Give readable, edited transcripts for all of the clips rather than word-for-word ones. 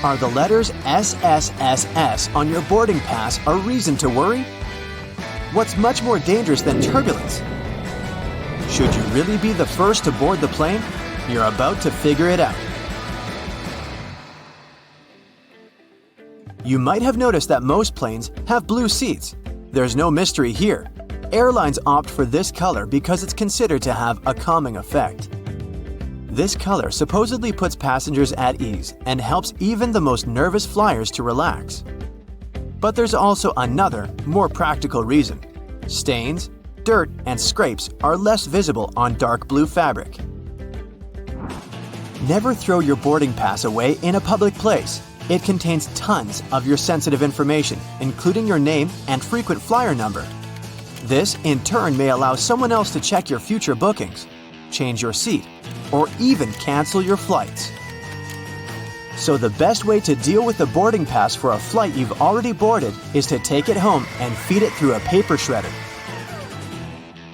Are the letters SSSS on your boarding pass a reason to worry? What's much more dangerous than turbulence? Should you really be the first to board the plane? You're about to figure it out. You might have noticed that most planes have blue seats. There's no mystery here. Airlines opt for this color because it's considered to have a calming effect. This color supposedly puts passengers at ease and helps even the most nervous flyers to relax. But there's also another, more practical reason. Stains, dirt, and scrapes are less visible on dark blue fabric. Never throw your boarding pass away in a public place. It contains tons of your sensitive information, including your name and frequent flyer number. This, in turn, may allow someone else to check your future bookings, change your seat, or even cancel your flights. So the best way to deal with the boarding pass for a flight you've already boarded is to take it home and feed it through a paper shredder.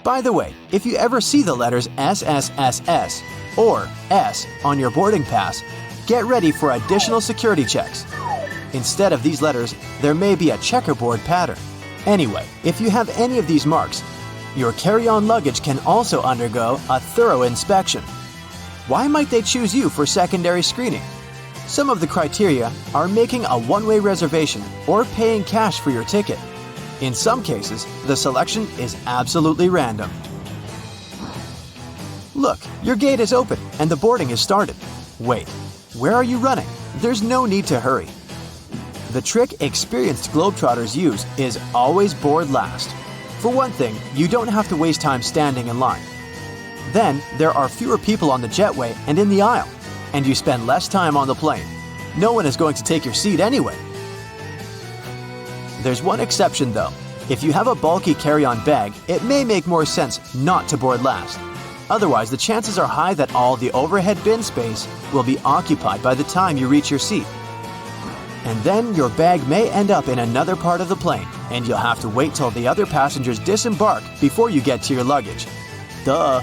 By the way, if you ever see the letters SSSS or S on your boarding pass, get ready for additional security checks. Instead of these letters, there may be a checkerboard pattern. Anyway, if you have any of these marks, your carry-on luggage can also undergo a thorough inspection. Why might they choose you for secondary screening? Some of the criteria are making a one-way reservation or paying cash for your ticket. In some cases, the selection is absolutely random. Look, your gate is open and the boarding is started. Wait, where are you running? There's no need to hurry. The trick experienced Globetrotters use is always board last. For one thing, you don't have to waste time standing in line. Then, there are fewer people on the jetway and in the aisle, and you spend less time on the plane. No one is going to take your seat anyway. There's one exception though. If you have a bulky carry-on bag, it may make more sense not to board last. Otherwise, the chances are high that all the overhead bin space will be occupied by the time you reach your seat. And then your bag may end up in another part of the plane, and you'll have to wait till the other passengers disembark before you get to your luggage. Duh!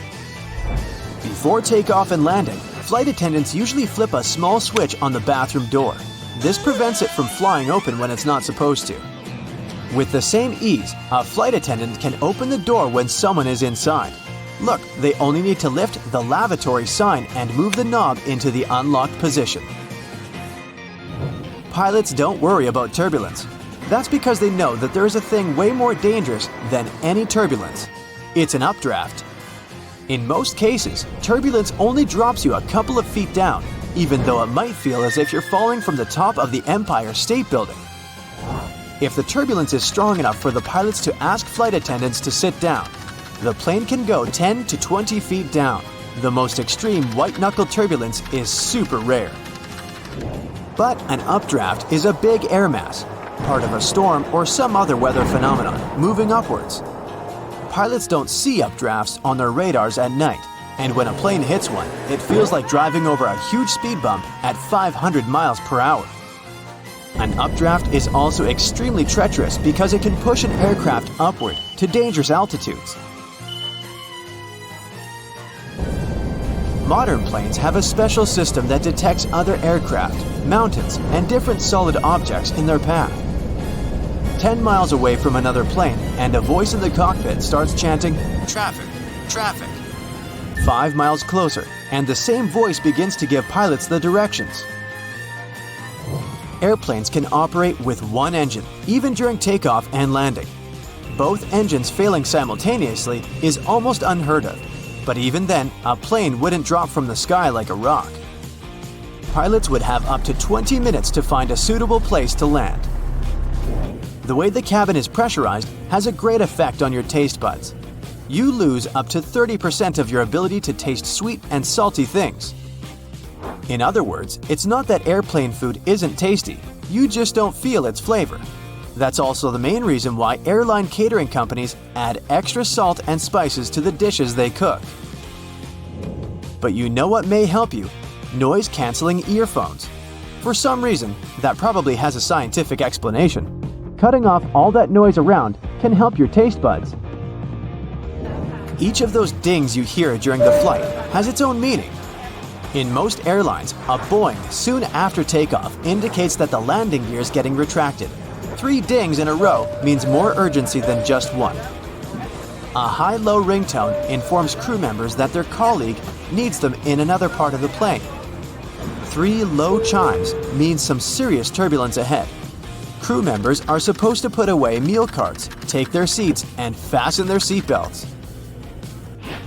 Before takeoff and landing, flight attendants usually flip a small switch on the bathroom door. This prevents it from flying open when it's not supposed to. With the same ease, a flight attendant can open the door when someone is inside. Look, they only need to lift the lavatory sign and move the knob into the unlocked position. Pilots don't worry about turbulence. That's because they know that there is a thing way more dangerous than any turbulence. It's an updraft. In most cases, turbulence only drops you a couple of feet down, even though it might feel as if you're falling from the top of the Empire State Building. If the turbulence is strong enough for the pilots to ask flight attendants to sit down, the plane can go 10 to 20 feet down. The most extreme white-knuckle turbulence is super rare. But an updraft is a big air mass, part of a storm or some other weather phenomenon, moving upwards. Pilots don't see updrafts on their radars at night, and when a plane hits one, it feels like driving over a huge speed bump at 500 miles per hour. An updraft is also extremely treacherous because it can push an aircraft upward to dangerous altitudes. Modern planes have a special system that detects other aircraft, mountains, and different solid objects in their path. 10 miles away from another plane, and a voice in the cockpit starts chanting, "Traffic, traffic." 5 miles closer, and the same voice begins to give pilots the directions. Airplanes can operate with one engine, even during takeoff and landing. Both engines failing simultaneously is almost unheard of. But even then, a plane wouldn't drop from the sky like a rock. Pilots would have up to 20 minutes to find a suitable place to land. The way the cabin is pressurized has a great effect on your taste buds. You lose up to 30% of your ability to taste sweet and salty things. In other words, it's not that airplane food isn't tasty, you just don't feel its flavor. That's also the main reason why airline catering companies add extra salt and spices to the dishes they cook. But you know what may help you? Noise-canceling earphones. For some reason, that probably has a scientific explanation. Cutting off all that noise around can help your taste buds. Each of those dings you hear during the flight has its own meaning. In most airlines, a boing soon after takeoff indicates that the landing gear is getting retracted. 3 dings in a row means more urgency than just one. A high-low ringtone informs crew members that their colleague needs them in another part of the plane. 3 low chimes means some serious turbulence ahead. Crew members are supposed to put away meal carts, take their seats, and fasten their seatbelts.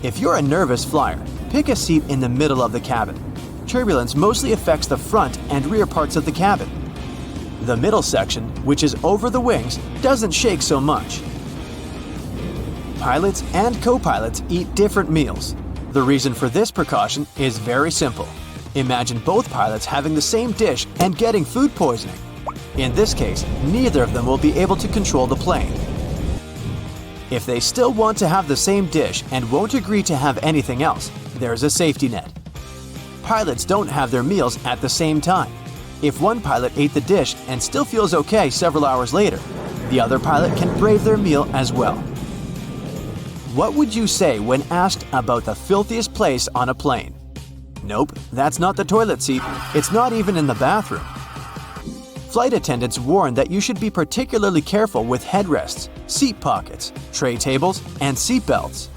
If you're a nervous flyer, pick a seat in the middle of the cabin. Turbulence mostly affects the front and rear parts of the cabin. The middle section, which is over the wings, doesn't shake so much. Pilots and co-pilots eat different meals. The reason for this precaution is very simple. Imagine both pilots having the same dish and getting food poisoning. In this case, neither of them will be able to control the plane. If they still want to have the same dish and won't agree to have anything else, there's a safety net. Pilots don't have their meals at the same time. If one pilot ate the dish and still feels okay several hours later, the other pilot can brave their meal as well. What would you say when asked about the filthiest place on a plane? Nope, that's not the toilet seat. It's not even in the bathroom. Flight attendants warn that you should be particularly careful with headrests, seat pockets, tray tables, and seat belts.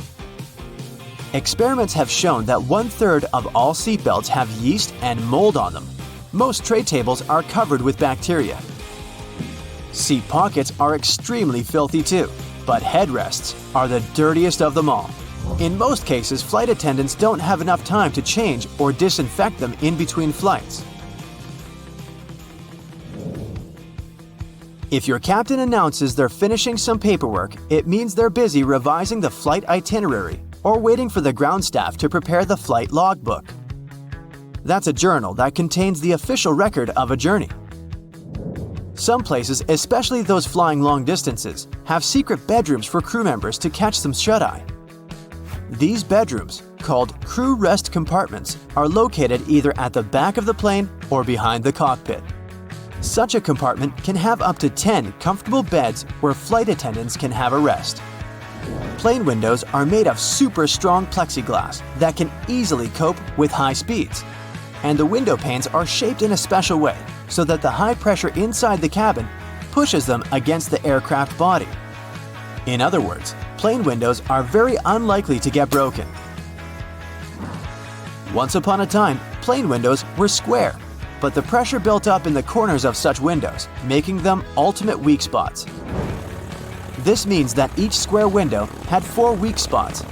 Experiments have shown that 1/3 of all seat belts have yeast and mold on them. Most tray tables are covered with bacteria. Seat pockets are extremely filthy too, but headrests are the dirtiest of them all. In most cases, flight attendants don't have enough time to change or disinfect them in between flights. If your captain announces they're finishing some paperwork, it means they're busy revising the flight itinerary or waiting for the ground staff to prepare the flight logbook. That's a journal that contains the official record of a journey. Some places, especially those flying long distances, have secret bedrooms for crew members to catch some shut-eye. These bedrooms, called crew rest compartments, are located either at the back of the plane or behind the cockpit. Such a compartment can have up to 10 comfortable beds where flight attendants can have a rest. Plane windows are made of super strong plexiglass that can easily cope with high speeds. And the window panes are shaped in a special way so that the high pressure inside the cabin pushes them against the aircraft body. In other words, plane windows are very unlikely to get broken. Once upon a time, plane windows were square, but the pressure built up in the corners of such windows, making them ultimate weak spots. This means that each square window had 4 weak spots.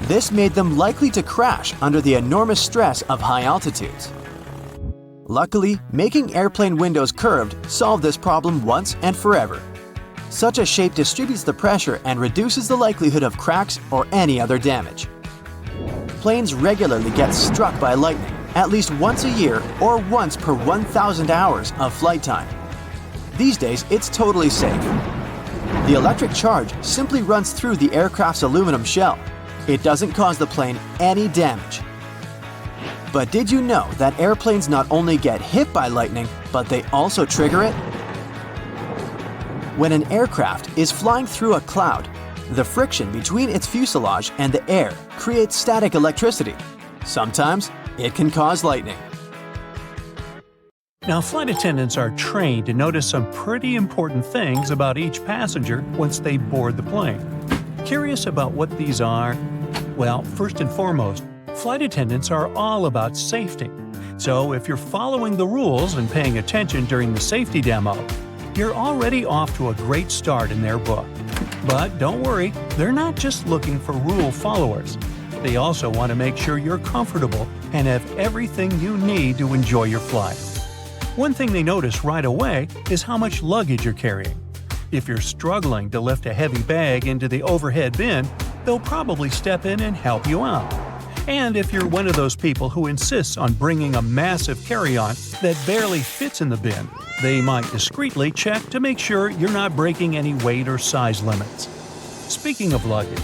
This made them likely to crash under the enormous stress of high altitudes. Luckily, making airplane windows curved solved this problem once and forever. Such a shape distributes the pressure and reduces the likelihood of cracks or any other damage. Planes regularly get struck by lightning, at least once a year or once per 1,000 hours of flight time. These days, it's totally safe. The electric charge simply runs through the aircraft's aluminum shell. It doesn't cause the plane any damage. But did you know that airplanes not only get hit by lightning, but they also trigger it? When an aircraft is flying through a cloud, the friction between its fuselage and the air creates static electricity. Sometimes it can cause lightning. Now, flight attendants are trained to notice some pretty important things about each passenger once they board the plane. Curious about what these are? Well, first and foremost, flight attendants are all about safety. So if you're following the rules and paying attention during the safety demo, you're already off to a great start in their book. But don't worry, they're not just looking for rule followers. They also want to make sure you're comfortable and have everything you need to enjoy your flight. One thing they notice right away is how much luggage you're carrying. If you're struggling to lift a heavy bag into the overhead bin, they'll probably step in and help you out. And if you're one of those people who insists on bringing a massive carry-on that barely fits in the bin, they might discreetly check to make sure you're not breaking any weight or size limits. Speaking of luggage,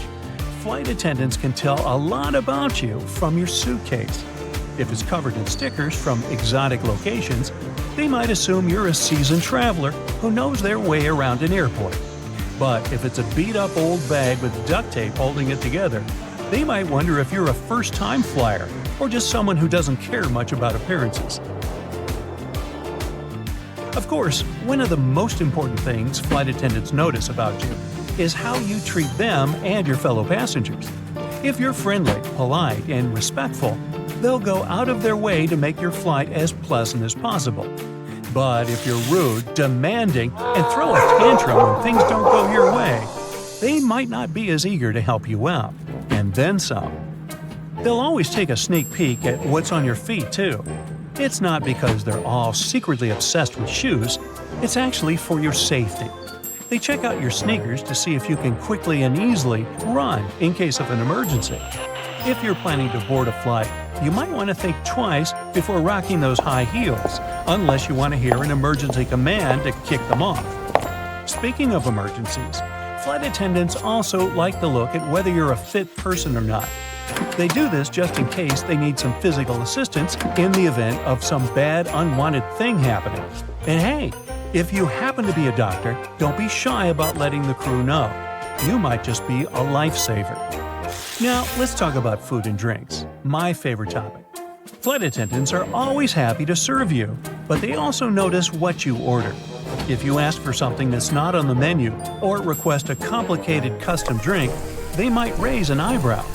flight attendants can tell a lot about you from your suitcase. If it's covered in stickers from exotic locations, they might assume you're a seasoned traveler who knows their way around an airport. But if it's a beat-up old bag with duct tape holding it together, they might wonder if you're a first-time flyer or just someone who doesn't care much about appearances. Of course, one of the most important things flight attendants notice about you is how you treat them and your fellow passengers. If you're friendly, polite, and respectful, they'll go out of their way to make your flight as pleasant as possible. But if you're rude, demanding, and throw a tantrum when things don't go your way, they might not be as eager to help you out. And then some. They'll always take a sneak peek at what's on your feet, too. It's not because they're all secretly obsessed with shoes, it's actually for your safety. They check out your sneakers to see if you can quickly and easily run in case of an emergency. If you're planning to board a flight, you might want to think twice before rocking those high heels, unless you want to hear an emergency command to kick them off. Speaking of emergencies, flight attendants also like to look at whether you're a fit person or not. They do this just in case they need some physical assistance in the event of some bad, unwanted thing happening. And hey, if you happen to be a doctor, don't be shy about letting the crew know. You might just be a lifesaver. Now, let's talk about food and drinks, my favorite topic. Flight attendants are always happy to serve you, but they also notice what you order. If you ask for something that's not on the menu or request a complicated custom drink, they might raise an eyebrow.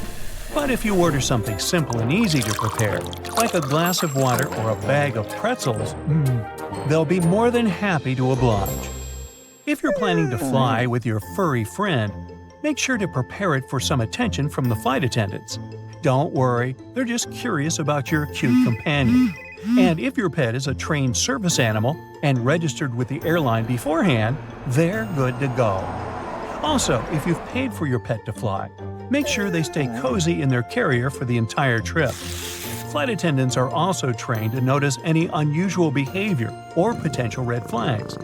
But if you order something simple and easy to prepare, like a glass of water or a bag of pretzels, they'll be more than happy to oblige. If you're planning to fly with your furry friend, make sure to prepare it for some attention from the flight attendants. Don't worry, they're just curious about your cute companion. And if your pet is a trained service animal and registered with the airline beforehand, they're good to go. Also, if you've paid for your pet to fly, make sure they stay cozy in their carrier for the entire trip. Flight attendants are also trained to notice any unusual behavior or potential red flags.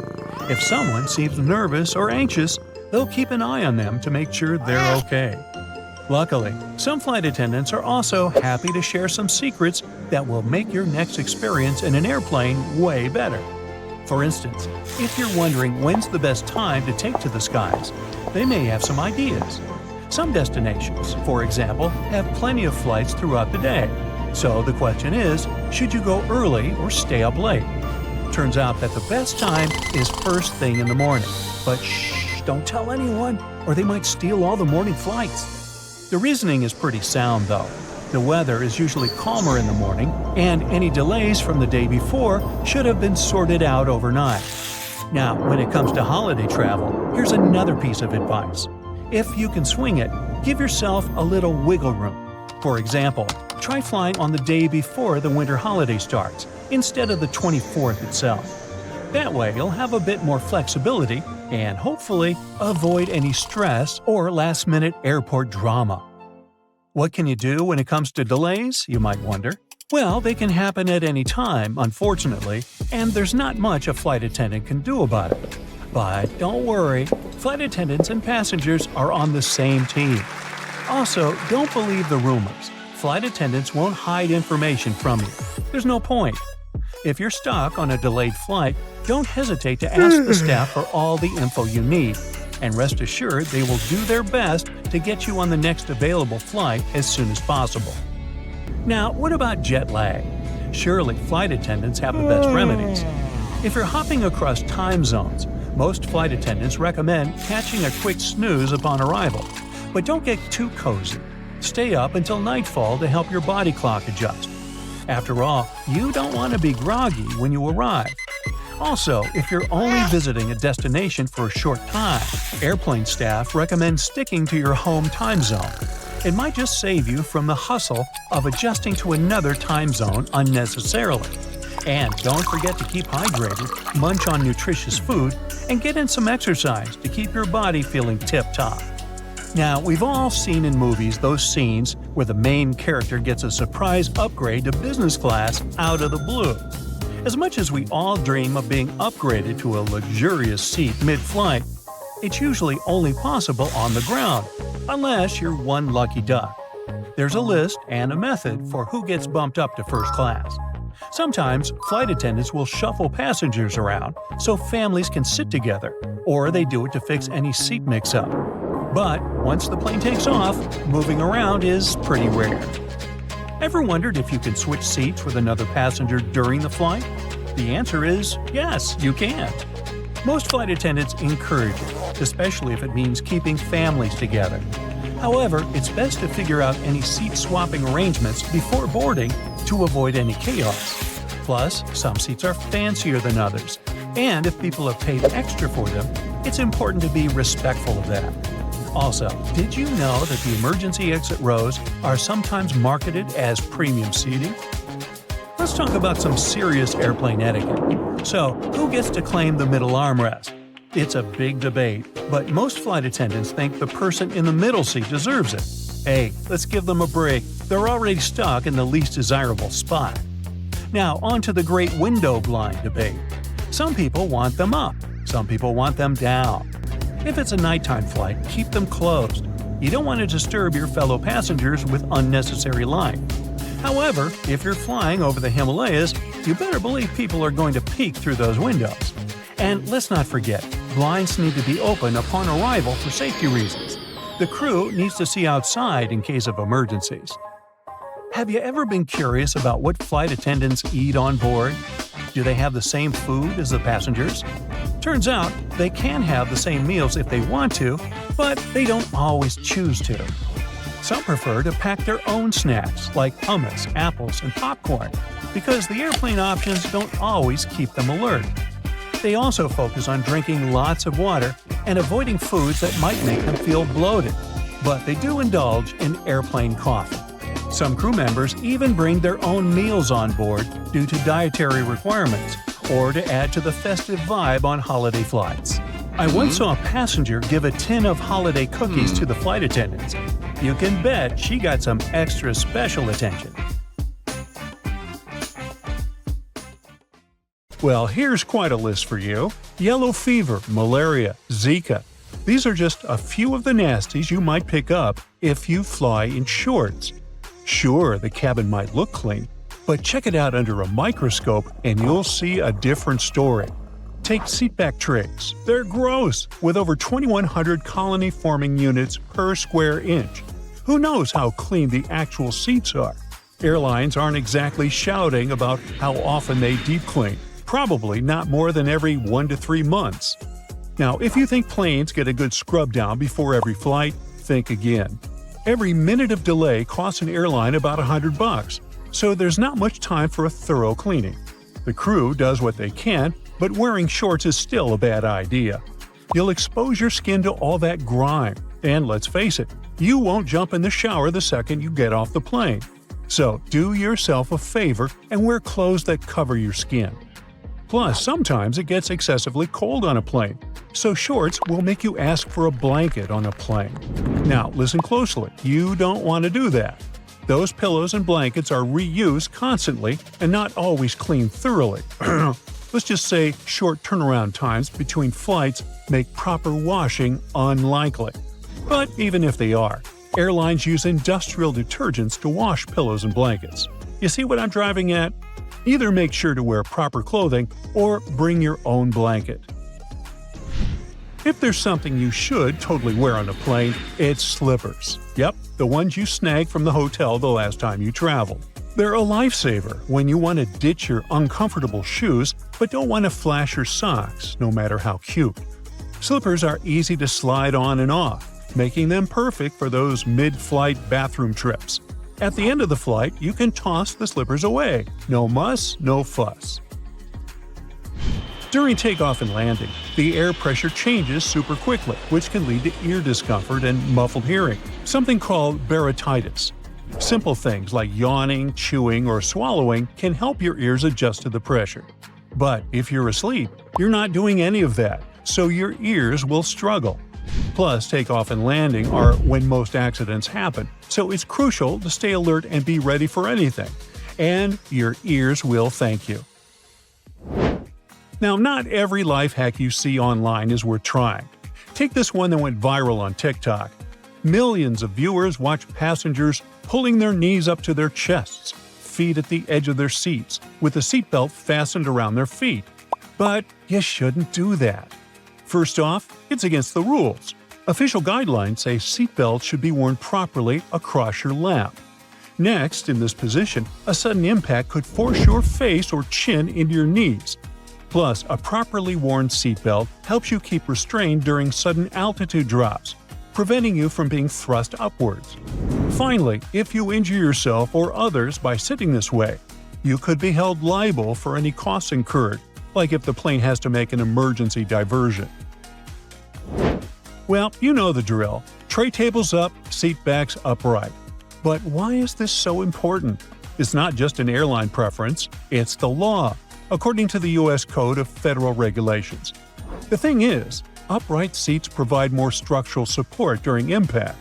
If someone seems nervous or anxious, they'll keep an eye on them to make sure they're okay. Luckily, some flight attendants are also happy to share some secrets that will make your next experience in an airplane way better. For instance, if you're wondering when's the best time to take to the skies, they may have some ideas. Some destinations, for example, have plenty of flights throughout the day. So the question is, should you go early or stay up late? Turns out that the best time is first thing in the morning. But shh, don't tell anyone, or they might steal all the morning flights. The reasoning is pretty sound, though. The weather is usually calmer in the morning, and any delays from the day before should have been sorted out overnight. Now, when it comes to holiday travel, here's another piece of advice. If you can swing it, give yourself a little wiggle room. For example, try flying on the day before the winter holiday starts, instead of the 24th itself. That way, you'll have a bit more flexibility and hopefully avoid any stress or last-minute airport drama. What can you do when it comes to delays, you might wonder? Well, they can happen at any time, unfortunately, and there's not much a flight attendant can do about it. But don't worry, flight attendants and passengers are on the same team. Also, don't believe the rumors. Flight attendants won't hide information from you. There's no point. If you're stuck on a delayed flight, don't hesitate to ask the staff for all the info you need, and rest assured they will do their best to get you on the next available flight as soon as possible. Now, what about jet lag? Surely flight attendants have the best remedies. If you're hopping across time zones, most flight attendants recommend catching a quick snooze upon arrival. But don't get too cozy. Stay up until nightfall to help your body clock adjust. After all, you don't want to be groggy when you arrive. Also, if you're only visiting a destination for a short time, airplane staff recommend sticking to your home time zone. It might just save you from the hustle of adjusting to another time zone unnecessarily. And don't forget to keep hydrated, munch on nutritious food, and get in some exercise to keep your body feeling tip-top. Now, we've all seen in movies those scenes where the main character gets a surprise upgrade to business class out of the blue. As much as we all dream of being upgraded to a luxurious seat mid-flight, it's usually only possible on the ground, unless you're one lucky duck. There's a list and a method for who gets bumped up to first class. Sometimes, flight attendants will shuffle passengers around so families can sit together, or they do it to fix any seat mix-up. But once the plane takes off, moving around is pretty rare. Ever wondered if you can switch seats with another passenger during the flight? The answer is yes, you can. Most flight attendants encourage it, especially if it means keeping families together. However, it's best to figure out any seat-swapping arrangements before boarding to avoid any chaos. Plus, some seats are fancier than others, and if people have paid extra for them, it's important to be respectful of that. Also, did you know that the emergency exit rows are sometimes marketed as premium seating? Let's talk about some serious airplane etiquette. So, who gets to claim the middle armrest? It's a big debate, but most flight attendants think the person in the middle seat deserves it. Hey, let's give them a break. They're already stuck in the least desirable spot. Now, on to the great window blind debate. Some people want them up, some people want them down. If it's a nighttime flight, keep them closed. You don't want to disturb your fellow passengers with unnecessary light. However, if you're flying over the Himalayas, you better believe people are going to peek through those windows. And let's not forget, blinds need to be open upon arrival for safety reasons. The crew needs to see outside in case of emergencies. Have you ever been curious about what flight attendants eat on board? Do they have the same food as the passengers? Turns out, they can have the same meals if they want to, but they don't always choose to. Some prefer to pack their own snacks, like hummus, apples, and popcorn, because the airplane options don't always keep them alert. They also focus on drinking lots of water and avoiding foods that might make them feel bloated, but they do indulge in airplane coffee. Some crew members even bring their own meals on board due to dietary requirements, or to add to the festive vibe on holiday flights. I once saw a passenger give a tin of holiday cookies to the flight attendants. You can bet she got some extra special attention. Well, here's quite a list for you. Yellow fever, malaria, Zika. These are just a few of the nasties you might pick up if you fly in shorts. Sure, the cabin might look clean, but check it out under a microscope and you'll see a different story. Take seatback trays. They're gross, with over 2,100 colony-forming units per square inch. Who knows how clean the actual seats are? Airlines aren't exactly shouting about how often they deep clean. Probably not more than every 1 to 3 months. Now, if you think planes get a good scrub down before every flight, think again. Every minute of delay costs an airline about $100, so there's not much time for a thorough cleaning. The crew does what they can, but wearing shorts is still a bad idea. You'll expose your skin to all that grime, and let's face it, you won't jump in the shower the second you get off the plane. So do yourself a favor and wear clothes that cover your skin. Plus, sometimes it gets excessively cold on a plane, so shorts will make you ask for a blanket on a plane. Now, listen closely, you don't want to do that. Those pillows and blankets are reused constantly and not always cleaned thoroughly. Let's just say short turnaround times between flights make proper washing unlikely. But even if they are, airlines use industrial detergents to wash pillows and blankets. You see what I'm driving at? Either make sure to wear proper clothing or bring your own blanket. If there's something you should totally wear on a plane, it's slippers. Yep, the ones you snagged from the hotel the last time you traveled. They're a lifesaver when you want to ditch your uncomfortable shoes but don't want to flash your socks, no matter how cute. Slippers are easy to slide on and off, making them perfect for those mid-flight bathroom trips. At the end of the flight, you can toss the slippers away. No muss, no fuss. During takeoff and landing, the air pressure changes super quickly, which can lead to ear discomfort and muffled hearing, something called barytitis. Simple things like yawning, chewing, or swallowing can help your ears adjust to the pressure. But if you're asleep, you're not doing any of that, so your ears will struggle. Plus, takeoff and landing are when most accidents happen, so it's crucial to stay alert and be ready for anything. And your ears will thank you. Now, not every life hack you see online is worth trying. Take this one that went viral on TikTok. Millions of viewers watch passengers pulling their knees up to their chests, feet at the edge of their seats, with a seatbelt fastened around their feet. But you shouldn't do that. First off, it's against the rules. Official guidelines say seatbelts should be worn properly across your lap. Next, in this position, a sudden impact could force your face or chin into your knees. Plus, a properly worn seatbelt helps you keep restrained during sudden altitude drops, preventing you from being thrust upwards. Finally, if you injure yourself or others by sitting this way, you could be held liable for any costs incurred, like if the plane has to make an emergency diversion. Well, you know the drill. Tray tables up, seat backs upright. But why is this so important? It's not just an airline preference, it's the law, according to the U.S. Code of Federal Regulations. The thing is, upright seats provide more structural support during impact.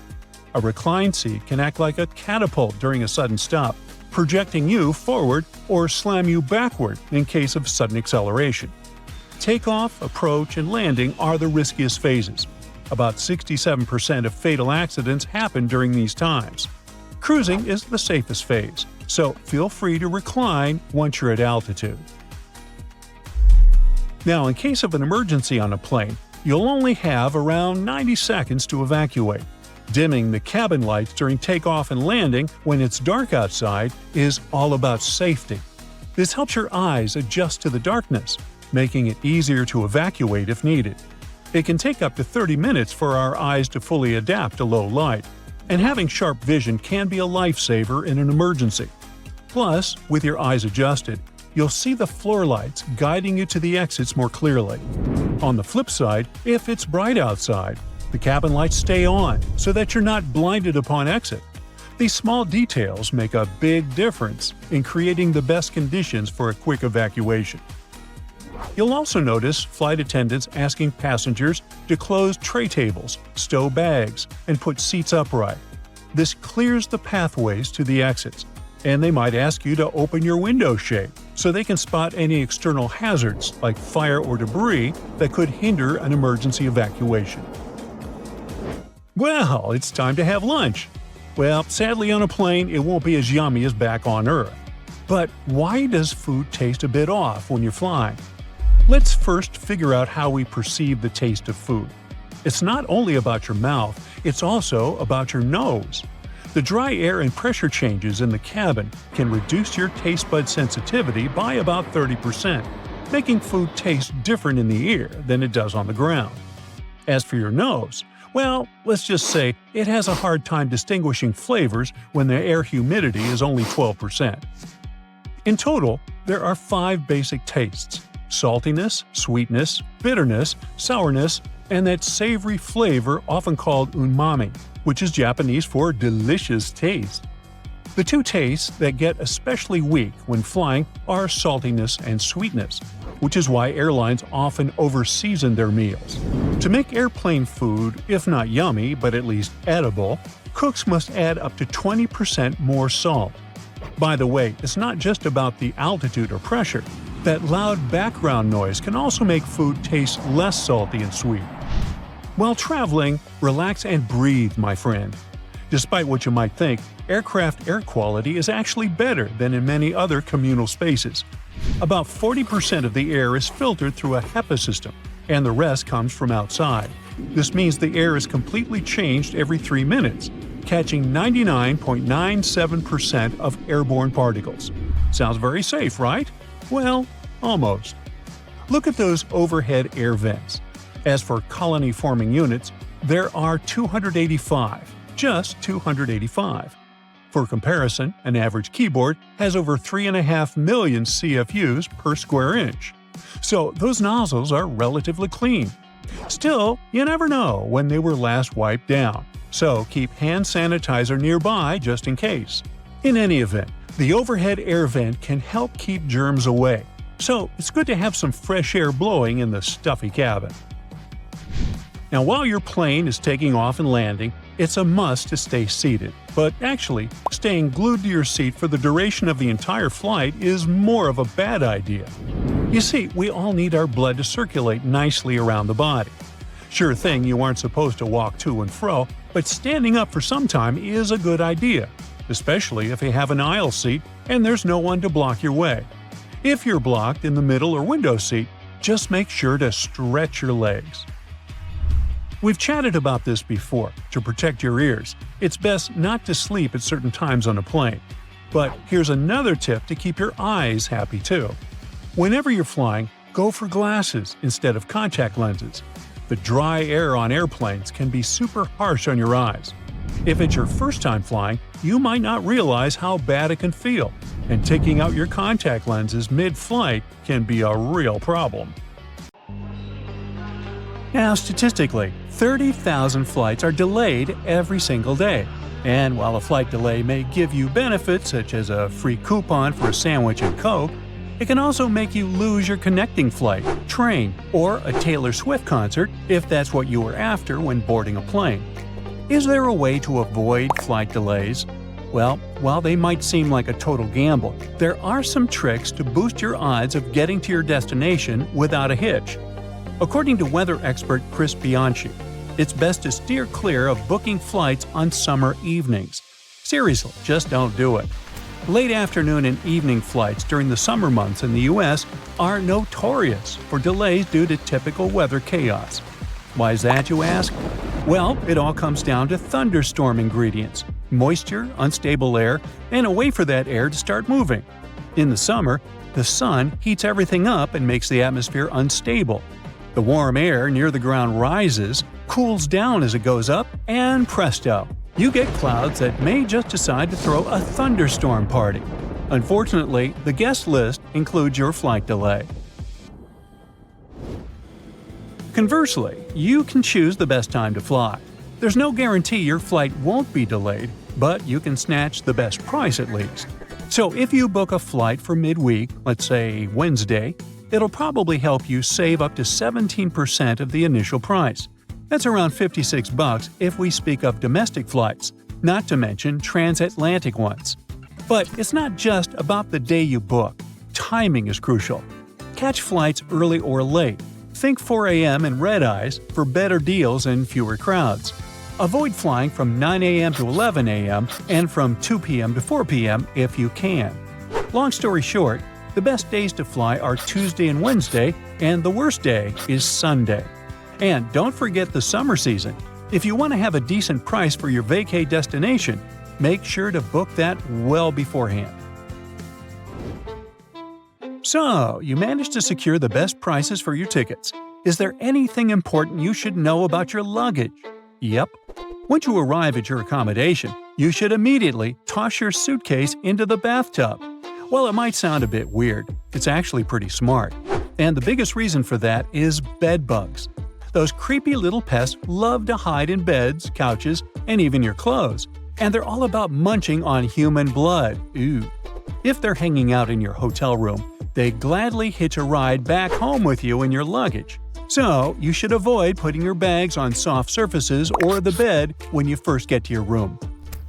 A reclined seat can act like a catapult during a sudden stop, projecting you forward or slam you backward in case of sudden acceleration. Takeoff, approach, and landing are the riskiest phases. About 67% of fatal accidents happen during these times. Cruising is the safest phase, so feel free to recline once you're at altitude. Now, in case of an emergency on a plane, you'll only have around 90 seconds to evacuate. Dimming the cabin lights during takeoff and landing when it's dark outside is all about safety. This helps your eyes adjust to the darkness, making it easier to evacuate if needed. It can take up to 30 minutes for our eyes to fully adapt to low light, and having sharp vision can be a lifesaver in an emergency. Plus, with your eyes adjusted, you'll see the floor lights guiding you to the exits more clearly. On the flip side, if it's bright outside, the cabin lights stay on so that you're not blinded upon exit. These small details make a big difference in creating the best conditions for a quick evacuation. You'll also notice flight attendants asking passengers to close tray tables, stow bags, and put seats upright. This clears the pathways to the exits, and they might ask you to open your window shade so they can spot any external hazards like fire or debris that could hinder an emergency evacuation. Well, it's time to have lunch. Well, sadly on a plane it won't be as yummy as back on Earth. But why does food taste a bit off when you're flying? Let's first figure out how we perceive the taste of food. It's not only about your mouth, it's also about your nose. The dry air and pressure changes in the cabin can reduce your taste bud sensitivity by about 30%, making food taste different in the air than it does on the ground. As for your nose, well, let's just say it has a hard time distinguishing flavors when the air humidity is only 12%. In total, there are 5 basic tastes: saltiness, sweetness, bitterness, sourness, and that savory flavor often called umami, which is Japanese for delicious taste. The 2 tastes that get especially weak when flying are saltiness and sweetness, which is why airlines often over-season their meals. To make airplane food, if not yummy but at least edible, cooks must add up to 20% more salt. By the way, it's not just about the altitude or pressure. That loud background noise can also make food taste less salty and sweet. While traveling, relax and breathe, my friend. Despite what you might think, aircraft air quality is actually better than in many other communal spaces. About 40% of the air is filtered through a HEPA system, and the rest comes from outside. This means the air is completely changed every 3 minutes, catching 99.97% of airborne particles. Sounds very safe, right? Well, almost. Look at those overhead air vents. As for colony-forming units, there are 285, just 285. For comparison, an average keyboard has over 3.5 million CFUs per square inch. So those nozzles are relatively clean. Still, you never know when they were last wiped down, so keep hand sanitizer nearby just in case. In any event, the overhead air vent can help keep germs away, so it's good to have some fresh air blowing in the stuffy cabin. Now, while your plane is taking off and landing, it's a must to stay seated, but actually, staying glued to your seat for the duration of the entire flight is more of a bad idea. You see, we all need our blood to circulate nicely around the body. Sure thing, you aren't supposed to walk to and fro, but standing up for some time is a good idea, especially if you have an aisle seat and there's no one to block your way. If you're blocked in the middle or window seat, just make sure to stretch your legs. We've chatted about this before. To protect your ears, it's best not to sleep at certain times on a plane. But here's another tip to keep your eyes happy too. Whenever you're flying, go for glasses instead of contact lenses. The dry air on airplanes can be super harsh on your eyes. If it's your first time flying, you might not realize how bad it can feel, and taking out your contact lenses mid-flight can be a real problem. Now, statistically, 30,000 flights are delayed every single day. And while a flight delay may give you benefits such as a free coupon for a sandwich and Coke, it can also make you lose your connecting flight, train, or a Taylor Swift concert if that's what you were after when boarding a plane. Is there a way to avoid flight delays? Well, while they might seem like a total gamble, there are some tricks to boost your odds of getting to your destination without a hitch. According to weather expert Chris Bianchi, it's best to steer clear of booking flights on summer evenings. Seriously, just don't do it. Late afternoon and evening flights during the summer months in the U.S. are notorious for delays due to typical weather chaos. Why is that, you ask? Well, it all comes down to thunderstorm ingredients: moisture, unstable air, and a way for that air to start moving. In the summer, the sun heats everything up and makes the atmosphere unstable. The warm air near the ground rises, cools down as it goes up, and presto! You get clouds that may just decide to throw a thunderstorm party. Unfortunately, the guest list includes your flight delay. Conversely, you can choose the best time to fly. There's no guarantee your flight won't be delayed, but you can snatch the best price at least. So if you book a flight for midweek, let's say Wednesday, it'll probably help you save up to 17% of the initial price. That's around $56 if we speak of domestic flights, not to mention transatlantic ones. But it's not just about the day you book. Timing is crucial. Catch flights early or late. Think 4 a.m. and red-eyes for better deals and fewer crowds. Avoid flying from 9 a.m. to 11 a.m. and from 2 p.m. to 4 p.m. if you can. Long story short, the best days to fly are Tuesday and Wednesday, and the worst day is Sunday. And don't forget the summer season. If you want to have a decent price for your vacay destination, make sure to book that well beforehand. So, you managed to secure the best prices for your tickets. Is there anything important you should know about your luggage? Yep. Once you arrive at your accommodation, you should immediately toss your suitcase into the bathtub. While it might sound a bit weird, it's actually pretty smart. And the biggest reason for that is bed bugs. Those creepy little pests love to hide in beds, couches, and even your clothes. And they're all about munching on human blood. Ooh. If they're hanging out in your hotel room, they gladly hitch a ride back home with you in your luggage. So, you should avoid putting your bags on soft surfaces or the bed when you first get to your room.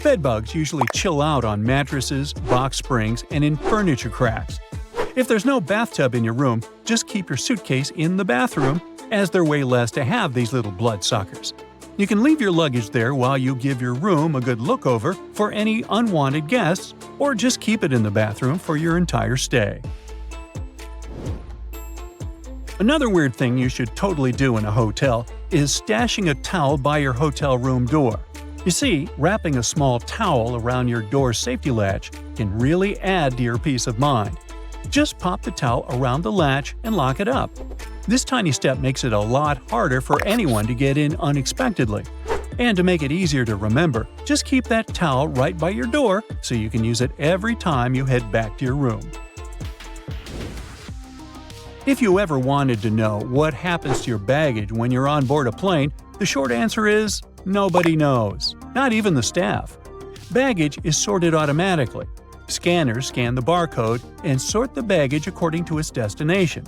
Bedbugs usually chill out on mattresses, box springs, and in furniture cracks. If there's no bathtub in your room, just keep your suitcase in the bathroom, as they're way less to have these little bloodsuckers. You can leave your luggage there while you give your room a good look over for any unwanted guests, or just keep it in the bathroom for your entire stay. Another weird thing you should totally do in a hotel is stashing a towel by your hotel room door. You see, wrapping a small towel around your door safety latch can really add to your peace of mind. Just pop the towel around the latch and lock it up. This tiny step makes it a lot harder for anyone to get in unexpectedly. And to make it easier to remember, just keep that towel right by your door so you can use it every time you head back to your room. If you ever wanted to know what happens to your baggage when you're on board a plane, the short answer is nobody knows, not even the staff. Baggage is sorted automatically. Scanners scan the barcode and sort the baggage according to its destination.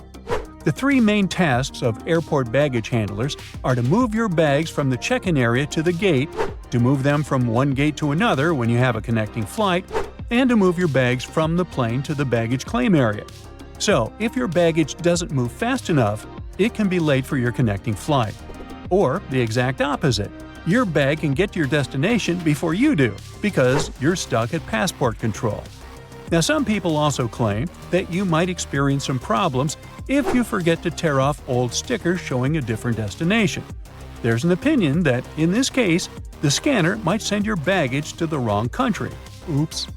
The three main tasks of airport baggage handlers are to move your bags from the check-in area to the gate, to move them from one gate to another when you have a connecting flight, and to move your bags from the plane to the baggage claim area. So, if your baggage doesn't move fast enough, it can be late for your connecting flight. Or the exact opposite. Your bag can get to your destination before you do, because you're stuck at passport control. Now, some people also claim that you might experience some problems if you forget to tear off old stickers showing a different destination. there's an opinion that, in this case, the scanner might send your baggage to the wrong country. Oops.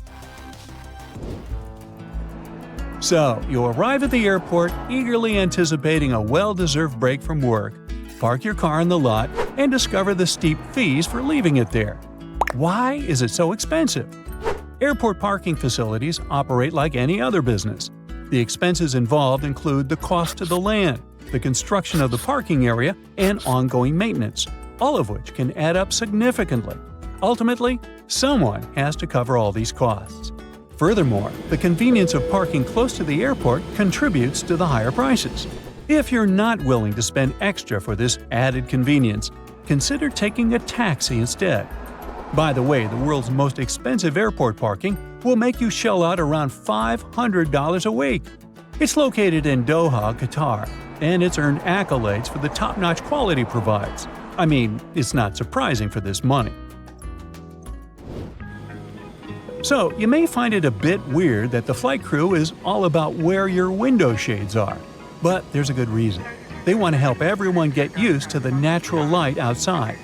So, you arrive at the airport eagerly anticipating a well-deserved break from work, park your car in the lot, and discover the steep fees for leaving it there. Why is it so expensive? Airport parking facilities operate like any other business. The expenses involved include the cost of the land, the construction of the parking area, and ongoing maintenance, all of which can add up significantly. Ultimately, someone has to cover all these costs. Furthermore, the convenience of parking close to the airport contributes to the higher prices. If you're not willing to spend extra for this added convenience, consider taking a taxi instead. By the way, the world's most expensive airport parking will make you shell out around $500 a week. It's located in Doha, Qatar, and it's earned accolades for the top-notch quality it provides. I mean, it's not surprising for this money. So, you may find it a bit weird that the flight crew is all about where your window shades are. But there's a good reason. They want to help everyone get used to the natural light outside.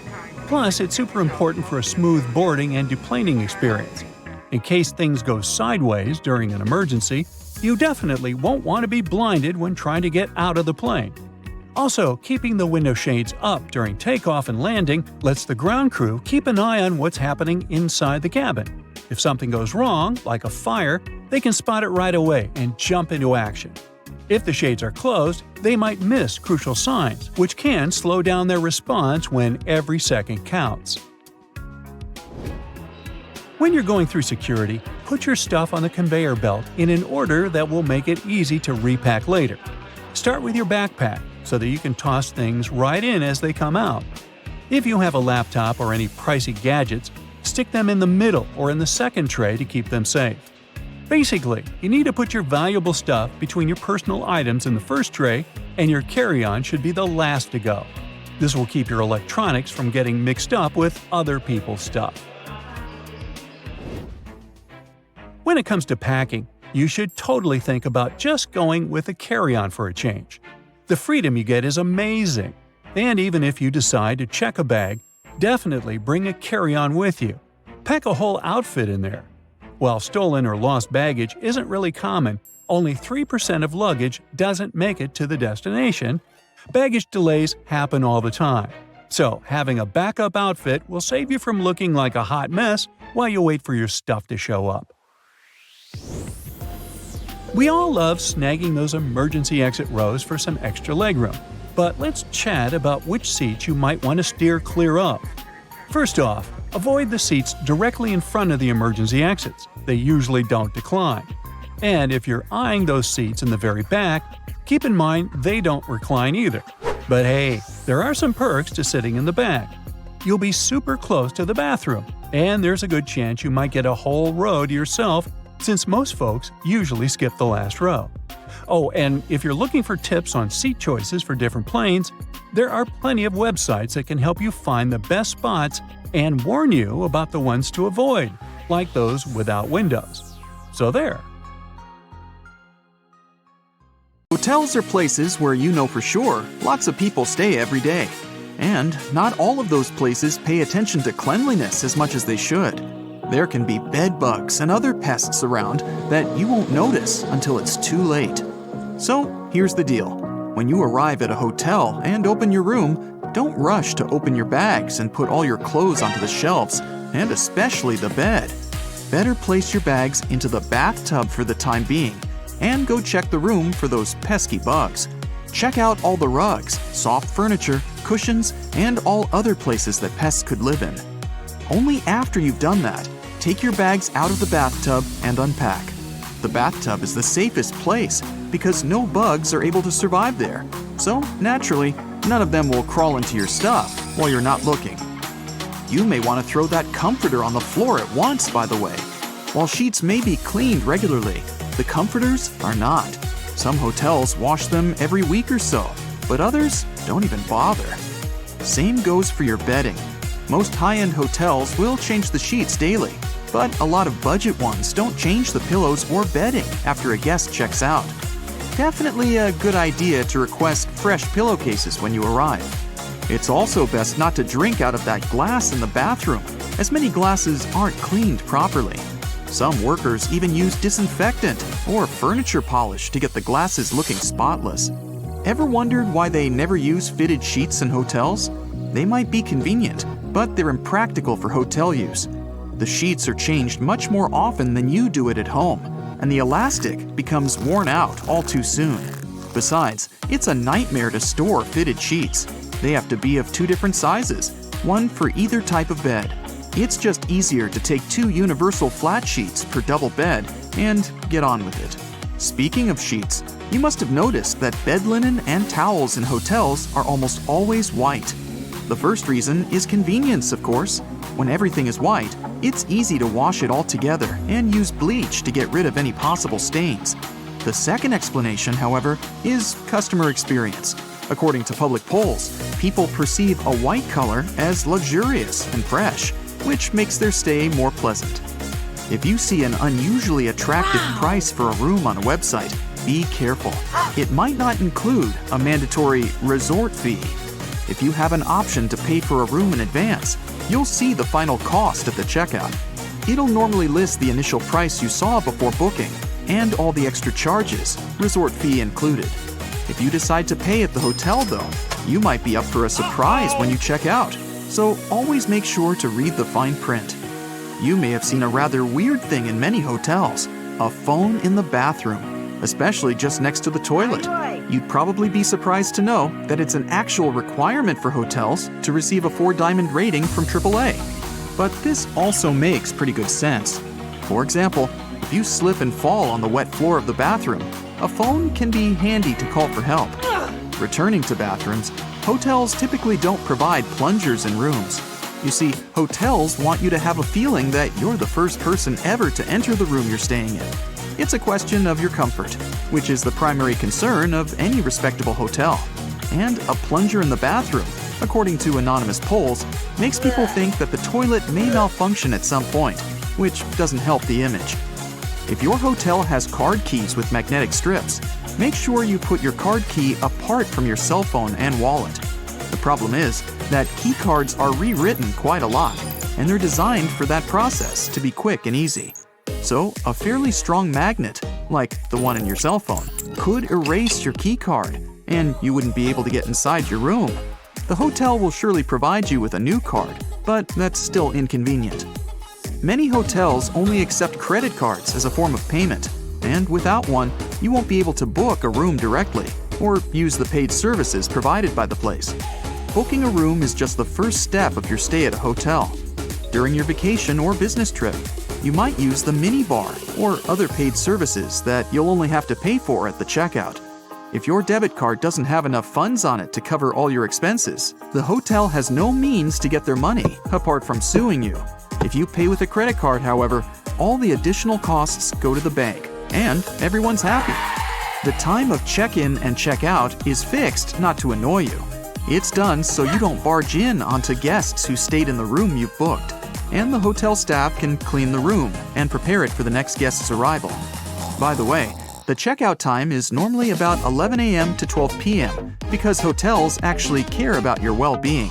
Plus, it's super important for a smooth boarding and deplaning experience. In case things go sideways during an emergency, you definitely won't want to be blinded when trying to get out of the plane. Also, keeping the window shades up during takeoff and landing lets the ground crew keep an eye on what's happening inside the cabin. If something goes wrong, like a fire, they can spot it right away and jump into action. If the shades are closed, they might miss crucial signs, which can slow down their response when every second counts. When you're going through security, put your stuff on the conveyor belt in an order that will make it easy to repack later. Start with your backpack so that you can toss things right in as they come out. If you have a laptop or any pricey gadgets, stick them in the middle or in the second tray to keep them safe. Basically, you need to put your valuable stuff between your personal items in the first tray, and your carry-on should be the last to go. This will keep your electronics from getting mixed up with other people's stuff. When it comes to packing, you should totally think about just going with a carry-on for a change. The freedom you get is amazing. And even if you decide to check a bag, definitely bring a carry-on with you. Pack a whole outfit in there. While stolen or lost baggage isn't really common, only 3% of luggage doesn't make it to the destination. Baggage delays happen all the time. So, having a backup outfit will save you from looking like a hot mess while you wait for your stuff to show up. We all love snagging those emergency exit rows for some extra legroom, but let's chat about which seats you might want to steer clear of. First off, avoid the seats directly in front of the emergency exits. They usually don't decline. And if you're eyeing those seats in the very back, keep in mind they don't recline either. But hey, there are some perks to sitting in the back. You'll be super close to the bathroom, and there's a good chance you might get a whole row to yourself since most folks usually skip the last row. Oh, and if you're looking for tips on seat choices for different planes, there are plenty of websites that can help you find the best spots and warn you about the ones to avoid, like those without windows. So there. Hotels are places where you know for sure lots of people stay every day. And not all of those places pay attention to cleanliness as much as they should. There can be bed bugs and other pests around that you won't notice until it's too late. So here's the deal. When you arrive at a hotel and open your room, don't rush to open your bags and put all your clothes onto the shelves, and especially the bed. Better place your bags into the bathtub for the time being, and go check the room for those pesky bugs. Check out all the rugs, soft furniture, cushions, and all other places that pests could live in. Only after you've done that, take your bags out of the bathtub and unpack. The bathtub is the safest place because no bugs are able to survive there. So, naturally, none of them will crawl into your stuff while you're not looking. You may want to throw that comforter on the floor at once, by the way. While sheets may be cleaned regularly, the comforters are not. Some hotels wash them every week or so, but others don't even bother. Same goes for your bedding. Most high-end hotels will change the sheets daily, but a lot of budget ones don't change the pillows or bedding after a guest checks out. Definitely a good idea to request fresh pillowcases when you arrive. It's also best not to drink out of that glass in the bathroom, as many glasses aren't cleaned properly. Some workers even use disinfectant or furniture polish to get the glasses looking spotless. Ever wondered why they never use fitted sheets in hotels? They might be convenient, but they're impractical for hotel use. The sheets are changed much more often than you do it at home, and the elastic becomes worn out all too soon. Besides, it's a nightmare to store fitted sheets. They have to be of two different sizes, one for either type of bed. It's just easier to take 2 universal flat sheets per double bed and get on with it. Speaking of sheets, you must have noticed that bed linen and towels in hotels are almost always white. The first reason is convenience, of course. When everything is white, it's easy to wash it all together and use bleach to get rid of any possible stains. The second explanation, however, is customer experience. According to public polls, people perceive a white color as luxurious and fresh, which makes their stay more pleasant. If you see an unusually attractive price for a room on a website, be careful. It might not include a mandatory resort fee. If you have an option to pay for a room in advance, you'll see the final cost at the checkout. It'll normally list the initial price you saw before booking and all the extra charges, resort fee included. If you decide to pay at the hotel, though, you might be up for a surprise when you check out. So always make sure to read the fine print. You may have seen a rather weird thing in many hotels, a phone in the bathroom, especially just next to the toilet. You'd probably be surprised to know that it's an actual requirement for hotels to receive a 4-diamond rating from AAA. But this also makes pretty good sense. For example, if you slip and fall on the wet floor of the bathroom, a phone can be handy to call for help. Returning to bathrooms, hotels typically don't provide plungers in rooms. You see, hotels want you to have a feeling that you're the first person ever to enter the room you're staying in. It's a question of your comfort, which is the primary concern of any respectable hotel. And a plunger in the bathroom, according to anonymous polls, makes people think that the toilet may malfunction at some point, which doesn't help the image. If your hotel has card keys with magnetic strips, make sure you put your card key apart from your cell phone and wallet. The problem is that key cards are rewritten quite a lot, and they're designed for that process to be quick and easy. So, a fairly strong magnet, like the one in your cell phone, could erase your key card, and you wouldn't be able to get inside your room. The hotel will surely provide you with a new card, but that's still inconvenient. Many hotels only accept credit cards as a form of payment, and without one, you won't be able to book a room directly or use the paid services provided by the place. Booking a room is just the first step of your stay at a hotel. During your vacation or business trip, you might use the minibar or other paid services that you'll only have to pay for at the checkout. If your debit card doesn't have enough funds on it to cover all your expenses, the hotel has no means to get their money apart from suing you. If you pay with a credit card, however, all the additional costs go to the bank, and everyone's happy. The time of check-in and check-out is fixed not to annoy you. It's done so you don't barge in onto guests who stayed in the room you've booked, and the hotel staff can clean the room and prepare it for the next guest's arrival. By the way, the checkout time is normally about 11 a.m. to 12 p.m. because hotels actually care about your well-being.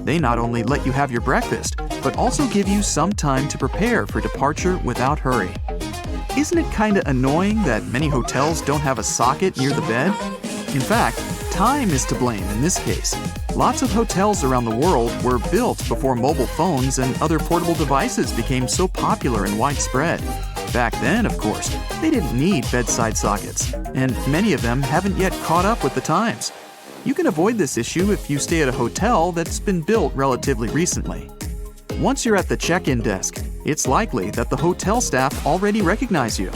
They not only let you have your breakfast, but also give you some time to prepare for departure without hurry. Isn't it kinda annoying that many hotels don't have a socket near the bed? In fact, time is to blame in this case. Lots of hotels around the world were built before mobile phones and other portable devices became so popular and widespread. Back then, of course, they didn't need bedside sockets, and many of them haven't yet caught up with the times. You can avoid this issue if you stay at a hotel that's been built relatively recently. Once you're at the check-in desk, it's likely that the hotel staff already recognize you.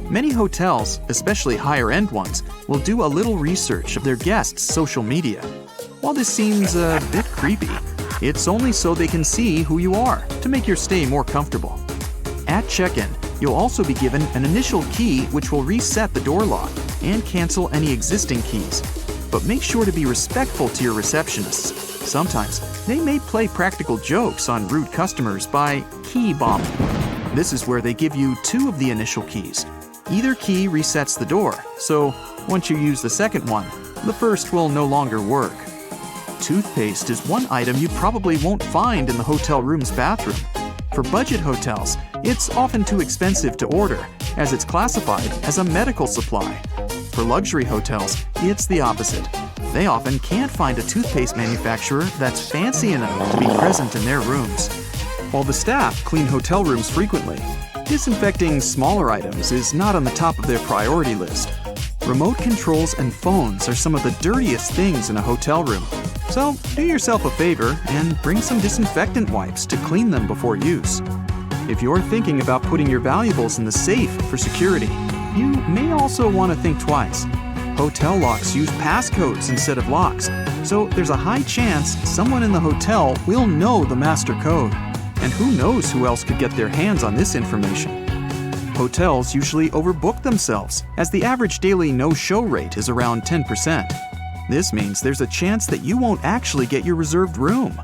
Many hotels, especially higher-end ones, will do a little research of their guests' social media. While this seems a bit creepy, it's only so they can see who you are to make your stay more comfortable. At check-in, you'll also be given an initial key which will reset the door lock and cancel any existing keys. But make sure to be respectful to your receptionists. Sometimes, they may play practical jokes on rude customers by key bombing. This is where they give you 2 of the initial keys. Either key resets the door, so once you use the second one, the first will no longer work. toothpaste is one item you probably won't find in the hotel room's bathroom. For budget hotels, it's often too expensive to order, as it's classified as a medical supply. For luxury hotels, it's the opposite. They often can't find a toothpaste manufacturer that's fancy enough to be present in their rooms. While the staff clean hotel rooms frequently, disinfecting smaller items is not on the top of their priority list. Remote controls and phones are some of the dirtiest things in a hotel room. So do yourself a favor and bring some disinfectant wipes to clean them before use. If you're thinking about putting your valuables in the safe for security, you may also want to think twice. Hotel locks use passcodes instead of locks, so there's a high chance someone in the hotel will know the master code. And who knows who else could get their hands on this information? Hotels usually overbook themselves, as the average daily no-show rate is around 10%. This means there's a chance that you won't actually get your reserved room.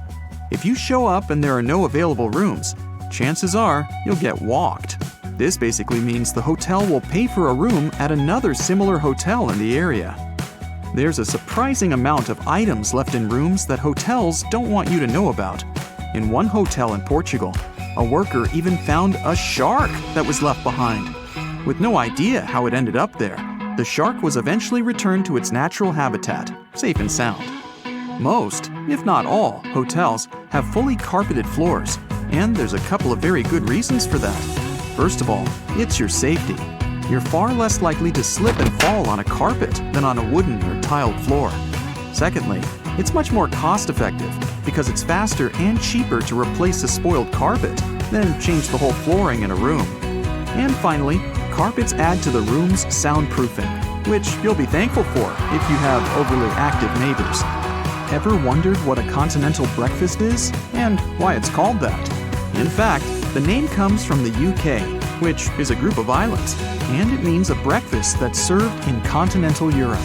If you show up and there are no available rooms, chances are you'll get walked. This basically means the hotel will pay for a room at another similar hotel in the area. There's a surprising amount of items left in rooms that hotels don't want you to know about. In one hotel in Portugal, a worker even found a shark that was left behind. With no idea how it ended up there, the shark was eventually returned to its natural habitat, safe and sound. Most, if not all, hotels have fully carpeted floors, and there's a couple of very good reasons for that. First of all, it's your safety. You're far less likely to slip and fall on a carpet than on a wooden or tiled floor. Secondly, it's much more cost-effective because it's faster and cheaper to replace a spoiled carpet than change the whole flooring in a room. And finally, carpets add to the room's soundproofing, which you'll be thankful for if you have overly active neighbors. Ever wondered what a continental breakfast is and why it's called that? In fact, the name comes from the UK, which is a group of islands, and it means a breakfast that's served in continental Europe.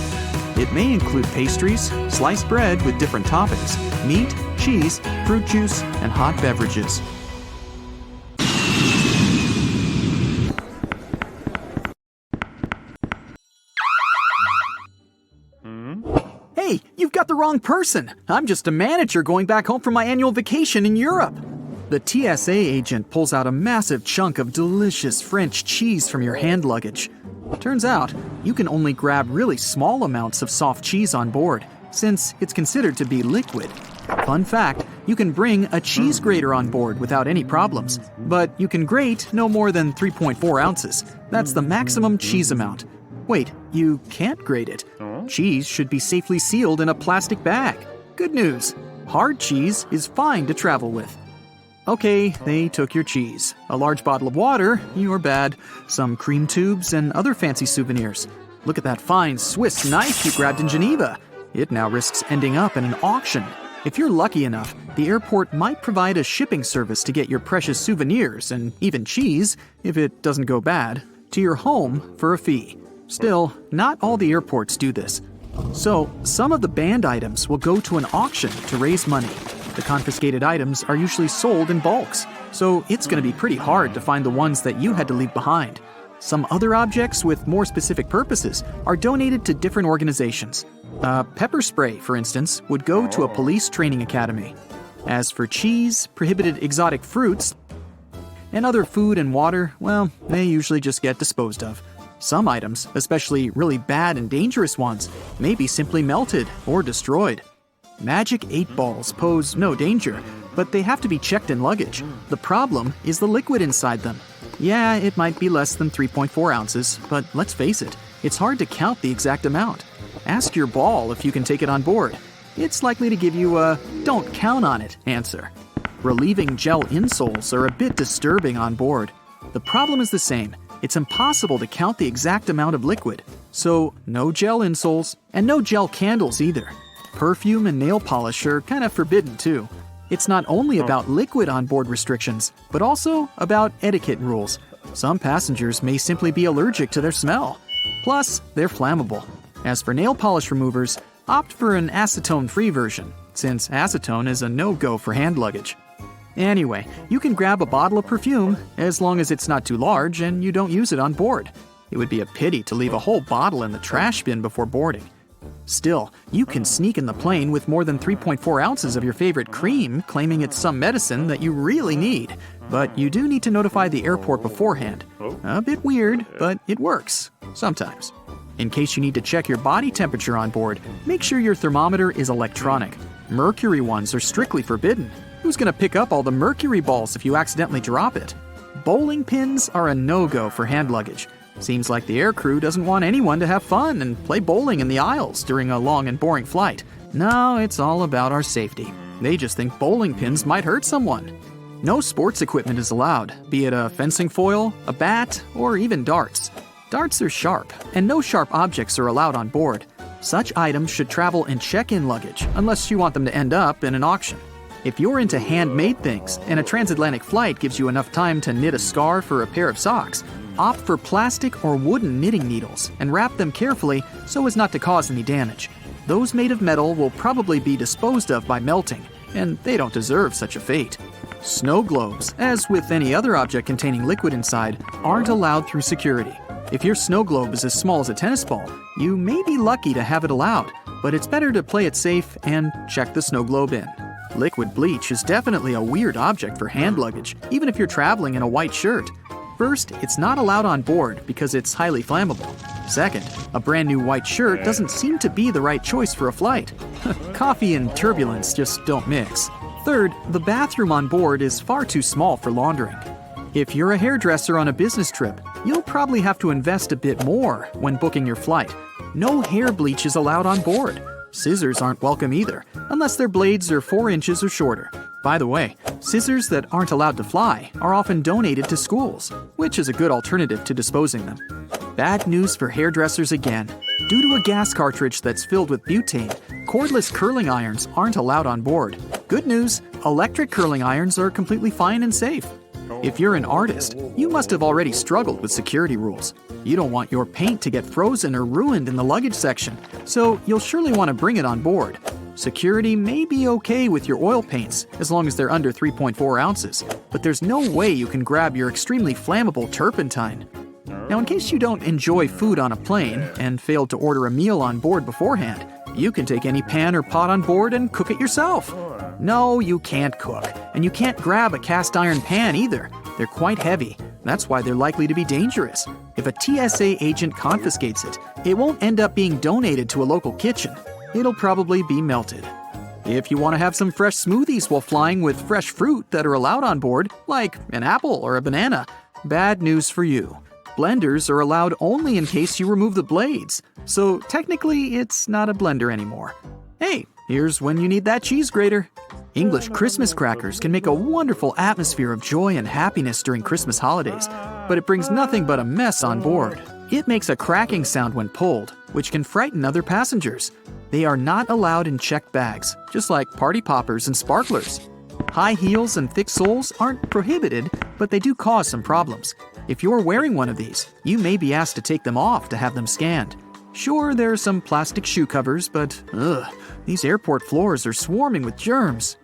It may include pastries, sliced bread with different toppings, meat, cheese, fruit juice, and hot beverages. Hey, you've got the wrong person. I'm just a manager going back home from my annual vacation in Europe. The TSA agent pulls out a massive chunk of delicious French cheese from your hand luggage. Turns out, you can only grab really small amounts of soft cheese on board, since it's considered to be liquid. Fun fact, you can bring a cheese grater on board without any problems, but you can grate no more than 3.4 ounces. That's the maximum cheese amount. Wait, you can't grate it. Cheese should be safely sealed in a plastic bag. Good news, hard cheese is fine to travel with. Okay, they took your cheese, a large bottle of water, you're bad, some cream tubes, and other fancy souvenirs. Look at that fine Swiss knife you grabbed in Geneva. It now risks ending up in an auction. If you're lucky enough, the airport might provide a shipping service to get your precious souvenirs, and even cheese, if it doesn't go bad, to your home for a fee. Still, not all the airports do this. So, some of the banned items will go to an auction to raise money. The confiscated items are usually sold in bulks, so it's going to be pretty hard to find the ones that you had to leave behind. Some other objects with more specific purposes are donated to different organizations. Pepper spray, for instance, would go to a police training academy. As for cheese, prohibited exotic fruits, and other food and water, well, they usually just get disposed of. Some items, especially really bad and dangerous ones, may be simply melted or destroyed. Magic 8 balls pose no danger, but they have to be checked in luggage. The problem is the liquid inside them. Yeah, it might be less than 3.4 ounces, but let's face it, it's hard to count the exact amount. Ask your ball if you can take it on board. It's likely to give you a "don't count on it" answer. Relieving gel insoles are a bit disturbing on board. The problem is the same. It's impossible to count the exact amount of liquid. So, no gel insoles, and no gel candles either. Perfume and nail polish are kind of forbidden too. It's not only about liquid on board restrictions, but also about etiquette rules. Some passengers may simply be allergic to their smell. Plus, they're flammable. As for nail polish removers, opt for an acetone-free version, since acetone is a no-go for hand luggage. Anyway, you can grab a bottle of perfume, as long as it's not too large and you don't use it on board. It would be a pity to leave a whole bottle in the trash bin before boarding. Still, you can sneak in the plane with more than 3.4 ounces of your favorite cream, claiming it's some medicine that you really need. But you do need to notify the airport beforehand. A bit weird, but it works. Sometimes. In case you need to check your body temperature on board, make sure your thermometer is electronic. Mercury ones are strictly forbidden. Who's going to pick up all the mercury balls if you accidentally drop it? Bowling pins are a no-go for hand luggage. Seems like the aircrew doesn't want anyone to have fun and play bowling in the aisles during a long and boring flight. No, it's all about our safety. They just think bowling pins might hurt someone. No sports equipment is allowed, be it a fencing foil, a bat, or even darts. Darts are sharp, and no sharp objects are allowed on board. Such items should travel in check-in luggage, unless you want them to end up in an auction. If you're into handmade things, and a transatlantic flight gives you enough time to knit a scarf or a pair of socks, opt for plastic or wooden knitting needles and wrap them carefully so as not to cause any damage. Those made of metal will probably be disposed of by melting, and they don't deserve such a fate. Snow globes, as with any other object containing liquid inside, aren't allowed through security. If your snow globe is as small as a tennis ball, you may be lucky to have it allowed, but it's better to play it safe and check the snow globe in. Liquid bleach is definitely a weird object for hand luggage, even if you're traveling in a white shirt. First, it's not allowed on board because it's highly flammable. Second, a brand new white shirt doesn't seem to be the right choice for a flight. Coffee and turbulence just don't mix. Third, the bathroom on board is far too small for laundering. If you're a hairdresser on a business trip, you'll probably have to invest a bit more when booking your flight. No hair bleach is allowed on board. Scissors aren't welcome either, unless their blades are 4 inches or shorter. By the way, scissors that aren't allowed to fly are often donated to schools, which is a good alternative to disposing them. Bad news for hairdressers again. Due to a gas cartridge that's filled with butane, cordless curling irons aren't allowed on board. Good news, electric curling irons are completely fine and safe. If you're an artist, you must have already struggled with security rules. You don't want your paint to get frozen or ruined in the luggage section, so you'll surely want to bring it on board. Security may be okay with your oil paints as long as they're under 3.4 ounces, but there's no way you can grab your extremely flammable turpentine. Now, in case you don't enjoy food on a plane and failed to order a meal on board beforehand, you can take any pan or pot on board and cook it yourself. No, you can't cook, and you can't grab a cast iron pan either. They're quite heavy. That's why they're likely to be dangerous. If a TSA agent confiscates it, it won't end up being donated to a local kitchen. It'll probably be melted. If you want to have some fresh smoothies while flying with fresh fruit that are allowed on board, like an apple or a banana, bad news for you. Blenders are allowed only in case you remove the blades, so technically it's not a blender anymore. Hey, here's when you need that cheese grater. English Christmas crackers can make a wonderful atmosphere of joy and happiness during Christmas holidays, but it brings nothing but a mess on board. It makes a cracking sound when pulled, which can frighten other passengers. They are not allowed in checked bags, just like party poppers and sparklers. High heels and thick soles aren't prohibited, but they do cause some problems. If you're wearing one of these, you may be asked to take them off to have them scanned. Sure, there are some plastic shoe covers, but these airport floors are swarming with germs.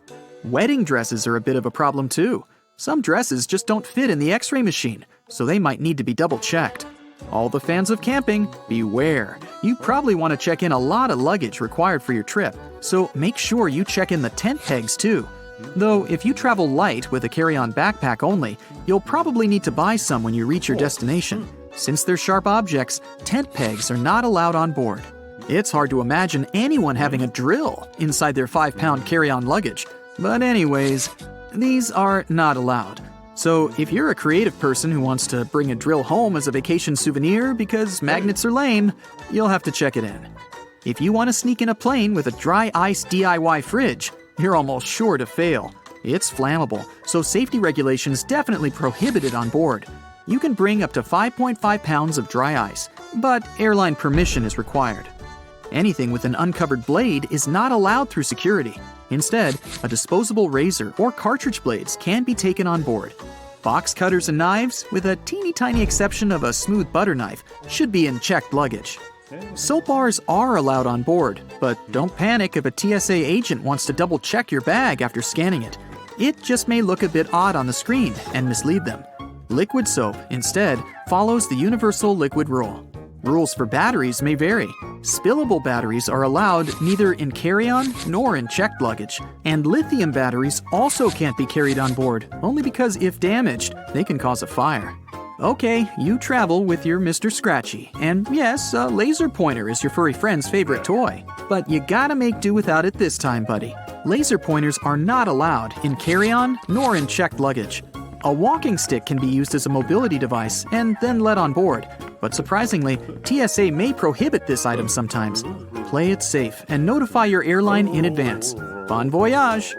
Wedding dresses are a bit of a problem too. Some dresses just don't fit in the X-ray machine, so they might need to be double-checked. All the fans of camping, beware. You probably want to check in a lot of luggage required for your trip, so make sure you check in the tent pegs too. Though, if you travel light with a carry-on backpack only, you'll probably need to buy some when you reach your destination. Since they're sharp objects, tent pegs are not allowed on board. It's hard to imagine anyone having a drill inside their 5-pound carry-on luggage. But anyways, these are not allowed. So if you're a creative person who wants to bring a drill home as a vacation souvenir because magnets are lame, you'll have to check it in. If you want to sneak in a plane with a dry ice DIY fridge, you're almost sure to fail. It's flammable, so safety regulations definitely prohibit it on board. You can bring up to 5.5 pounds of dry ice, but airline permission is required. Anything with an uncovered blade is not allowed through security. Instead, a disposable razor or cartridge blades can be taken on board. Box cutters and knives, with a teeny tiny exception of a smooth butter knife, should be in checked luggage. Soap bars are allowed on board, but don't panic if a TSA agent wants to double-check your bag after scanning it. It just may look a bit odd on the screen and mislead them. Liquid soap, instead, follows the universal liquid rule. Rules for batteries may vary. Spillable batteries are allowed neither in carry-on nor in checked luggage, and lithium batteries also can't be carried on board, only because if damaged, they can cause a fire. Okay, you travel with your Mr. Scratchy, and yes, a laser pointer is your furry friend's favorite toy. But you gotta make do without it this time, buddy. Laser pointers are not allowed in carry-on nor in checked luggage. A walking stick can be used as a mobility device and then let on board, but surprisingly, TSA may prohibit this item sometimes. Play it safe and notify your airline in advance. Bon voyage!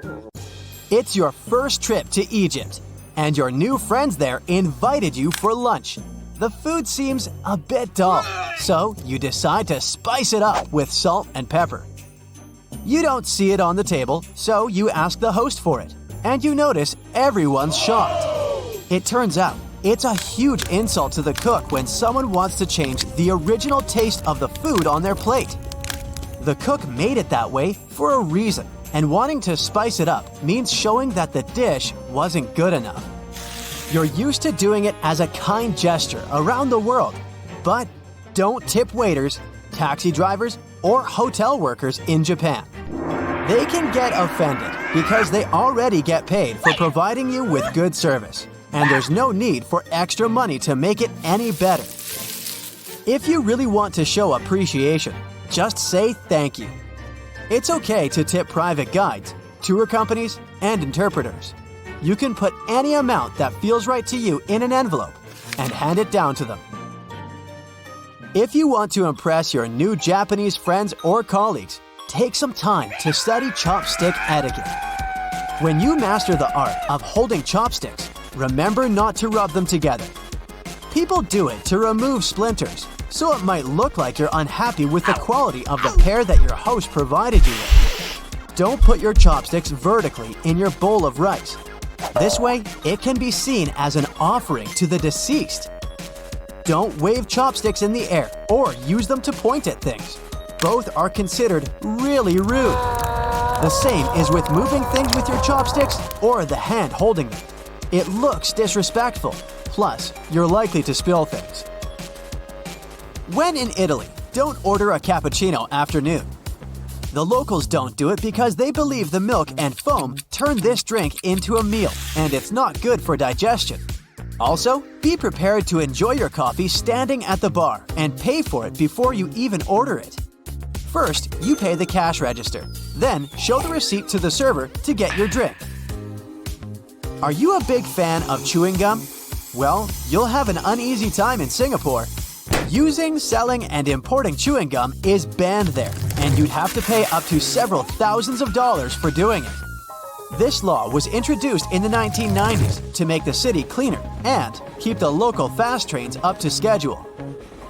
It's your first trip to Egypt, and your new friends there invited you for lunch. The food seems a bit dull, so you decide to spice it up with salt and pepper. You don't see it on the table, so you ask the host for it, and you notice everyone's shocked. It turns out, it's a huge insult to the cook when someone wants to change the original taste of the food on their plate. The cook made it that way for a reason, and wanting to spice it up means showing that the dish wasn't good enough. You're used to doing it as a kind gesture around the world, but don't tip waiters, taxi drivers, or hotel workers in Japan. They can get offended because they already get paid for providing you with good service, and there's no need for extra money to make it any better. If you really want to show appreciation, just say thank you. It's okay to tip private guides, tour companies, and interpreters. You can put any amount that feels right to you in an envelope and hand it down to them. If you want to impress your new Japanese friends or colleagues, take some time to study chopstick etiquette. When you master the art of holding chopsticks, remember not to rub them together. People do it to remove splinters, so it might look like you're unhappy with the quality of the pair that your host provided you with. Don't put your chopsticks vertically in your bowl of rice. This way, it can be seen as an offering to the deceased. Don't wave chopsticks in the air or use them to point at things. Both are considered really rude. The same is with moving things with your chopsticks or the hand holding them. It looks disrespectful, plus you're likely to spill things. When in Italy, don't order a cappuccino after noon. The locals don't do it because they believe the milk and foam turn this drink into a meal, and it's not good for digestion. Also, be prepared to enjoy your coffee standing at the bar and pay for it before you even order it. First, you pay the cash register, then show the receipt to the server to get your drink. Are you a big fan of chewing gum? Well, you'll have an uneasy time in Singapore. Using, selling, and importing chewing gum is banned there, and you'd have to pay up to several thousands of dollars for doing it. This law was introduced in the 1990s to make the city cleaner and keep the local fast trains up to schedule.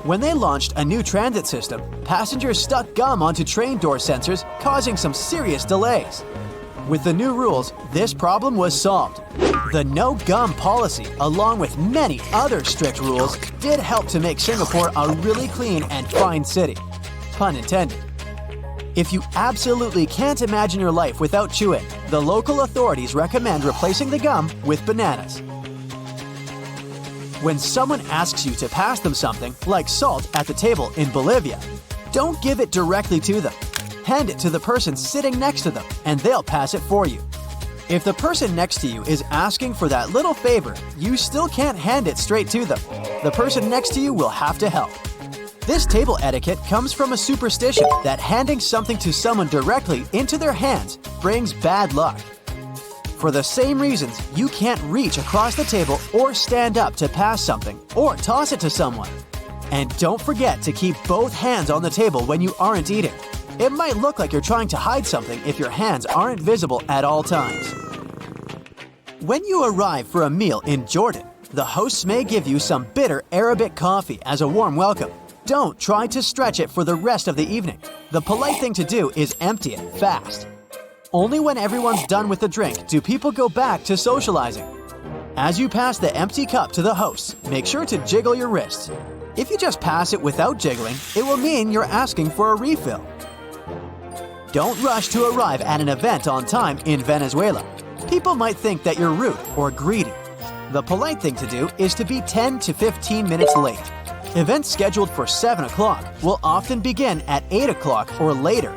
When they launched a new transit system, passengers stuck gum onto train door sensors, causing some serious delays. With the new rules, this problem was solved. The no gum policy, along with many other strict rules, did help to make Singapore a really clean and fine city. Pun intended. If you absolutely can't imagine your life without chewing, the local authorities recommend replacing the gum with bananas. When someone asks you to pass them something, like salt at the table in Bolivia, don't give it directly to them. Hand it to the person sitting next to them, and they'll pass it for you. If the person next to you is asking for that little favor, you still can't hand it straight to them. The person next to you will have to help. This table etiquette comes from a superstition that handing something to someone directly into their hands brings bad luck. For the same reasons, you can't reach across the table or stand up to pass something or toss it to someone. And don't forget to keep both hands on the table when you aren't eating. It might look like you're trying to hide something if your hands aren't visible at all times. When you arrive for a meal in Jordan, the hosts may give you some bitter Arabic coffee as a warm welcome. Don't try to stretch it for the rest of the evening. The polite thing to do is empty it fast. Only when everyone's done with the drink do people go back to socializing. As you pass the empty cup to the hosts, make sure to jiggle your wrists. If you just pass it without jiggling, it will mean you're asking for a refill. Don't rush to arrive at an event on time in Venezuela. People might think that you're rude or greedy. The polite thing to do is to be 10 to 15 minutes late. Events scheduled for 7 o'clock will often begin at 8 o'clock or later.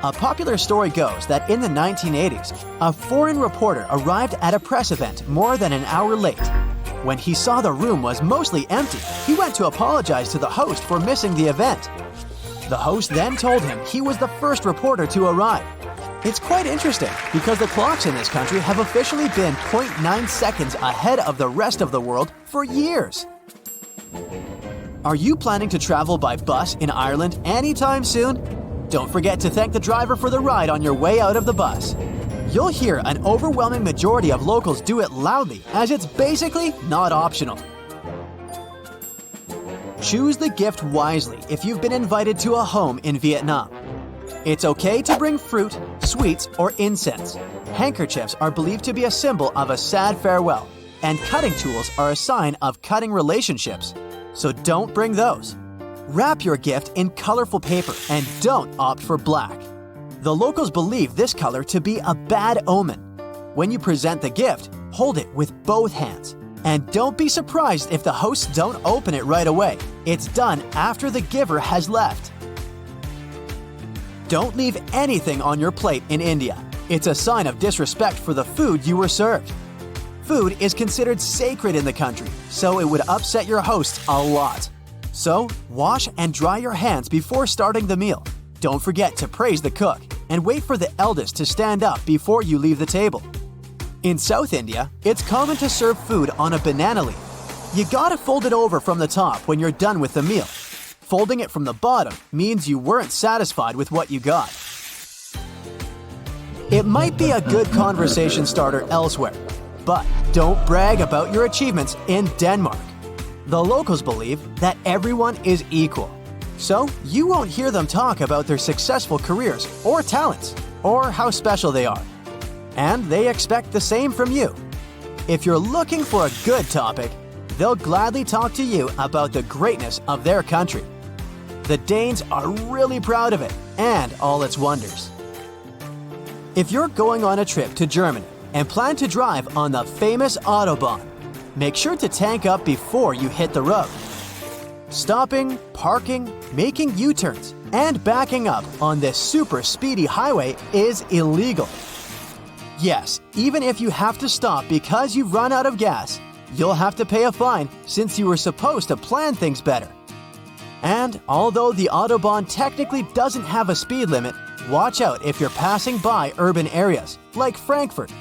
A popular story goes that in the 1980s, a foreign reporter arrived at a press event more than an hour late. When he saw the room was mostly empty, he went to apologize to the host for missing the event. The host then told him he was the first reporter to arrive. It's quite interesting because the clocks in this country have officially been 0.9 seconds ahead of the rest of the world for years. Are you planning to travel by bus in Ireland anytime soon? Don't forget to thank the driver for the ride on your way out of the bus. You'll hear an overwhelming majority of locals do it loudly, as it's basically not optional. Choose the gift wisely if you've been invited to a home in Vietnam. It's okay to bring fruit, sweets, or incense. Handkerchiefs are believed to be a symbol of a sad farewell, and cutting tools are a sign of cutting relationships. So don't bring those. Wrap your gift in colorful paper and don't opt for black. The locals believe this color to be a bad omen. When you present the gift, hold it with both hands. And don't be surprised if the hosts don't open it right away. It's done after the giver has left. Don't leave anything on your plate in India. It's a sign of disrespect for the food you were served. Food is considered sacred in the country, so it would upset your hosts a lot. So, wash and dry your hands before starting the meal. Don't forget to praise the cook, and wait for the eldest to stand up before you leave the table. In South India, it's common to serve food on a banana leaf. You gotta fold it over from the top when you're done with the meal. Folding it from the bottom means you weren't satisfied with what you got. It might be a good conversation starter elsewhere, but don't brag about your achievements in Denmark. The locals believe that everyone is equal, so you won't hear them talk about their successful careers or talents, or how special they are. And they expect the same from you. If you're looking for a good topic, they'll gladly talk to you about the greatness of their country. The Danes are really proud of it and all its wonders. If you're going on a trip to Germany and plan to drive on the famous Autobahn, make sure to tank up before you hit the road. Stopping, parking, making U-turns, and backing up on this super speedy highway is illegal. Yes, even if you have to stop because you've run out of gas, you'll have to pay a fine since you were supposed to plan things better. And although the Autobahn technically doesn't have a speed limit, watch out if you're passing by urban areas like Frankfurt,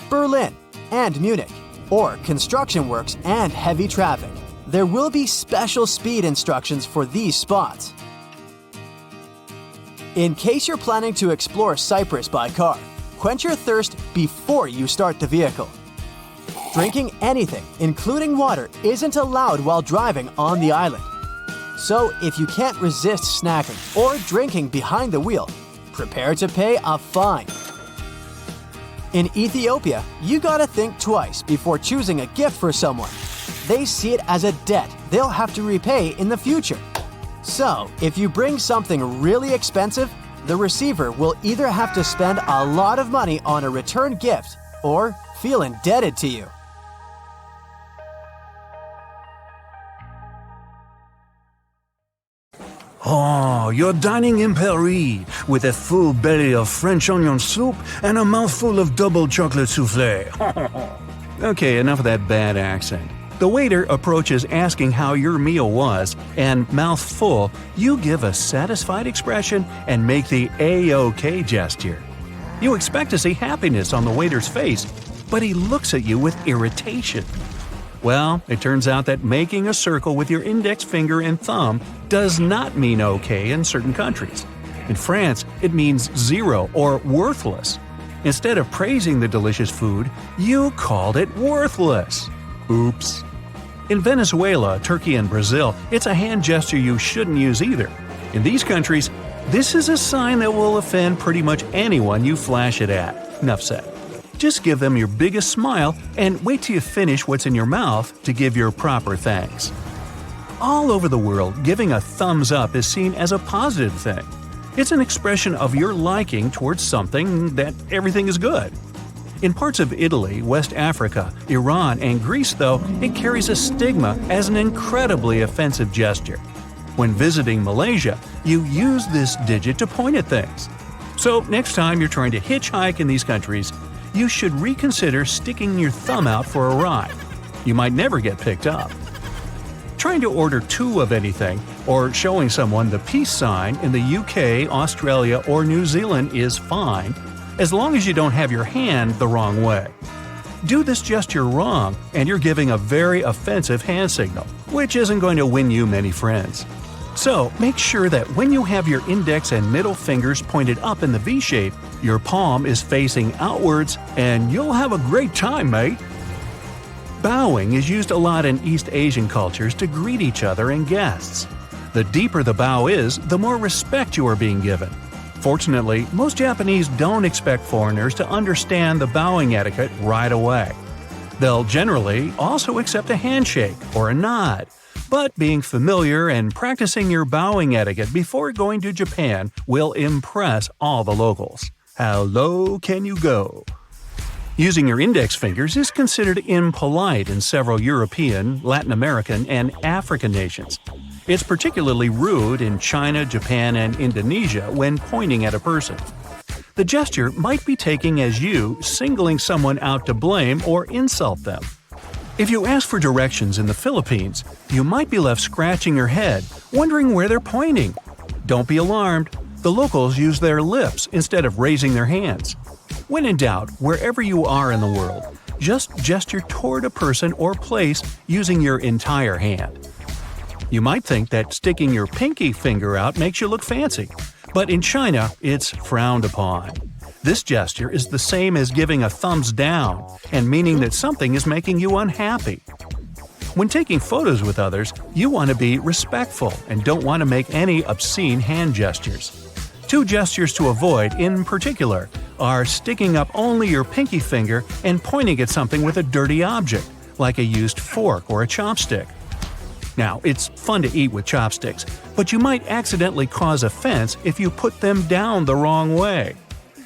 Berlin, and Munich, or construction works and heavy traffic. There will be special speed instructions for these spots. In case you're planning to explore Cyprus by car, quench your thirst before you start the vehicle. Drinking anything, including water, isn't allowed while driving on the island. So if you can't resist snacking or drinking behind the wheel, prepare to pay a fine. In Ethiopia, you gotta think twice before choosing a gift for someone. They see it as a debt they'll have to repay in the future. So, if you bring something really expensive, the receiver will either have to spend a lot of money on a return gift or feel indebted to you. Oh, you're dining in Paris with a full belly of French onion soup and a mouthful of double chocolate soufflé. Okay, enough of that bad accent. The waiter approaches asking how your meal was, and mouth full, you give a satisfied expression and make the A-OK gesture. You expect to see happiness on the waiter's face, but he looks at you with irritation. Well, it turns out that making a circle with your index finger and thumb does not mean okay in certain countries. In France, it means zero or worthless. Instead of praising the delicious food, you called it worthless. Oops. In Venezuela, Turkey, and Brazil, it's a hand gesture you shouldn't use either. In these countries, this is a sign that will offend pretty much anyone you flash it at. Enough said. Just give them your biggest smile and wait till you finish what's in your mouth to give your proper thanks. All over the world, giving a thumbs up is seen as a positive thing. It's an expression of your liking towards something that everything is good. In parts of Italy, West Africa, Iran, and Greece, though, it carries a stigma as an incredibly offensive gesture. When visiting Malaysia, you use this digit to point at things. So next time you're trying to hitchhike in these countries, you should reconsider sticking your thumb out for a ride. You might never get picked up. Trying to order two of anything, or showing someone the peace sign in the UK, Australia, or New Zealand is fine, as long as you don't have your hand the wrong way. Do this gesture wrong, and you're giving a very offensive hand signal, which isn't going to win you many friends. So, make sure that when you have your index and middle fingers pointed up in the V shape, your palm is facing outwards, and you'll have a great time, mate! Bowing is used a lot in East Asian cultures to greet each other and guests. The deeper the bow is, the more respect you are being given. Fortunately, most Japanese don't expect foreigners to understand the bowing etiquette right away. They'll generally also accept a handshake or a nod, but being familiar and practicing your bowing etiquette before going to Japan will impress all the locals. How low can you go? Using your index fingers is considered impolite in several European, Latin American, and African nations. It's particularly rude in China, Japan, and Indonesia when pointing at a person. The gesture might be taken as you singling someone out to blame or insult them. If you ask for directions in the Philippines, you might be left scratching your head, wondering where they're pointing. Don't be alarmed. The locals use their lips instead of raising their hands. When in doubt, wherever you are in the world, just gesture toward a person or place using your entire hand. You might think that sticking your pinky finger out makes you look fancy, but in China, it's frowned upon. This gesture is the same as giving a thumbs down and meaning that something is making you unhappy. When taking photos with others, you want to be respectful and don't want to make any obscene hand gestures. Two gestures to avoid, in particular, are sticking up only your pinky finger and pointing at something with a dirty object, like a used fork or a chopstick. Now, it's fun to eat with chopsticks, but you might accidentally cause offense if you put them down the wrong way.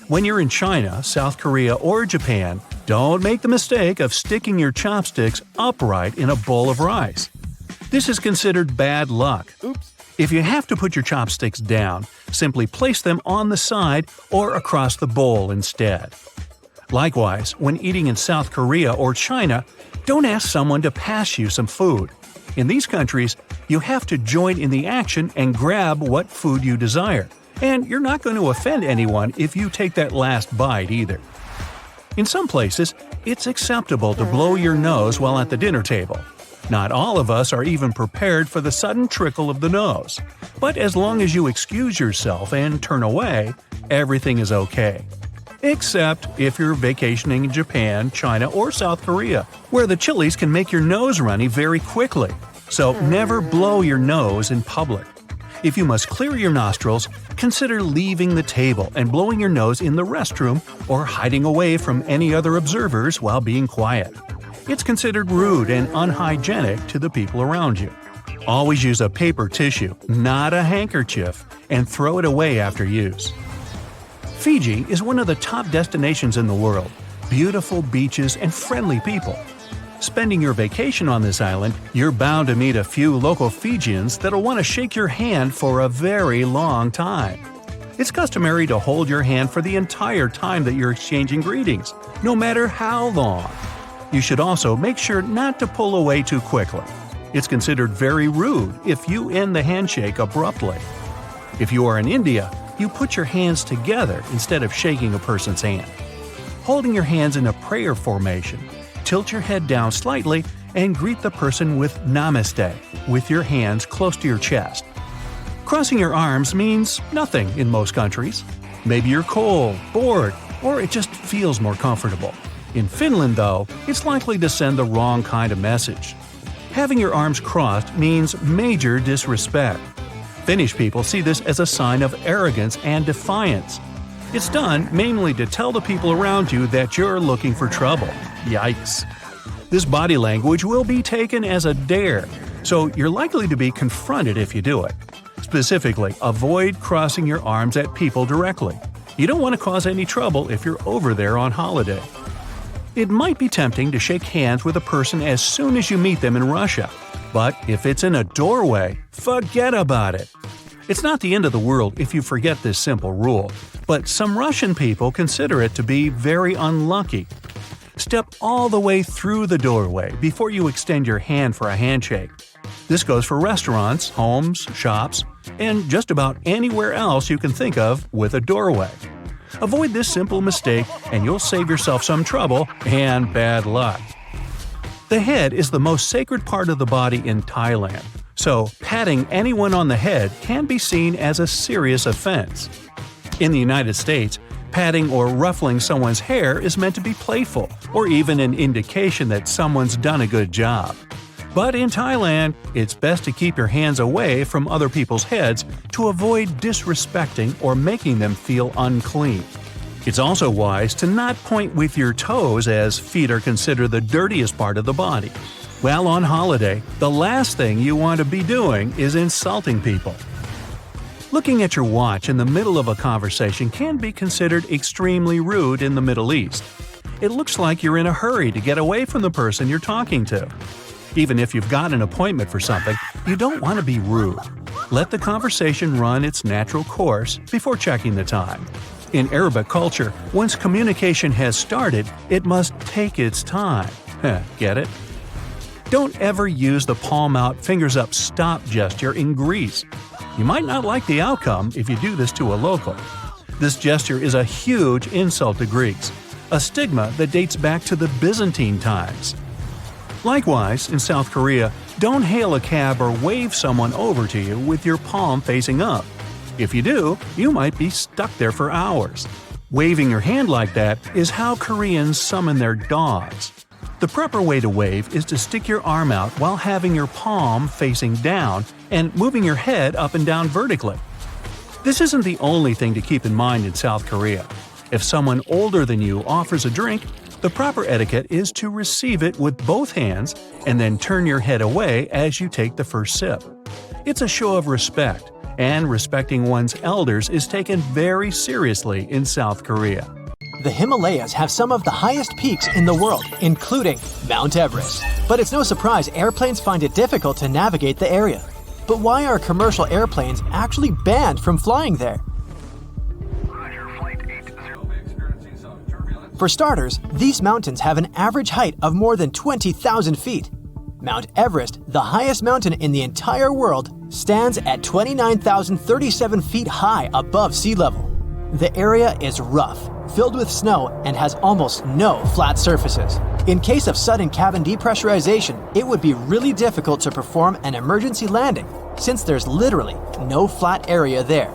When you're in China, South Korea, or Japan, don't make the mistake of sticking your chopsticks upright in a bowl of rice. This is considered bad luck. Oops. If you have to put your chopsticks down, simply place them on the side or across the bowl instead. Likewise, when eating in South Korea or China, don't ask someone to pass you some food. In these countries, you have to join in the action and grab what food you desire, and you're not going to offend anyone if you take that last bite either. In some places, it's acceptable to blow your nose while at the dinner table. Not all of us are even prepared for the sudden trickle of the nose, but as long as you excuse yourself and turn away, everything is okay. Except if you're vacationing in Japan, China, or South Korea, where the chilies can make your nose runny very quickly. So never blow your nose in public. If you must clear your nostrils, consider leaving the table and blowing your nose in the restroom or hiding away from any other observers while being quiet. It's considered rude and unhygienic to the people around you. Always use a paper tissue, not a handkerchief, and throw it away after use. Fiji is one of the top destinations in the world. Beautiful beaches and friendly people. Spending your vacation on this island, you're bound to meet a few local Fijians that'll want to shake your hand for a very long time. It's customary to hold your hand for the entire time that you're exchanging greetings, no matter how long. You should also make sure not to pull away too quickly. It's considered very rude if you end the handshake abruptly. If you are in India, you put your hands together instead of shaking a person's hand. Holding your hands in a prayer formation, tilt your head down slightly and greet the person with Namaste, with your hands close to your chest. Crossing your arms means nothing in most countries. Maybe you're cold, bored, or it just feels more comfortable. In Finland, though, it's likely to send the wrong kind of message. Having your arms crossed means major disrespect. Finnish people see this as a sign of arrogance and defiance. It's done mainly to tell the people around you that you're looking for trouble. Yikes. This body language will be taken as a dare, so you're likely to be confronted if you do it. Specifically, avoid crossing your arms at people directly. You don't want to cause any trouble if you're over there on holiday. It might be tempting to shake hands with a person as soon as you meet them in Russia. But if it's in a doorway, forget about it. It's not the end of the world if you forget this simple rule, but some Russian people consider it to be very unlucky. Step all the way through the doorway before you extend your hand for a handshake. This goes for restaurants, homes, shops, and just about anywhere else you can think of with a doorway. Avoid this simple mistake and you'll save yourself some trouble and bad luck. The head is the most sacred part of the body in Thailand, so patting anyone on the head can be seen as a serious offense. In the United States, patting or ruffling someone's hair is meant to be playful or even an indication that someone's done a good job. But in Thailand, it's best to keep your hands away from other people's heads to avoid disrespecting or making them feel unclean. It's also wise to not point with your toes, as feet are considered the dirtiest part of the body. While on holiday, the last thing you want to be doing is insulting people. Looking at your watch in the middle of a conversation can be considered extremely rude in the Middle East. It looks like you're in a hurry to get away from the person you're talking to. Even if you've got an appointment for something, you don't want to be rude. Let the conversation run its natural course before checking the time. In Arabic culture, once communication has started, it must take its time. Get it? Don't ever use the palm out, fingers up stop gesture in Greece. You might not like the outcome if you do this to a local. This gesture is a huge insult to Greeks, a stigma that dates back to the Byzantine times. Likewise, in South Korea, don't hail a cab or wave someone over to you with your palm facing up. If you do, you might be stuck there for hours. Waving your hand like that is how Koreans summon their dogs. The proper way to wave is to stick your arm out while having your palm facing down and moving your head up and down vertically. This isn't the only thing to keep in mind in South Korea. If someone older than you offers a drink, the proper etiquette is to receive it with both hands and then turn your head away as you take the first sip. It's a show of respect, and respecting one's elders is taken very seriously in South Korea. The Himalayas have some of the highest peaks in the world, including Mount Everest. But it's no surprise airplanes find it difficult to navigate the area. But why are commercial airplanes actually banned from flying there? For starters, these mountains have an average height of more than 20,000 feet. Mount Everest, the highest mountain in the entire world, stands at 29,037 feet high above sea level. The area is rough, filled with snow, and has almost no flat surfaces. In case of sudden cabin depressurization, it would be really difficult to perform an emergency landing, since there's literally no flat area there.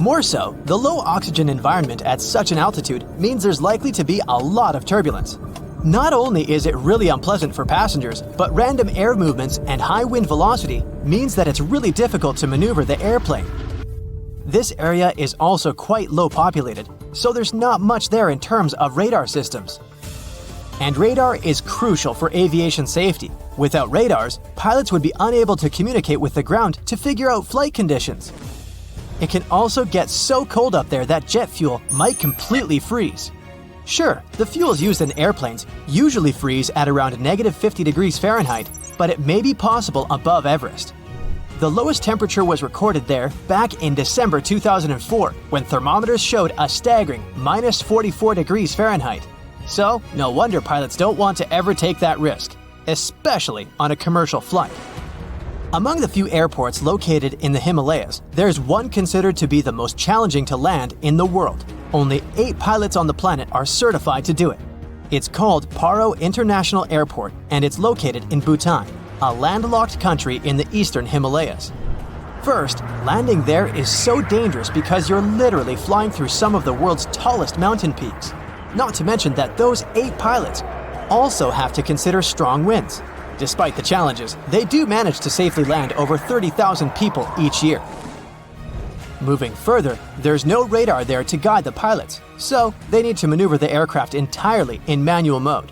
More so, the low oxygen environment at such an altitude means there's likely to be a lot of turbulence. Not only is it really unpleasant for passengers, but random air movements and high wind velocity means that it's really difficult to maneuver the airplane. This area is also quite low populated, so there's not much there in terms of radar systems. And radar is crucial for aviation safety. Without radars, pilots would be unable to communicate with the ground to figure out flight conditions. It can also get so cold up there that jet fuel might completely freeze. Sure, the fuels used in airplanes usually freeze at around -50 degrees Fahrenheit, but it may be possible above Everest. The lowest temperature was recorded there back in December 2004, when thermometers showed a staggering -44 degrees Fahrenheit. So, no wonder pilots don't want to ever take that risk, especially on a commercial flight. Among the few airports located in the Himalayas, there's one considered to be the most challenging to land in the world. Only 8 pilots on the planet are certified to do it. It's called Paro International Airport, and it's located in Bhutan, a landlocked country in the eastern Himalayas. First, landing there is so dangerous because you're literally flying through some of the world's tallest mountain peaks. Not to mention that those 8 pilots also have to consider strong winds. Despite the challenges, they do manage to safely land over 30,000 people each year. Moving further, there's no radar there to guide the pilots, so they need to maneuver the aircraft entirely in manual mode.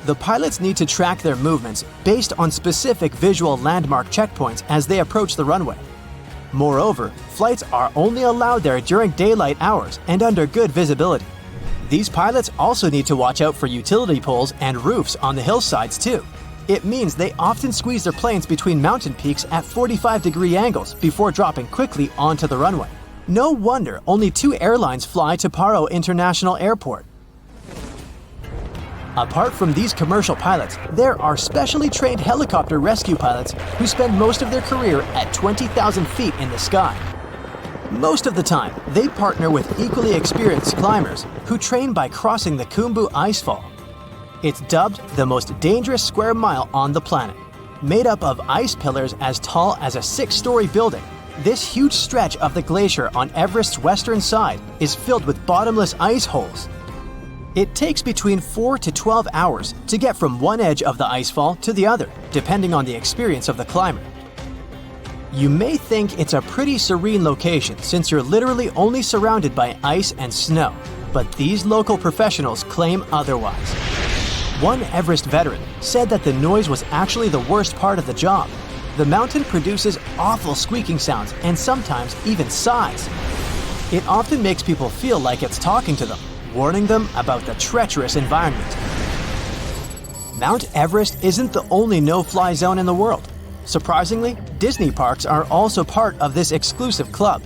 The pilots need to track their movements based on specific visual landmark checkpoints as they approach the runway. Moreover, flights are only allowed there during daylight hours and under good visibility. These pilots also need to watch out for utility poles and roofs on the hillsides too. It means they often squeeze their planes between mountain peaks at 45-degree angles before dropping quickly onto the runway. No wonder only 2 airlines fly to Paro International Airport. Apart from these commercial pilots, there are specially trained helicopter rescue pilots who spend most of their career at 20,000 feet in the sky. Most of the time, they partner with equally experienced climbers who train by crossing the Khumbu Icefall. It's dubbed the most dangerous square mile on the planet. Made up of ice pillars as tall as a 6-story building, this huge stretch of the glacier on Everest's western side is filled with bottomless ice holes. It takes between 4 to 12 hours to get from one edge of the icefall to the other, depending on the experience of the climber. You may think it's a pretty serene location since you're literally only surrounded by ice and snow, but these local professionals claim otherwise. One Everest veteran said that the noise was actually the worst part of the job. The mountain produces awful squeaking sounds and sometimes even sighs. It often makes people feel like it's talking to them, warning them about the treacherous environment. Mount Everest isn't the only no-fly zone in the world. Surprisingly, Disney parks are also part of this exclusive club.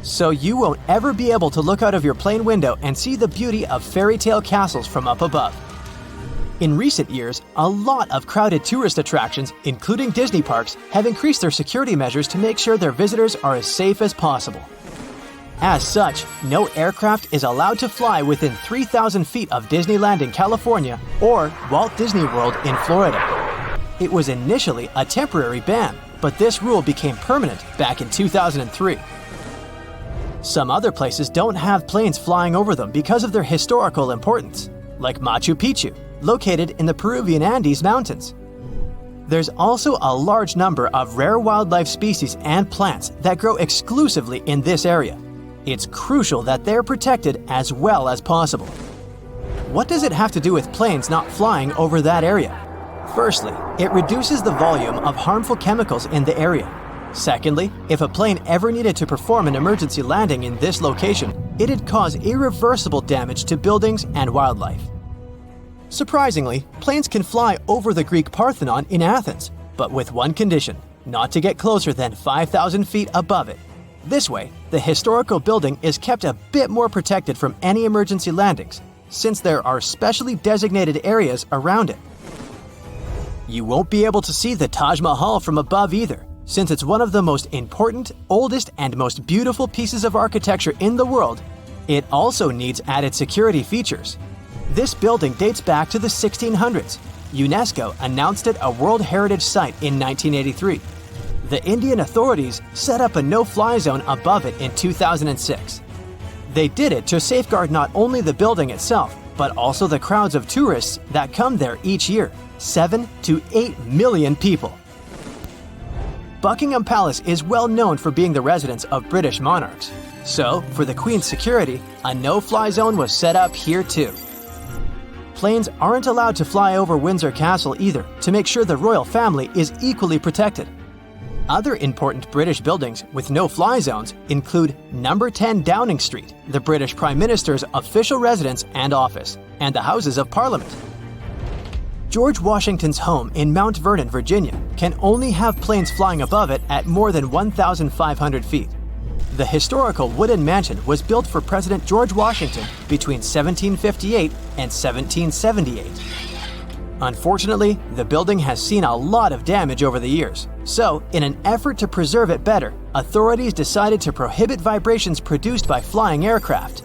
So you won't ever be able to look out of your plane window and see the beauty of fairy tale castles from up above. In recent years, a lot of crowded tourist attractions, including Disney parks, have increased their security measures to make sure their visitors are as safe as possible. As such, no aircraft is allowed to fly within 3,000 feet of Disneyland in California or Walt Disney World in Florida. It was initially a temporary ban, but this rule became permanent back in 2003. Some other places don't have planes flying over them because of their historical importance, like Machu Picchu, located in the Peruvian Andes Mountains. There's also a large number of rare wildlife species and plants that grow exclusively in this area. It's crucial that they're protected as well as possible. What does it have to do with planes not flying over that area? Firstly, it reduces the volume of harmful chemicals in the area. Secondly, if a plane ever needed to perform an emergency landing in this location, it'd cause irreversible damage to buildings and wildlife. Surprisingly, planes can fly over the Greek Parthenon in Athens, but with one condition: not to get closer than 5,000 feet above it. This way, the historical building is kept a bit more protected from any emergency landings, since there are specially designated areas around it. You won't be able to see the Taj Mahal from above either, since it's one of the most important, oldest, and most beautiful pieces of architecture in the world. It also needs added security features. This building dates back to the 1600s. UNESCO announced it a World Heritage Site in 1983. The Indian authorities set up a no-fly zone above it in 2006. They did it to safeguard not only the building itself, but also the crowds of tourists that come there each year, 7 to 8 million people. Buckingham Palace is well known for being the residence of British monarchs. So, for the Queen's security, a no-fly zone was set up here too. Planes aren't allowed to fly over Windsor Castle either, to make sure the royal family is equally protected. Other important British buildings with no-fly zones include Number 10 Downing Street, the British Prime Minister's official residence and office, and the Houses of Parliament. George Washington's home in Mount Vernon, Virginia, can only have planes flying above it at more than 1,500 feet. The historical wooden mansion was built for President George Washington between 1758 and 1778. Unfortunately, the building has seen a lot of damage over the years. So, in an effort to preserve it better, authorities decided to prohibit vibrations produced by flying aircraft.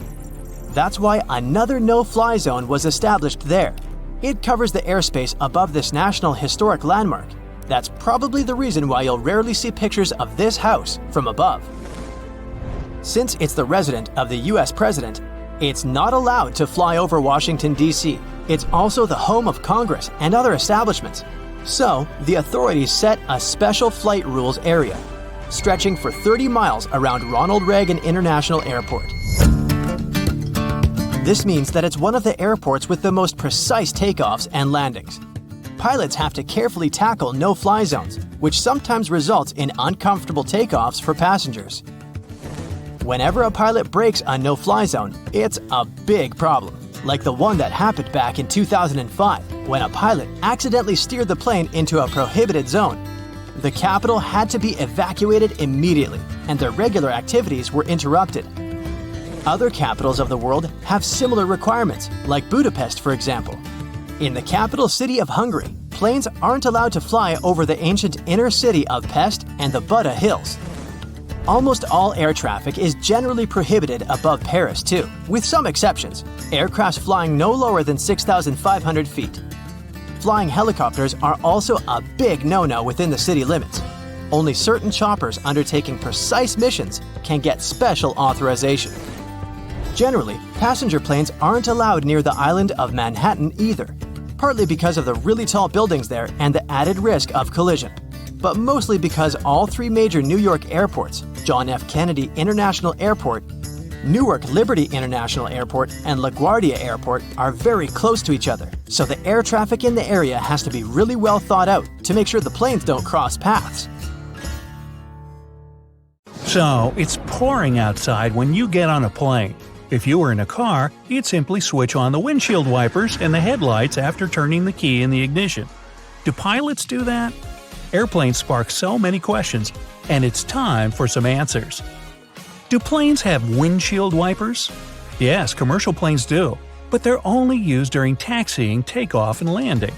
That's why another no-fly zone was established there. It covers the airspace above this National Historic Landmark. That's probably the reason why you'll rarely see pictures of this house from above. Since it's the residence of the US President, it's not allowed to fly over Washington, D.C. It's also the home of Congress and other establishments. So, the authorities set a special flight rules area, stretching for 30 miles around Ronald Reagan International Airport. This means that it's one of the airports with the most precise takeoffs and landings. Pilots have to carefully tackle no-fly zones, which sometimes results in uncomfortable takeoffs for passengers. Whenever a pilot breaks a no-fly zone, it's a big problem, like the one that happened back in 2005 when a pilot accidentally steered the plane into a prohibited zone. The capital had to be evacuated immediately, and their regular activities were interrupted. Other capitals of the world have similar requirements, like Budapest, for example. In the capital city of Hungary, planes aren't allowed to fly over the ancient inner city of Pest and the Buda Hills. Almost all air traffic is generally prohibited above Paris too, with some exceptions. Aircrafts flying no lower than 6,500 feet. Flying helicopters are also a big no-no within the city limits. Only certain choppers undertaking precise missions can get special authorization. Generally, passenger planes aren't allowed near the island of Manhattan either, partly because of the really tall buildings there and the added risk of collision, but mostly because all three major New York airports, John F. Kennedy International Airport, Newark Liberty International Airport, and LaGuardia Airport are very close to each other, so the air traffic in the area has to be really well thought out to make sure the planes don't cross paths. So, it's pouring outside when you get on a plane. If you were in a car, you'd simply switch on the windshield wipers and the headlights after turning the key in the ignition. Do pilots do that? Airplanes spark so many questions, and it's time for some answers. Do planes have windshield wipers? Yes, commercial planes do, but they're only used during taxiing, takeoff, and landing.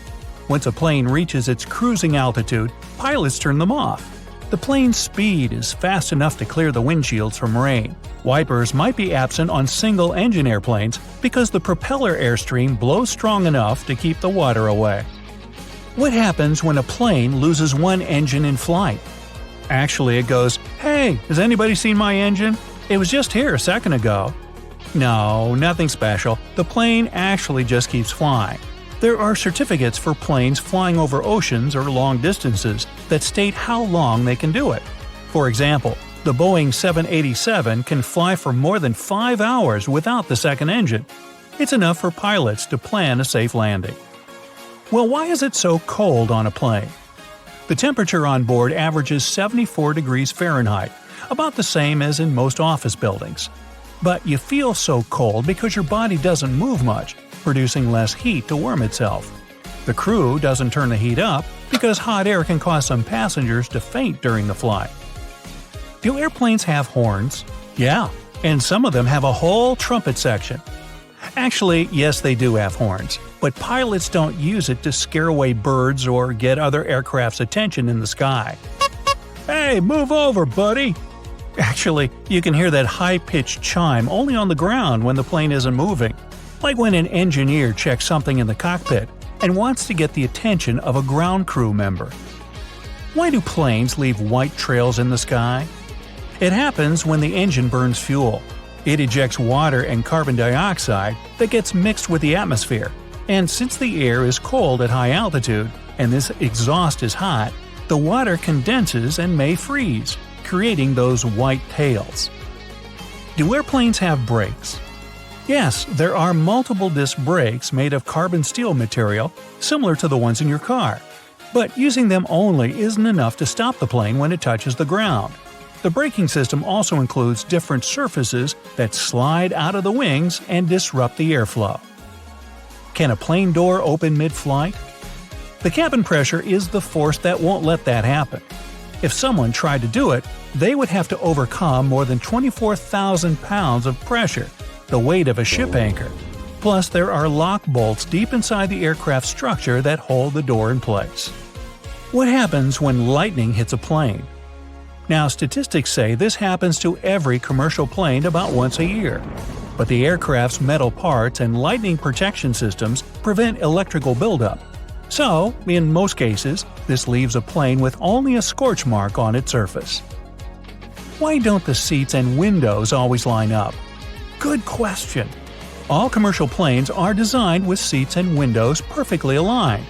Once a plane reaches its cruising altitude, pilots turn them off. The plane's speed is fast enough to clear the windshields from rain. Wipers might be absent on single-engine airplanes because the propeller airstream blows strong enough to keep the water away. What happens when a plane loses one engine in flight? Actually, it goes, "Hey, has anybody seen my engine? It was just here a second ago." No, nothing special. The plane actually just keeps flying. There are certificates for planes flying over oceans or long distances that state how long they can do it. For example, the Boeing 787 can fly for more than 5 hours without the second engine. It's enough for pilots to plan a safe landing. Well, why is it so cold on a plane? The temperature on board averages 74 degrees Fahrenheit, about the same as in most office buildings. But you feel so cold because your body doesn't move much, producing less heat to warm itself. The crew doesn't turn the heat up because hot air can cause some passengers to faint during the flight. Do airplanes have horns? Yeah, and some of them have a whole trumpet section. Actually, yes, they do have horns, but pilots don't use it to scare away birds or get other aircraft's attention in the sky. "Hey, move over, buddy!" Actually, you can hear that high-pitched chime only on the ground when the plane isn't moving, like when an engineer checks something in the cockpit and wants to get the attention of a ground crew member. Why do planes leave white trails in the sky? It happens when the engine burns fuel. It ejects water and carbon dioxide that gets mixed with the atmosphere, and since the air is cold at high altitude and this exhaust is hot, the water condenses and may freeze, creating those white tails. Do airplanes have brakes? Yes, there are multiple disc brakes made of carbon steel material, similar to the ones in your car. But using them only isn't enough to stop the plane when it touches the ground. The braking system also includes different surfaces that slide out of the wings and disrupt the airflow. Can a plane door open mid-flight? The cabin pressure is the force that won't let that happen. If someone tried to do it, they would have to overcome more than 24,000 pounds of pressure, the weight of a ship anchor. Plus, there are lock bolts deep inside the aircraft structure that hold the door in place. What happens when lightning hits a plane? Now, statistics say this happens to every commercial plane about once a year. But the aircraft's metal parts and lightning protection systems prevent electrical buildup. So, in most cases, this leaves a plane with only a scorch mark on its surface. Why don't the seats and windows always line up? Good question. All commercial planes are designed with seats and windows perfectly aligned.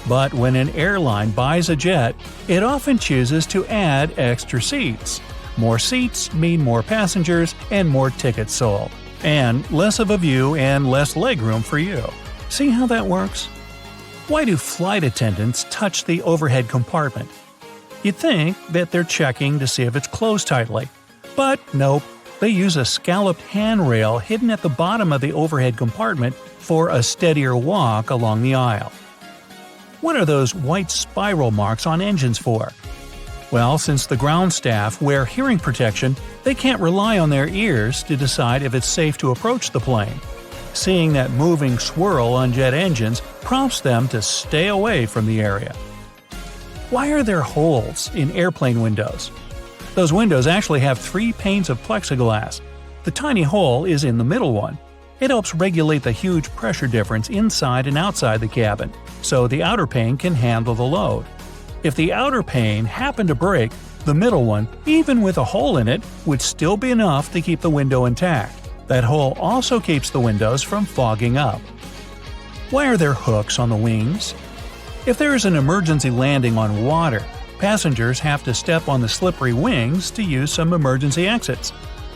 But when an airline buys a jet, it often chooses to add extra seats. More seats mean more passengers and more tickets sold. And less of a view and less legroom for you. See how that works? Why do flight attendants touch the overhead compartment? You'd think that they're checking to see if it's closed tightly. But nope, They use a scalloped handrail hidden at the bottom of the overhead compartment for a steadier walk along the aisle. What are those white spiral marks on engines for? Well, since the ground staff wear hearing protection, they can't rely on their ears to decide if it's safe to approach the plane. Seeing that moving swirl on jet engines prompts them to stay away from the area. Why are there holes in airplane windows? Those windows actually have 3 panes of plexiglass. The tiny hole is in the middle one. It helps regulate the huge pressure difference inside and outside the cabin, so the outer pane can handle the load. If the outer pane happened to break, the middle one, even with a hole in it, would still be enough to keep the window intact. That hole also keeps the windows from fogging up. Why are there hooks on the wings? If there is an emergency landing on water, passengers have to step on the slippery wings to use some emergency exits.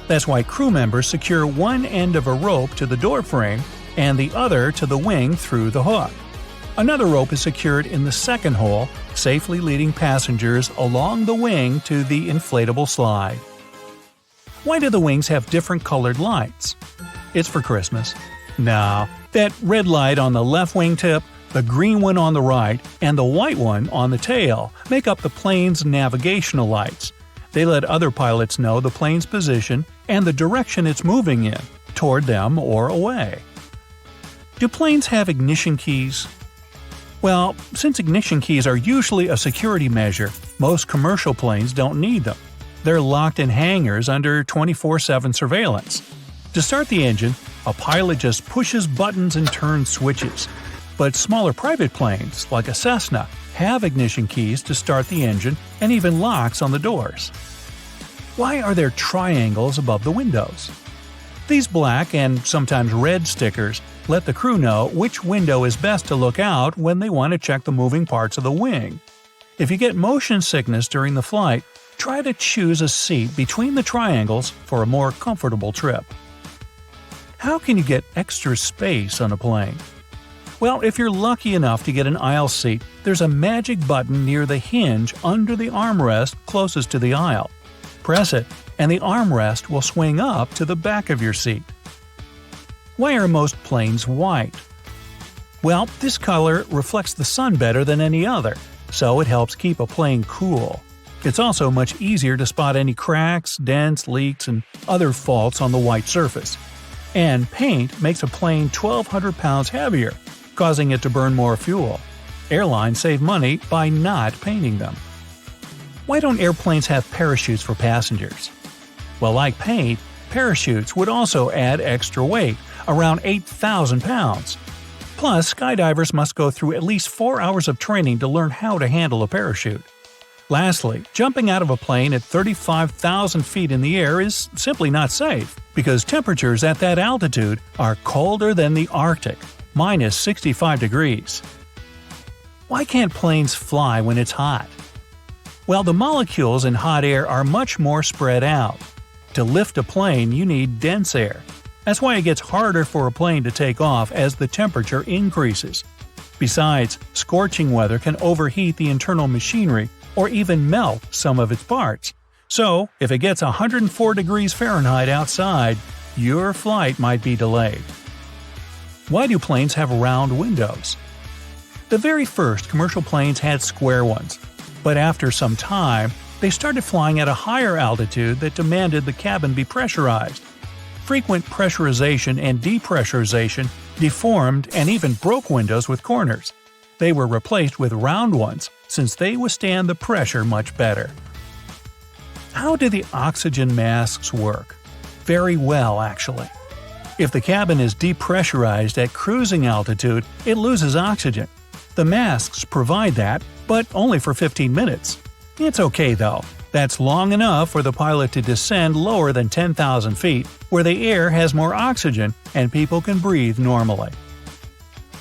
That's why crew members secure one end of a rope to the door frame and the other to the wing through the hook. Another rope is secured in the second hole, safely leading passengers along the wing to the inflatable slide. Why do the wings have different colored lights? It's for Christmas. No, that red light on the left wingtip, the green one on the right, and the white one on the tail make up the plane's navigational lights. They let other pilots know the plane's position and the direction it's moving in, toward them or away. Do planes have ignition keys? Well, since ignition keys are usually a security measure, most commercial planes don't need them. They're locked in hangars under 24/7 surveillance. To start the engine, a pilot just pushes buttons and turns switches. But smaller private planes, like a Cessna, have ignition keys to start the engine and even locks on the doors. Why are there triangles above the windows? These black and sometimes red stickers let the crew know which window is best to look out when they want to check the moving parts of the wing. If you get motion sickness during the flight, try to choose a seat between the triangles for a more comfortable trip. How can you get extra space on a plane? Well, if you're lucky enough to get an aisle seat, there's a magic button near the hinge under the armrest closest to the aisle. Press it, and the armrest will swing up to the back of your seat. Why are most planes white? Well, this color reflects the sun better than any other, so it helps keep a plane cool. It's also much easier to spot any cracks, dents, leaks, and other faults on the white surface. And paint makes a plane 1,200 pounds heavier, causing it to burn more fuel. Airlines save money by not painting them. Why don't airplanes have parachutes for passengers? Well, like paint, parachutes would also add extra weight, around 8,000 pounds. Plus, skydivers must go through at least 4 hours of training to learn how to handle a parachute. Lastly, jumping out of a plane at 35,000 feet in the air is simply not safe, because temperatures at that altitude are colder than the Arctic, minus 65 degrees. Why can't planes fly when it's hot? Well, the molecules in hot air are much more spread out. To lift a plane, you need dense air. That's why it gets harder for a plane to take off as the temperature increases. Besides, scorching weather can overheat the internal machinery or even melt some of its parts. So, if it gets 104 degrees Fahrenheit outside, your flight might be delayed. Why do planes have round windows? The very first commercial planes had square ones, but after some time, they started flying at a higher altitude that demanded the cabin be pressurized. Frequent pressurization and depressurization deformed and even broke windows with corners. They were replaced with round ones, since they withstand the pressure much better. How do the oxygen masks work? Very well, actually. If the cabin is depressurized at cruising altitude, it loses oxygen. The masks provide that, but only for 15 minutes. It's okay though. That's long enough for the pilot to descend lower than 10,000 feet, where the air has more oxygen and people can breathe normally.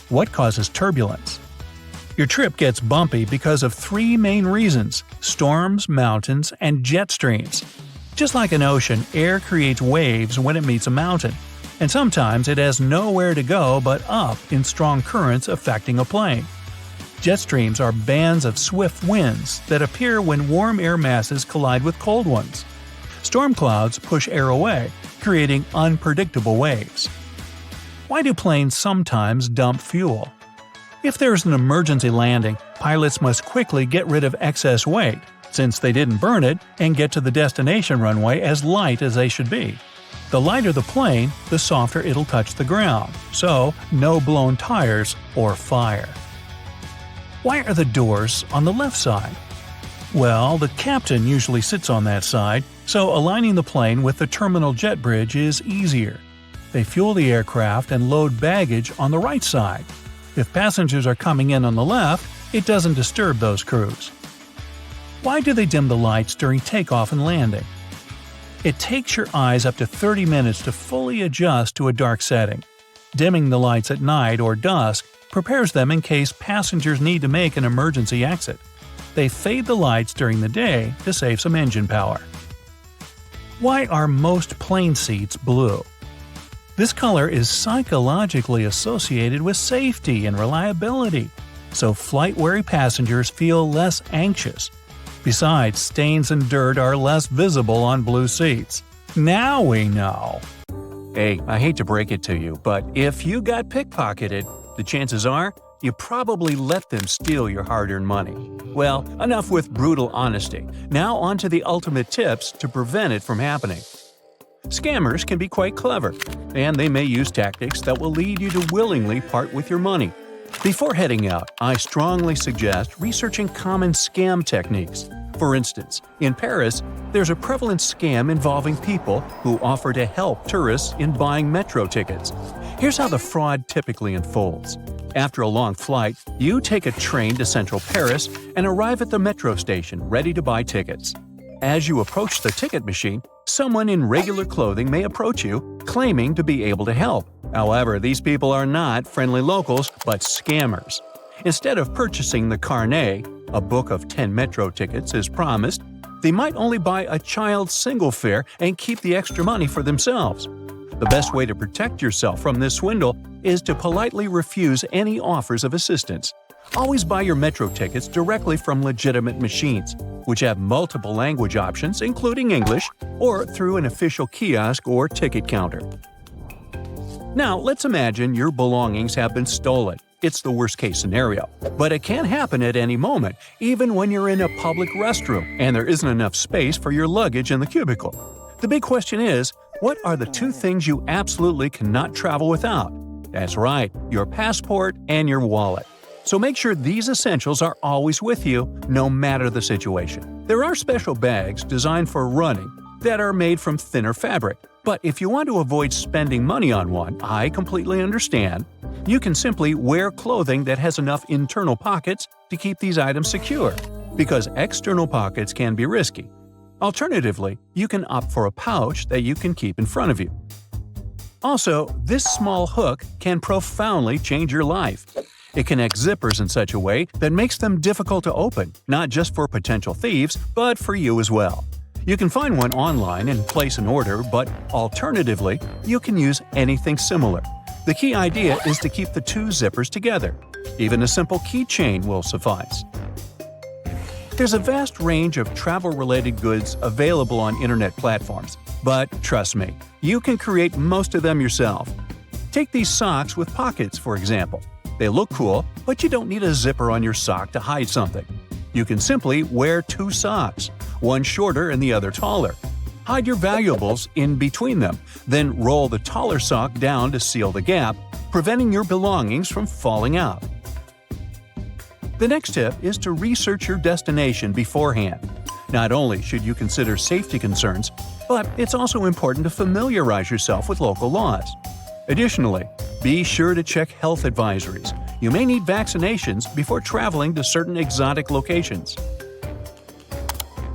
What causes turbulence? Your trip gets bumpy because of 3 main reasons: storms, mountains, and jet streams. Just like an ocean, air creates waves when it meets a mountain, and sometimes it has nowhere to go but up in strong currents affecting a plane. Jet streams are bands of swift winds that appear when warm air masses collide with cold ones. Storm clouds push air away, creating unpredictable waves. Why do planes sometimes dump fuel? If there's an emergency landing, pilots must quickly get rid of excess weight, since they didn't burn it, and get to the destination runway as light as they should be. The lighter the plane, the softer it'll touch the ground, so no blown tires or fire. Why are the doors on the left side? Well, the captain usually sits on that side, so aligning the plane with the terminal jet bridge is easier. They fuel the aircraft and load baggage on the right side. If passengers are coming in on the left, it doesn't disturb those crews. Why do they dim the lights during takeoff and landing? It takes your eyes up to 30 minutes to fully adjust to a dark setting. Dimming the lights at night or dusk prepares them in case passengers need to make an emergency exit. They fade the lights during the day to save some engine power. Why are most plane seats blue? This color is psychologically associated with safety and reliability, so flight-weary passengers feel less anxious. Besides, stains and dirt are less visible on blue seats. Now we know! Hey, I hate to break it to you, but if you got pickpocketed, the chances are you probably let them steal your hard-earned money. Well, enough with brutal honesty. Now on to the ultimate tips to prevent it from happening. Scammers can be quite clever, and they may use tactics that will lead you to willingly part with your money. Before heading out, I strongly suggest researching common scam techniques. For instance, in Paris, there's a prevalent scam involving people who offer to help tourists in buying metro tickets. Here's how the fraud typically unfolds. After a long flight, you take a train to central Paris and arrive at the metro station ready to buy tickets. As you approach the ticket machine, someone in regular clothing may approach you, claiming to be able to help. However, these people are not friendly locals, but scammers. Instead of purchasing the carnet, a book of 10 metro tickets as promised, they might only buy a child's single fare and keep the extra money for themselves. The best way to protect yourself from this swindle is to politely refuse any offers of assistance. Always buy your metro tickets directly from legitimate machines, which have multiple language options including English, or through an official kiosk or ticket counter. Now, let's imagine your belongings have been stolen. It's the worst-case scenario, but it can happen at any moment, even when you're in a public restroom and there isn't enough space for your luggage in the cubicle. The big question is, what are the two things you absolutely cannot travel without? That's right, your passport and your wallet. So make sure these essentials are always with you, no matter the situation. There are special bags designed for running that are made from thinner fabric, but if you want to avoid spending money on one, I completely understand. You can simply wear clothing that has enough internal pockets to keep these items secure, because external pockets can be risky. Alternatively, you can opt for a pouch that you can keep in front of you. Also, this small hook can profoundly change your life. It connects zippers in such a way that makes them difficult to open, not just for potential thieves, but for you as well. You can find one online and place an order, but alternatively, you can use anything similar. The key idea is to keep the two zippers together. Even a simple keychain will suffice. There's a vast range of travel-related goods available on internet platforms, but trust me, you can create most of them yourself. Take these socks with pockets, for example. They look cool, but you don't need a zipper on your sock to hide something. You can simply wear two socks, one shorter and the other taller. Hide your valuables in between them, then roll the taller sock down to seal the gap, preventing your belongings from falling out. The next tip is to research your destination beforehand. Not only should you consider safety concerns, but it's also important to familiarize yourself with local laws. Additionally, be sure to check health advisories. You may need vaccinations before traveling to certain exotic locations.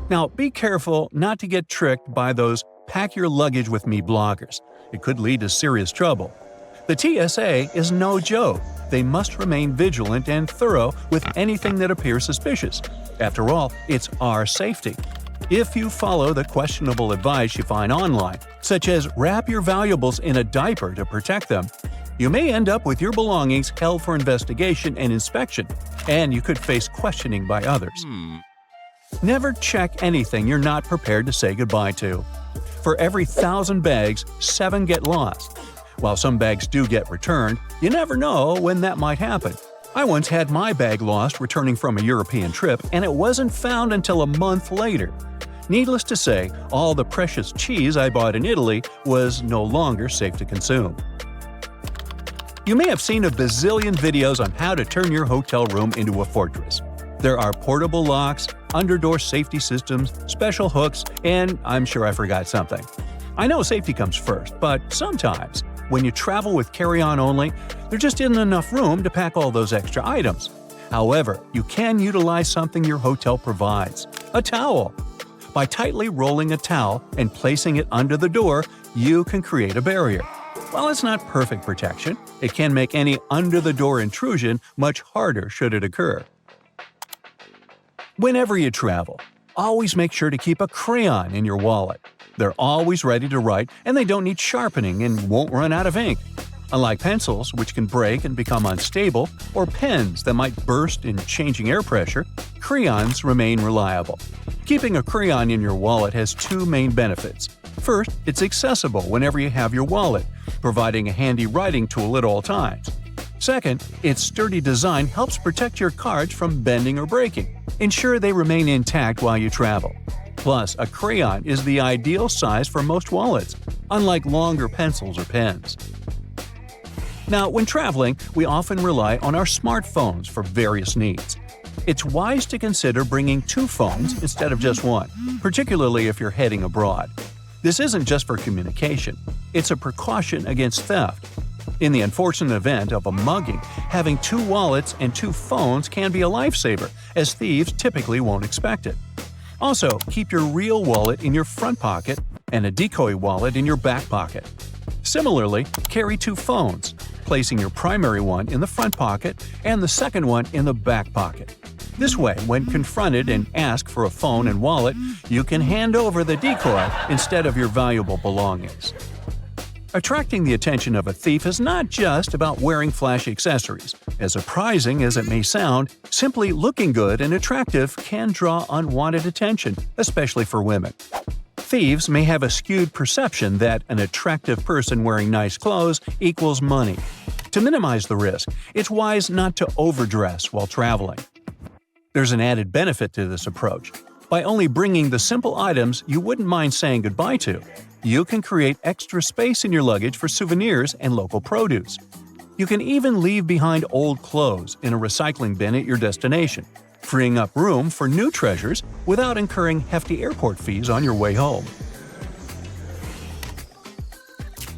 Now, be careful not to get tricked by those "pack your luggage with me" bloggers. It could lead to serious trouble. The TSA is no joke. They must remain vigilant and thorough with anything that appears suspicious. After all, it's our safety. If you follow the questionable advice you find online, such as wrap your valuables in a diaper to protect them, you may end up with your belongings held for investigation and inspection, and you could face questioning by others. Never check anything you're not prepared to say goodbye to. For every 1,000 bags, 7 get lost. While some bags do get returned, you never know when that might happen. I once had my bag lost returning from a European trip, and it wasn't found until a month later. Needless to say, all the precious cheese I bought in Italy was no longer safe to consume. You may have seen a bazillion videos on how to turn your hotel room into a fortress. There are portable locks, underdoor safety systems, special hooks, and I'm sure I forgot something. I know safety comes first, but sometimes, when you travel with carry-on only, there just isn't enough room to pack all those extra items. However, you can utilize something your hotel provides – a towel. By tightly rolling a towel and placing it under the door, you can create a barrier. While it's not perfect protection, it can make any under-the-door intrusion much harder should it occur. Whenever you travel, always make sure to keep a crayon in your wallet. They're always ready to write, and they don't need sharpening and won't run out of ink. Unlike pencils, which can break and become unstable, or pens that might burst in changing air pressure, crayons remain reliable. Keeping a crayon in your wallet has 2 main benefits. First, it's accessible whenever you have your wallet, providing a handy writing tool at all times. Second, its sturdy design helps protect your cards from bending or breaking. Ensure they remain intact while you travel. Plus, a crayon is the ideal size for most wallets, unlike longer pencils or pens. Now, when traveling, we often rely on our smartphones for various needs. It's wise to consider bringing 2 phones instead of just one, particularly if you're heading abroad. This isn't just for communication, it's a precaution against theft. In the unfortunate event of a mugging, having 2 wallets and 2 phones can be a lifesaver, as thieves typically won't expect it. Also, keep your real wallet in your front pocket and a decoy wallet in your back pocket. Similarly, carry 2 phones, placing your primary one in the front pocket and the second one in the back pocket. This way, when confronted and asked for a phone and wallet, you can hand over the decoy instead of your valuable belongings. Attracting the attention of a thief is not just about wearing flashy accessories. As surprising as it may sound, simply looking good and attractive can draw unwanted attention, especially for women. Thieves may have a skewed perception that an attractive person wearing nice clothes equals money. To minimize the risk, it's wise not to overdress while traveling. There's an added benefit to this approach. By only bringing the simple items you wouldn't mind saying goodbye to, you can create extra space in your luggage for souvenirs and local produce. You can even leave behind old clothes in a recycling bin at your destination, freeing up room for new treasures without incurring hefty airport fees on your way home.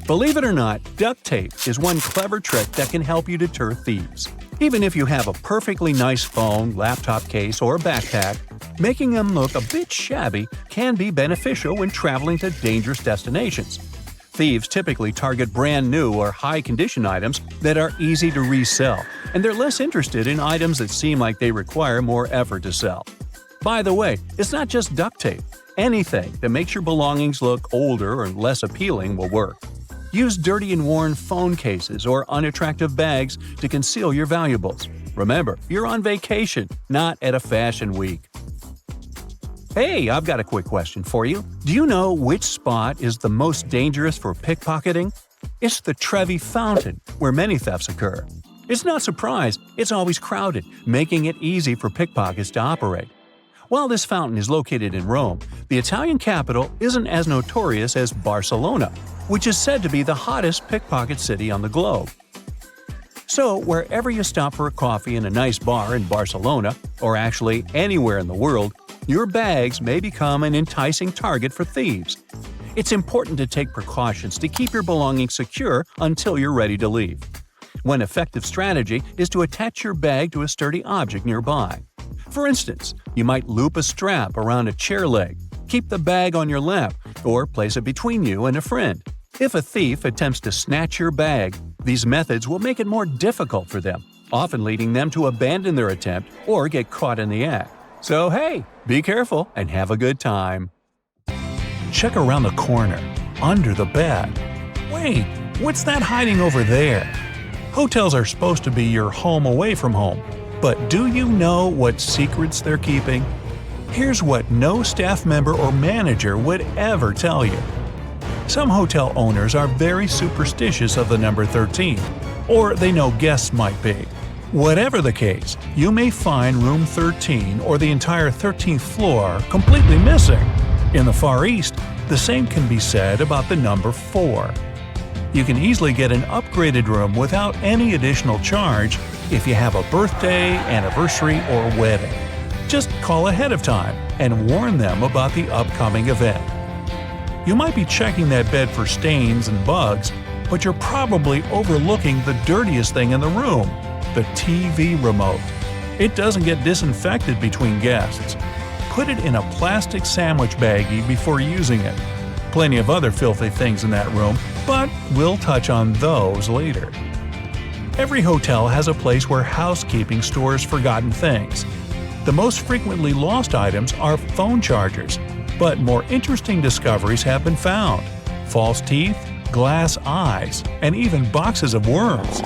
Believe it or not, duct tape is one clever trick that can help you deter thieves. Even if you have a perfectly nice phone, laptop case, or backpack, making them look a bit shabby can be beneficial when traveling to dangerous destinations. Thieves typically target brand new or high-condition items that are easy to resell, and they're less interested in items that seem like they require more effort to sell. By the way, it's not just duct tape. Anything that makes your belongings look older or less appealing will work. Use dirty and worn phone cases or unattractive bags to conceal your valuables. Remember, you're on vacation, not at a fashion week. Hey, I've got a quick question for you. Do you know which spot is the most dangerous for pickpocketing? It's the Trevi Fountain, where many thefts occur. It's no surprise, it's always crowded, making it easy for pickpockets to operate. While this fountain is located in Rome, the Italian capital isn't as notorious as Barcelona, which is said to be the hottest pickpocket city on the globe. So, wherever you stop for a coffee in a nice bar in Barcelona, or actually anywhere in the world, your bags may become an enticing target for thieves. It's important to take precautions to keep your belongings secure until you're ready to leave. One effective strategy is to attach your bag to a sturdy object nearby. For instance, you might loop a strap around a chair leg, keep the bag on your lap, or place it between you and a friend. If a thief attempts to snatch your bag, these methods will make it more difficult for them, often leading them to abandon their attempt or get caught in the act. So hey, be careful and have a good time. Check around the corner, under the bed. Wait, what's that hiding over there? Hotels are supposed to be your home away from home, but do you know what secrets they're keeping? Here's what no staff member or manager would ever tell you. Some hotel owners are very superstitious of the number 13, or they know guests might be. Whatever the case, you may find room 13 or the entire 13th floor completely missing. In the Far East, the same can be said about the number 4. You can easily get an upgraded room without any additional charge if you have a birthday, anniversary, or wedding. Just call ahead of time and warn them about the upcoming event. You might be checking that bed for stains and bugs, but you're probably overlooking the dirtiest thing in the room – the TV remote. It doesn't get disinfected between guests. Put it in a plastic sandwich baggie before using it. Plenty of other filthy things in that room, but we'll touch on those later. Every hotel has a place where housekeeping stores forgotten things. The most frequently lost items are phone chargers, but more interesting discoveries have been found. False teeth, glass eyes, and even boxes of worms.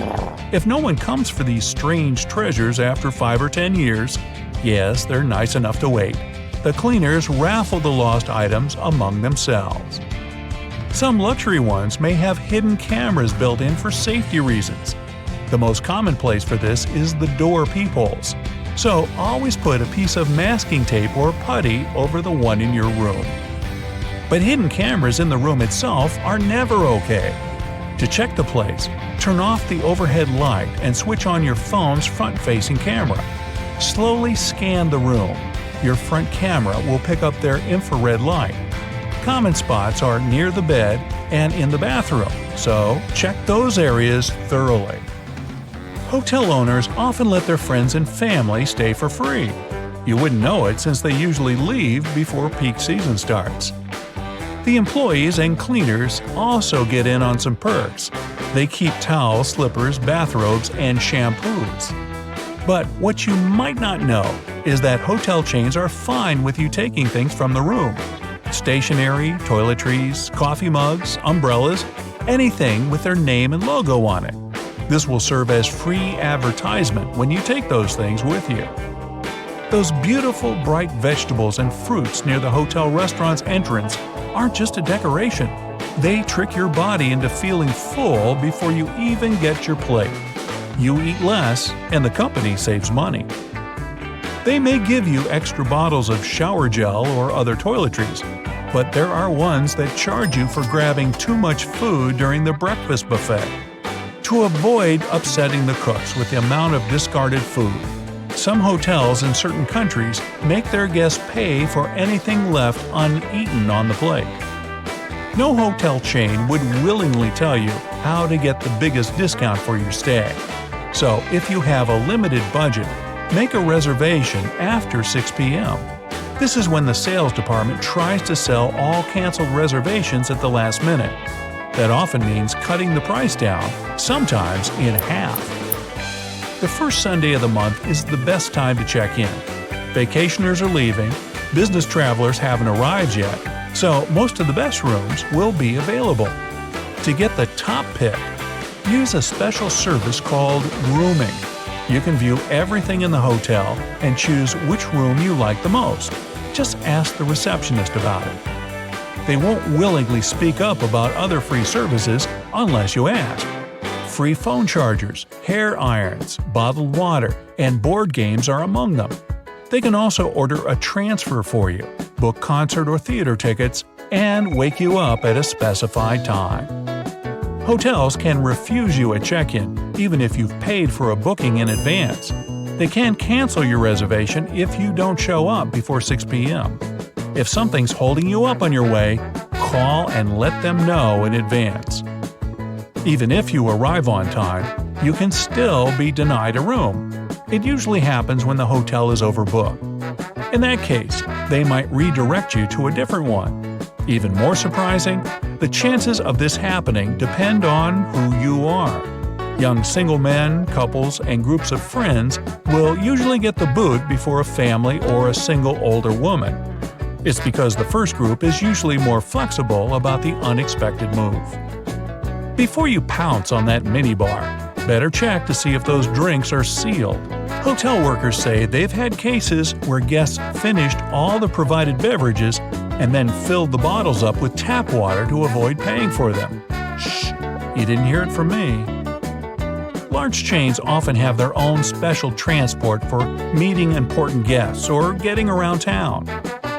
If no one comes for these strange treasures after 5 or 10 years, yes, they're nice enough to wait. The cleaners raffle the lost items among themselves. Some luxury ones may have hidden cameras built in for safety reasons. The most common place for this is the door peepholes. So always put a piece of masking tape or putty over the one in your room. But hidden cameras in the room itself are never okay. To check the place, turn off the overhead light and switch on your phone's front-facing camera. Slowly scan the room. Your front camera will pick up their infrared light. Common spots are near the bed and in the bathroom, so check those areas thoroughly. Hotel owners often let their friends and family stay for free. You wouldn't know it since they usually leave before peak season starts. The employees and cleaners also get in on some perks. They keep towels, slippers, bathrobes, and shampoos. But what you might not know is that hotel chains are fine with you taking things from the room. Stationery, toiletries, coffee mugs, umbrellas, anything with their name and logo on it. This will serve as free advertisement when you take those things with you. Those beautiful bright vegetables and fruits near the hotel restaurant's entrance aren't just a decoration. They trick your body into feeling full before you even get your plate. You eat less, and the company saves money. They may give you extra bottles of shower gel or other toiletries, but there are ones that charge you for grabbing too much food during the breakfast buffet. To avoid upsetting the cooks with the amount of discarded food, some hotels in certain countries make their guests pay for anything left uneaten on the plate. No hotel chain would willingly tell you how to get the biggest discount for your stay. So if you have a limited budget, make a reservation after 6 p.m. This is when the sales department tries to sell all canceled reservations at the last minute. That often means cutting the price down, sometimes in half. The first Sunday of the month is the best time to check in. Vacationers are leaving, business travelers haven't arrived yet, so most of the best rooms will be available. To get the top pick, use a special service called rooming. You can view everything in the hotel and choose which room you like the most. Just ask the receptionist about it. They won't willingly speak up about other free services unless you ask. Free phone chargers, hair irons, bottled water, and board games are among them. They can also order a transfer for you, book concert or theater tickets, and wake you up at a specified time. Hotels can refuse you a check-in even if you've paid for a booking in advance. They can cancel your reservation if you don't show up before 6 p.m. If something's holding you up on your way, call and let them know in advance. Even if you arrive on time, you can still be denied a room. It usually happens when the hotel is overbooked. In that case, they might redirect you to a different one. Even more surprising, the chances of this happening depend on who you are. Young single men, couples, and groups of friends will usually get the boot before a family or a single older woman. It's because the first group is usually more flexible about the unexpected move. Before you pounce on that minibar, better check to see if those drinks are sealed. Hotel workers say they've had cases where guests finished all the provided beverages and then filled the bottles up with tap water to avoid paying for them. Shh, you didn't hear it from me. Large chains often have their own special transport for meeting important guests or getting around town.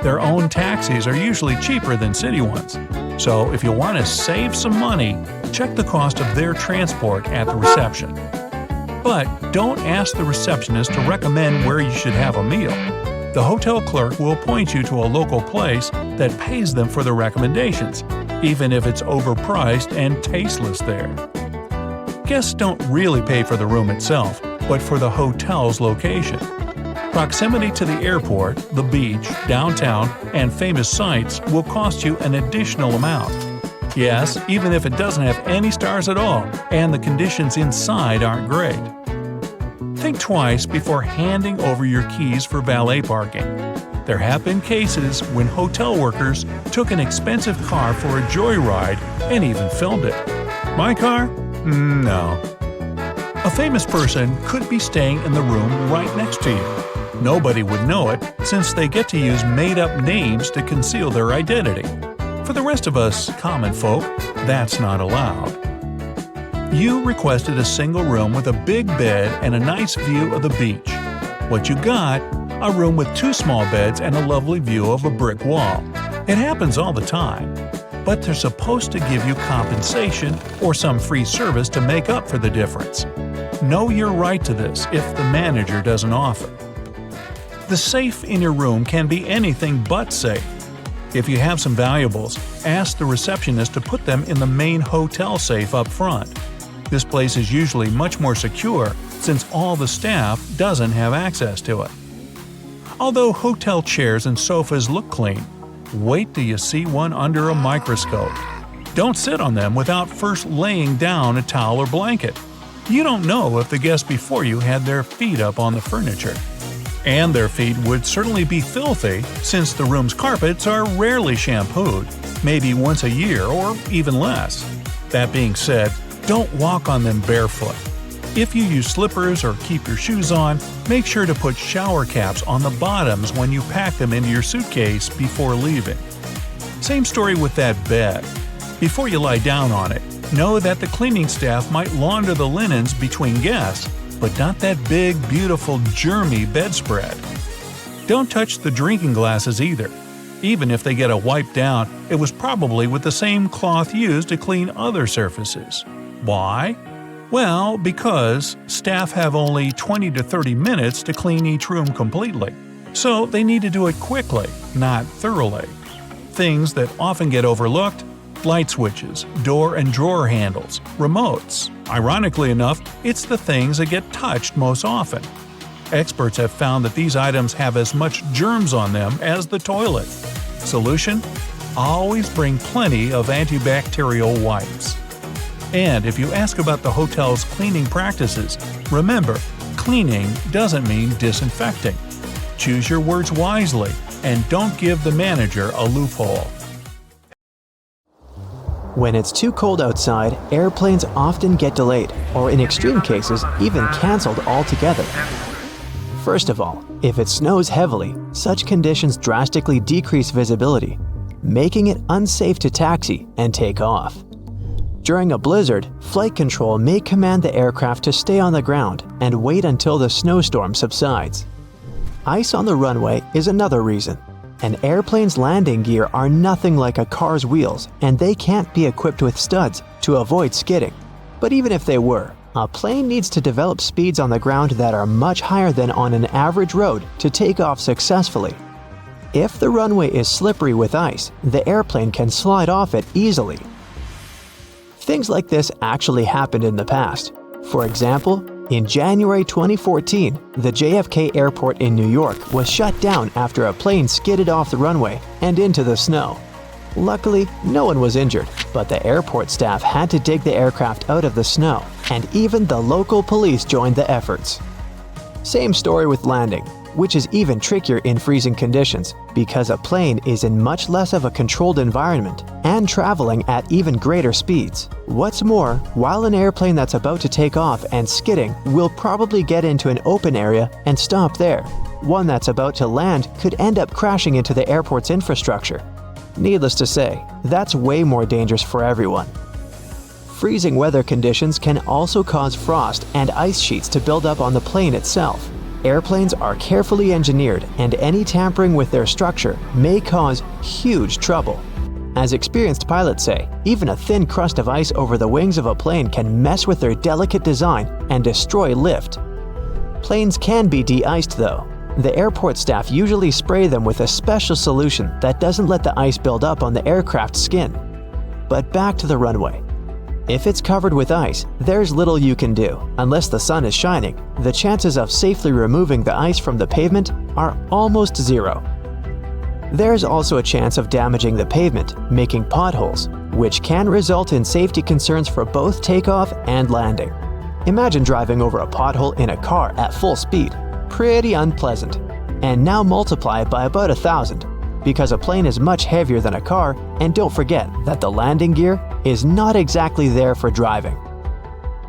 Their own taxis are usually cheaper than city ones. So if you want to save some money, check the cost of their transport at the reception. But don't ask the receptionist to recommend where you should have a meal. The hotel clerk will point you to a local place that pays them for the recommendations, even if it's overpriced and tasteless there. Guests don't really pay for the room itself, but for the hotel's location. Proximity to the airport, the beach, downtown, and famous sites will cost you an additional amount. Yes, even if it doesn't have any stars at all, and the conditions inside aren't great. Think twice before handing over your keys for valet parking. There have been cases when hotel workers took an expensive car for a joyride and even filmed it. My car? No. A famous person could be staying in the room right next to you. Nobody would know it since they get to use made-up names to conceal their identity. For the rest of us common folk, that's not allowed. You requested a single room with a big bed and a nice view of the beach. What you got? A room with 2 small beds and a lovely view of a brick wall. It happens all the time. But they're supposed to give you compensation or some free service to make up for the difference. Know your right to this if the manager doesn't offer. The safe in your room can be anything but safe. If you have some valuables, ask the receptionist to put them in the main hotel safe up front. This place is usually much more secure since all the staff doesn't have access to it. Although hotel chairs and sofas look clean, wait till you see one under a microscope. Don't sit on them without first laying down a towel or blanket. You don't know if the guests before you had their feet up on the furniture. And their feet would certainly be filthy since the room's carpets are rarely shampooed, maybe once a year or even less. That being said, don't walk on them barefoot. If you use slippers or keep your shoes on, make sure to put shower caps on the bottoms when you pack them into your suitcase before leaving. Same story with that bed. Before you lie down on it, know that the cleaning staff might launder the linens between guests, but not that big, beautiful, germy bedspread. Don't touch the drinking glasses either. Even if they get a wipe down, it was probably with the same cloth used to clean other surfaces. Why? Well, because staff have only 20 to 30 minutes to clean each room completely. So they need to do it quickly, not thoroughly. Things that often get overlooked: light switches, door and drawer handles, remotes. Ironically enough, it's the things that get touched most often. Experts have found that these items have as much germs on them as the toilet. Solution? Always bring plenty of antibacterial wipes. And if you ask about the hotel's cleaning practices, remember, cleaning doesn't mean disinfecting. Choose your words wisely and don't give the manager a loophole. When it's too cold outside, airplanes often get delayed, or in extreme cases, even cancelled altogether. First of all, if it snows heavily, such conditions drastically decrease visibility, making it unsafe to taxi and take off. During a blizzard, flight control may command the aircraft to stay on the ground and wait until the snowstorm subsides. Ice on the runway is another reason. An airplane's landing gear are nothing like a car's wheels, and they can't be equipped with studs to avoid skidding. But even if they were, a plane needs to develop speeds on the ground that are much higher than on an average road to take off successfully. If the runway is slippery with ice, the airplane can slide off it easily. Things like this actually happened in the past. For example, in January 2014, the JFK airport in New York was shut down after a plane skidded off the runway and into the snow. Luckily, no one was injured, but the airport staff had to dig the aircraft out of the snow, and even the local police joined the efforts. Same story with landing, which is even trickier in freezing conditions because a plane is in much less of a controlled environment and traveling at even greater speeds. What's more, while an airplane that's about to take off and skidding will probably get into an open area and stop there, one that's about to land could end up crashing into the airport's infrastructure. Needless to say, that's way more dangerous for everyone. Freezing weather conditions can also cause frost and ice sheets to build up on the plane itself. Airplanes are carefully engineered, and any tampering with their structure may cause huge trouble. As experienced pilots say, even a thin crust of ice over the wings of a plane can mess with their delicate design and destroy lift. Planes can be de-iced though. The airport staff usually spray them with a special solution that doesn't let the ice build up on the aircraft's skin. But back to the runway. If it's covered with ice, there's little you can do. Unless the sun is shining, the chances of safely removing the ice from the pavement are almost zero. There's also a chance of damaging the pavement, making potholes, which can result in safety concerns for both takeoff and landing. Imagine driving over a pothole in a car at full speed. Pretty unpleasant. And now multiply it by about 1,000, because a plane is much heavier than a car, and don't forget that the landing gear is not exactly there for driving.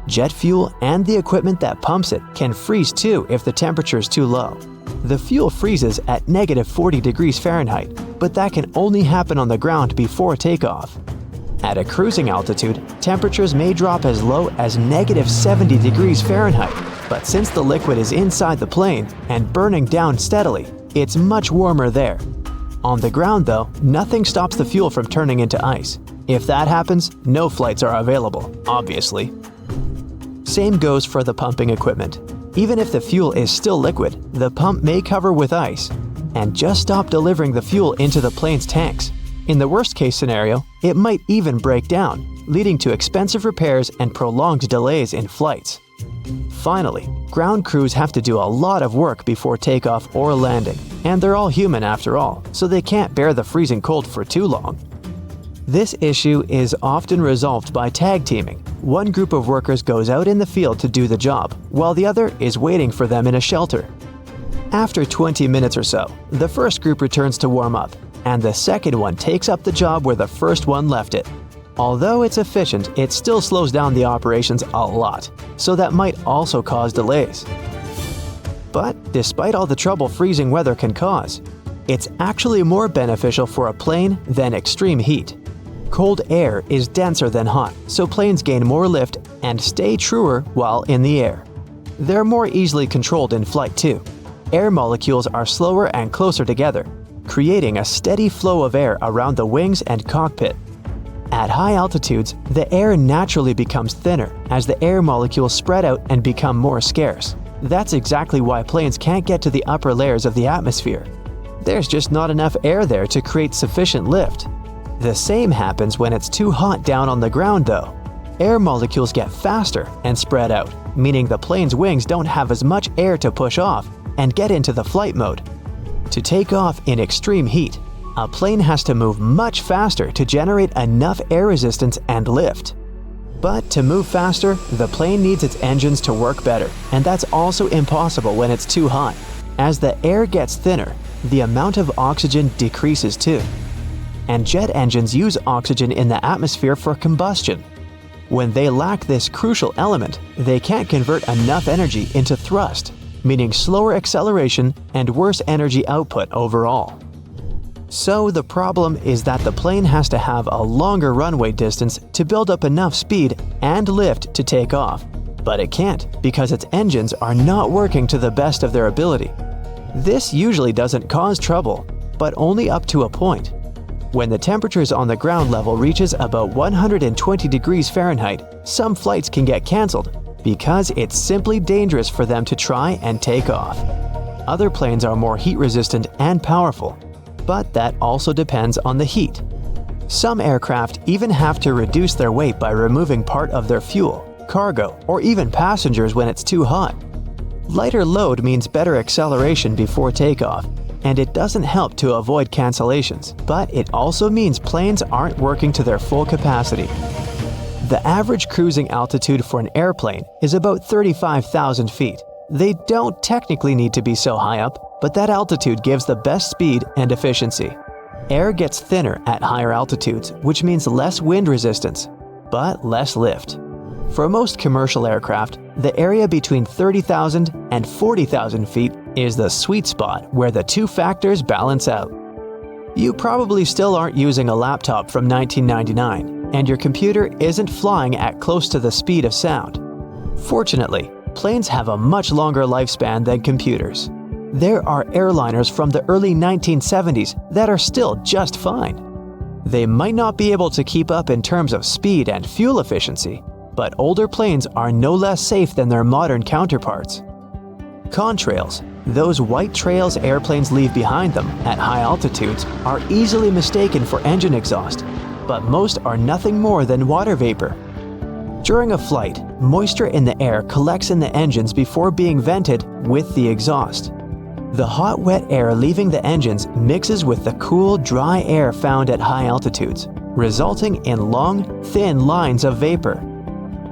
Jet fuel and the equipment that pumps it can freeze too if the temperature is too low. The fuel freezes at -40 degrees Fahrenheit, but that can only happen on the ground before takeoff. At a cruising altitude, temperatures may drop as low as -70 degrees Fahrenheit, but since the liquid is inside the plane and burning down steadily, it's much warmer there. On the ground though, nothing stops the fuel from turning into ice. If that happens, no flights are available, obviously. Same goes for the pumping equipment. Even if the fuel is still liquid, the pump may cover with ice and just stop delivering the fuel into the plane's tanks. In the worst-case scenario, it might even break down, leading to expensive repairs and prolonged delays in flights. Finally, ground crews have to do a lot of work before takeoff or landing, and they're all human after all, so they can't bear the freezing cold for too long. This issue is often resolved by tag teaming. One group of workers goes out in the field to do the job, while the other is waiting for them in a shelter. After 20 minutes or so, the first group returns to warm up, and the second one takes up the job where the first one left it. Although it's efficient, it still slows down the operations a lot, so that might also cause delays. But despite all the trouble freezing weather can cause, it's actually more beneficial for a plane than extreme heat. Cold air is denser than hot, so planes gain more lift and stay truer while in the air. They're more easily controlled in flight too. Air molecules are slower and closer together, creating a steady flow of air around the wings and cockpit. At high altitudes, the air naturally becomes thinner as the air molecules spread out and become more scarce. That's exactly why planes can't get to the upper layers of the atmosphere. There's just not enough air there to create sufficient lift. The same happens when it's too hot down on the ground though. Air molecules get faster and spread out, meaning the plane's wings don't have as much air to push off and get into the flight mode. To take off in extreme heat, a plane has to move much faster to generate enough air resistance and lift. But to move faster, the plane needs its engines to work better, and that's also impossible when it's too hot. As the air gets thinner, the amount of oxygen decreases too. And jet engines use oxygen in the atmosphere for combustion. When they lack this crucial element, they can't convert enough energy into thrust, meaning slower acceleration and worse energy output overall. So the problem is that the plane has to have a longer runway distance to build up enough speed and lift to take off. But it can't because its engines are not working to the best of their ability. This usually doesn't cause trouble, but only up to a point. When the temperatures on the ground level reaches about 120 degrees Fahrenheit, some flights can get cancelled because it's simply dangerous for them to try and take off. Other planes are more heat resistant and powerful, but that also depends on the heat. Some aircraft even have to reduce their weight by removing part of their fuel, cargo, or even passengers when it's too hot. Lighter load means better acceleration before takeoff, and it doesn't help to avoid cancellations, but it also means planes aren't working to their full capacity. The average cruising altitude for an airplane is about 35,000 feet. They don't technically need to be so high up, but that altitude gives the best speed and efficiency. Air gets thinner at higher altitudes, which means less wind resistance, but less lift. For most commercial aircraft, the area between 30,000 and 40,000 feet is the sweet spot where the two factors balance out. You probably still aren't using a laptop from 1999, and your computer isn't flying at close to the speed of sound. Fortunately, planes have a much longer lifespan than computers. There are airliners from the early 1970s that are still just fine. They might not be able to keep up in terms of speed and fuel efficiency, but older planes are no less safe than their modern counterparts. Contrails, those white trails airplanes leave behind them at high altitudes, are easily mistaken for engine exhaust, but most are nothing more than water vapor. During a flight, moisture in the air collects in the engines before being vented with the exhaust. The hot, wet air leaving the engines mixes with the cool, dry air found at high altitudes, resulting in long, thin lines of vapor.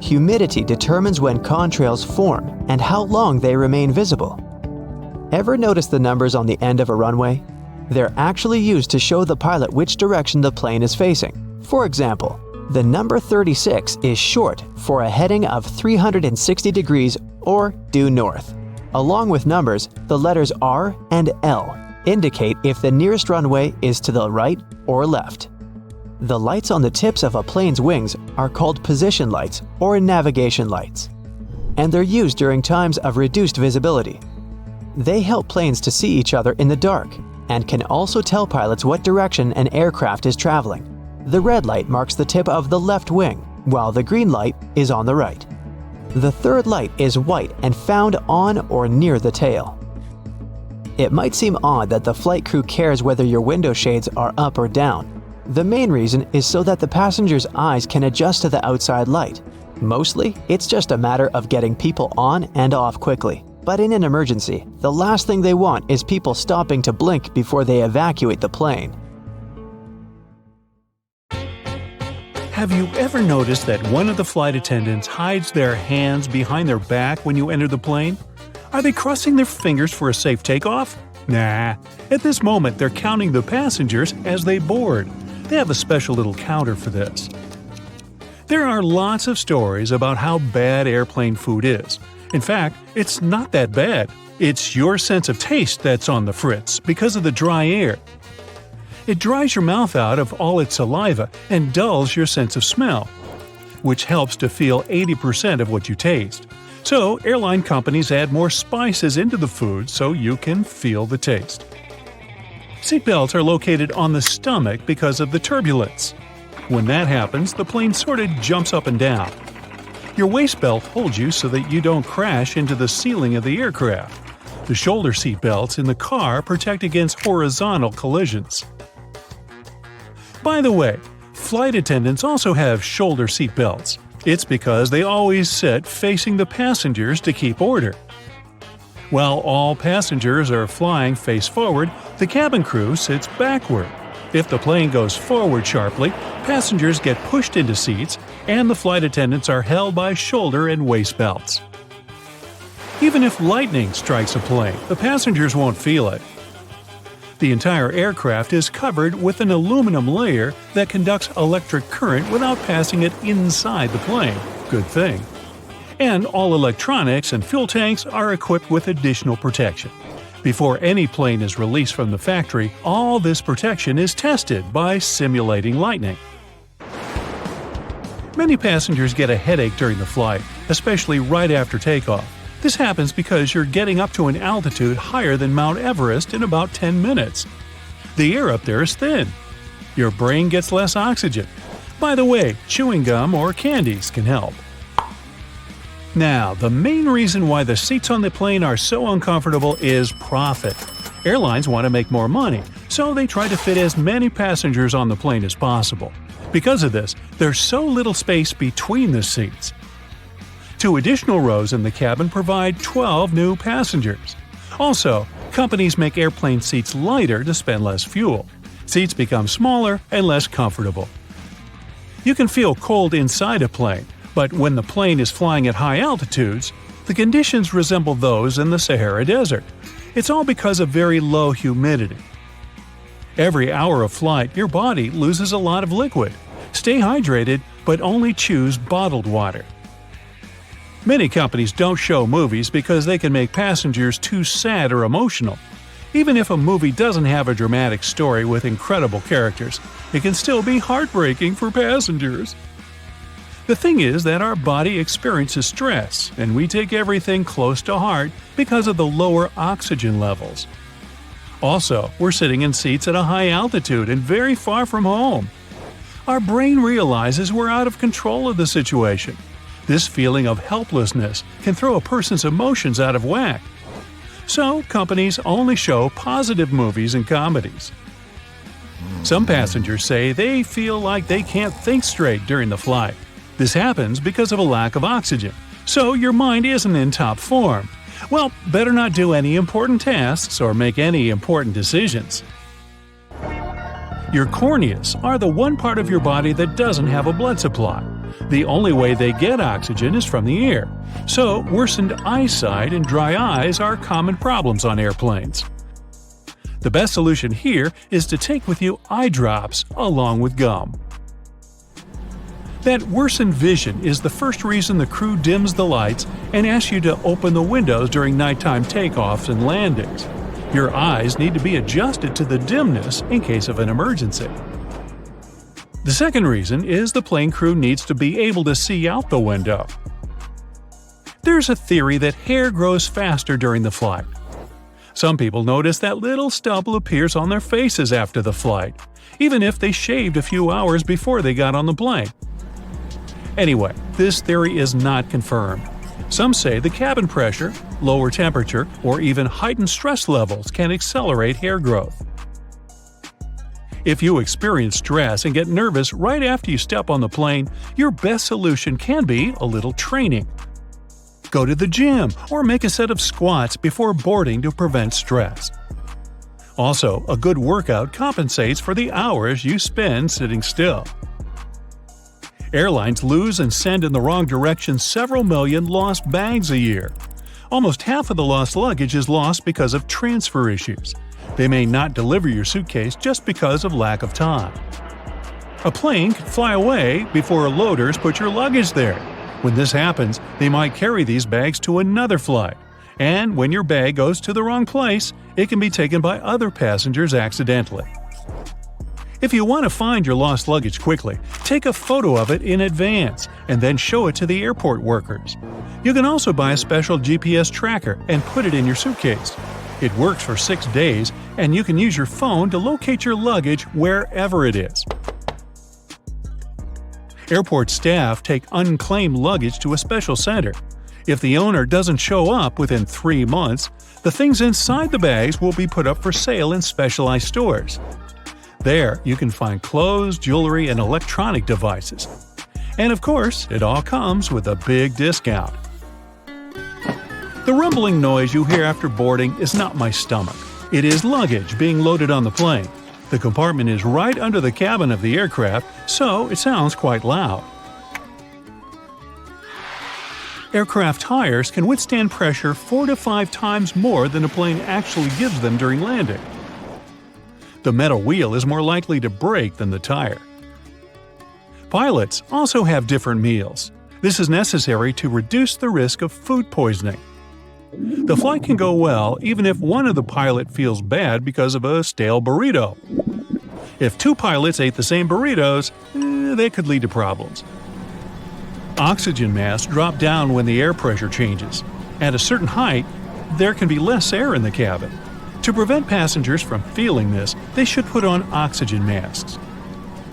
Humidity determines when contrails form and how long they remain visible. Ever notice the numbers on the end of a runway? They're actually used to show the pilot which direction the plane is facing. For example, the number 36 is short for a heading of 360 degrees or due north. Along with numbers, the letters R and L indicate if the nearest runway is to the right or left. The lights on the tips of a plane's wings are called position lights or navigation lights, and they're used during times of reduced visibility. They help planes to see each other in the dark and can also tell pilots what direction an aircraft is traveling. The red light marks the tip of the left wing, while the green light is on the right. The third light is white and found on or near the tail. It might seem odd that the flight crew cares whether your window shades are up or down. The main reason is so that the passenger's eyes can adjust to the outside light. Mostly, it's just a matter of getting people on and off quickly. But in an emergency, the last thing they want is people stopping to blink before they evacuate the plane. Have you ever noticed that one of the flight attendants hides their hands behind their back when you enter the plane? Are they crossing their fingers for a safe takeoff? Nah. At this moment, they're counting the passengers as they board. They have a special little counter for this. There are lots of stories about how bad airplane food is. In fact, it's not that bad. It's your sense of taste that's on the fritz because of the dry air. It dries your mouth out of all its saliva and dulls your sense of smell, which helps to feel 80% of what you taste. So, airline companies add more spices into the food so you can feel the taste. Seatbelts are located on the stomach because of the turbulence. When that happens, the plane sort of jumps up and down. Your waist belt holds you so that you don't crash into the ceiling of the aircraft. The shoulder seat belts in the car protect against horizontal collisions. By the way, flight attendants also have shoulder seat belts. It's because they always sit facing the passengers to keep order. While all passengers are flying face forward, the cabin crew sits backward. If the plane goes forward sharply, passengers get pushed into seats, and the flight attendants are held by shoulder and waist belts. Even if lightning strikes a plane, the passengers won't feel it. The entire aircraft is covered with an aluminum layer that conducts electric current without passing it inside the plane. Good thing. And all electronics and fuel tanks are equipped with additional protection. Before any plane is released from the factory, all this protection is tested by simulating lightning. Many passengers get a headache during the flight, especially right after takeoff. This happens because you're getting up to an altitude higher than Mount Everest in about 10 minutes. The air up there is thin. Your brain gets less oxygen. By the way, chewing gum or candies can help. Now, the main reason why the seats on the plane are so uncomfortable is profit. Airlines want to make more money, so they try to fit as many passengers on the plane as possible. Because of this, there's so little space between the seats. 2 additional rows in the cabin provide 12 new passengers. Also, companies make airplane seats lighter to spend less fuel. Seats become smaller and less comfortable. You can feel cold inside a plane, but when the plane is flying at high altitudes, the conditions resemble those in the Sahara Desert. It's all because of very low humidity. Every hour of flight, your body loses a lot of liquid. Stay hydrated, but only choose bottled water. Many companies don't show movies because they can make passengers too sad or emotional. Even if a movie doesn't have a dramatic story with incredible characters, it can still be heartbreaking for passengers. The thing is that our body experiences stress, and we take everything close to heart because of the lower oxygen levels. Also, we're sitting in seats at a high altitude and very far from home. Our brain realizes we're out of control of the situation. This feeling of helplessness can throw a person's emotions out of whack. So, companies only show positive movies and comedies. Some passengers say they feel like they can't think straight during the flight. This happens because of a lack of oxygen, so your mind isn't in top form. Well, better not do any important tasks or make any important decisions. Your corneas are the one part of your body that doesn't have a blood supply. The only way they get oxygen is from the air. So, worsened eyesight and dry eyes are common problems on airplanes. The best solution here is to take with you eye drops along with gum. That worsened vision is the first reason the crew dims the lights and asks you to open the windows during nighttime takeoffs and landings. Your eyes need to be adjusted to the dimness in case of an emergency. The second reason is the plane crew needs to be able to see out the window. There's a theory that hair grows faster during the flight. Some people notice that little stubble appears on their faces after the flight, even if they shaved a few hours before they got on the plane. Anyway, this theory is not confirmed. Some say the cabin pressure, lower temperature, or even heightened stress levels can accelerate hair growth. If you experience stress and get nervous right after you step on the plane, your best solution can be a little training. Go to the gym or make a set of squats before boarding to prevent stress. Also, a good workout compensates for the hours you spend sitting still. Airlines lose and send in the wrong direction several million lost bags a year. Almost half of the lost luggage is lost because of transfer issues. They may not deliver your suitcase just because of lack of time. A plane can fly away before loaders put your luggage there. When this happens, they might carry these bags to another flight. And when your bag goes to the wrong place, it can be taken by other passengers accidentally. If you want to find your lost luggage quickly, take a photo of it in advance and then show it to the airport workers. You can also buy a special GPS tracker and put it in your suitcase. It works for 6 days, and you can use your phone to locate your luggage wherever it is. Airport staff take unclaimed luggage to a special center. If the owner doesn't show up within 3 months, the things inside the bags will be put up for sale in specialized stores. There, you can find clothes, jewelry, and electronic devices. And of course, it all comes with a big discount. The rumbling noise you hear after boarding is not my stomach. It is luggage being loaded on the plane. The compartment is right under the cabin of the aircraft, so it sounds quite loud. Aircraft tires can withstand pressure 4 to 5 times more than a plane actually gives them during landing. The metal wheel is more likely to break than the tire. Pilots also have different meals. This is necessary to reduce the risk of food poisoning. The flight can go well even if one of the pilot feels bad because of a stale burrito. If 2 pilots ate the same burritos, they could lead to problems. Oxygen masks drop down when the air pressure changes. At a certain height, there can be less air in the cabin. To prevent passengers from feeling this, they should put on oxygen masks.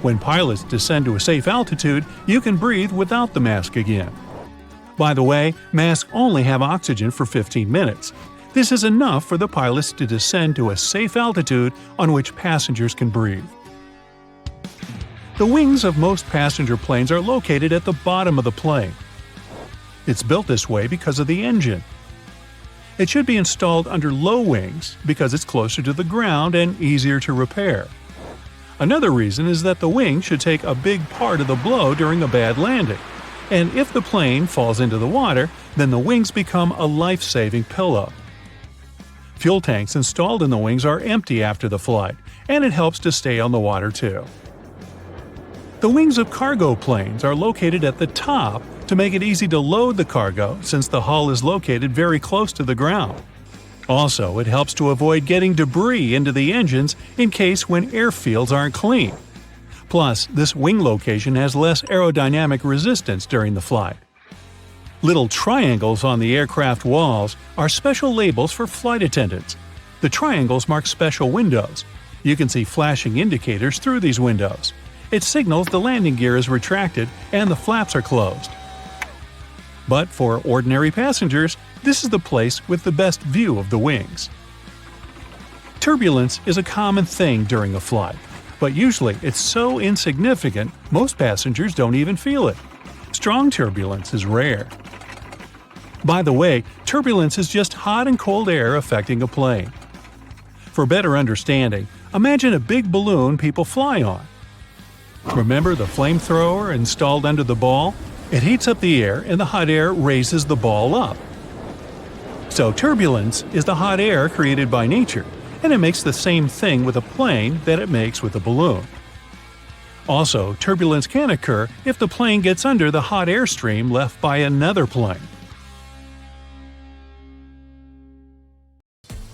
When pilots descend to a safe altitude, you can breathe without the mask again. By the way, masks only have oxygen for 15 minutes. This is enough for the pilots to descend to a safe altitude on which passengers can breathe. The wings of most passenger planes are located at the bottom of the plane. It's built this way because of the engine. It should be installed under low wings because it's closer to the ground and easier to repair. Another reason is that the wing should take a big part of the blow during a bad landing. And if the plane falls into the water, then the wings become a life-saving pillow. Fuel tanks installed in the wings are empty after the flight, and it helps to stay on the water too. The wings of cargo planes are located at the top to make it easy to load the cargo since the hull is located very close to the ground. Also, it helps to avoid getting debris into the engines in case when airfields aren't clean. Plus, this wing location has less aerodynamic resistance during the flight. Little triangles on the aircraft walls are special labels for flight attendants. The triangles mark special windows. You can see flashing indicators through these windows. It signals the landing gear is retracted and the flaps are closed. But for ordinary passengers, this is the place with the best view of the wings. Turbulence is a common thing during a flight, but usually it's so insignificant most passengers don't even feel it. Strong turbulence is rare. By the way, turbulence is just hot and cold air affecting a plane. For better understanding, imagine a big balloon people fly on. Remember the flamethrower installed under the ball? It heats up the air and the hot air raises the ball up. So turbulence is the hot air created by nature, and it makes the same thing with a plane that it makes with a balloon. Also, turbulence can occur if the plane gets under the hot air stream left by another plane.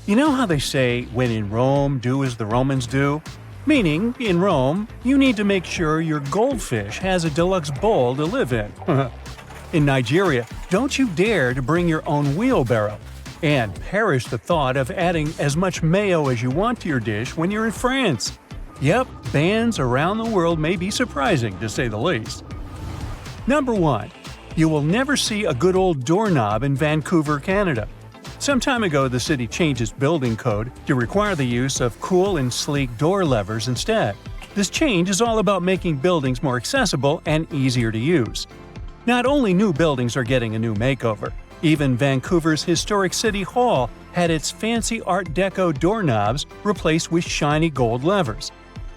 You know how they say, when in Rome, do as the Romans do? Meaning, in Rome, you need to make sure your goldfish has a deluxe bowl to live in. In Nigeria, don't you dare to bring your own wheelbarrow. And perish the thought of adding as much mayo as you want to your dish when you're in France. Yep, bans around the world may be surprising, to say the least. Number 1. You will never see a good old doorknob in Vancouver, Canada. Some time ago, the city changed its building code to require the use of cool and sleek door levers instead. This change is all about making buildings more accessible and easier to use. Not only new buildings are getting a new makeover, even Vancouver's historic City Hall had its fancy Art Deco doorknobs replaced with shiny gold levers.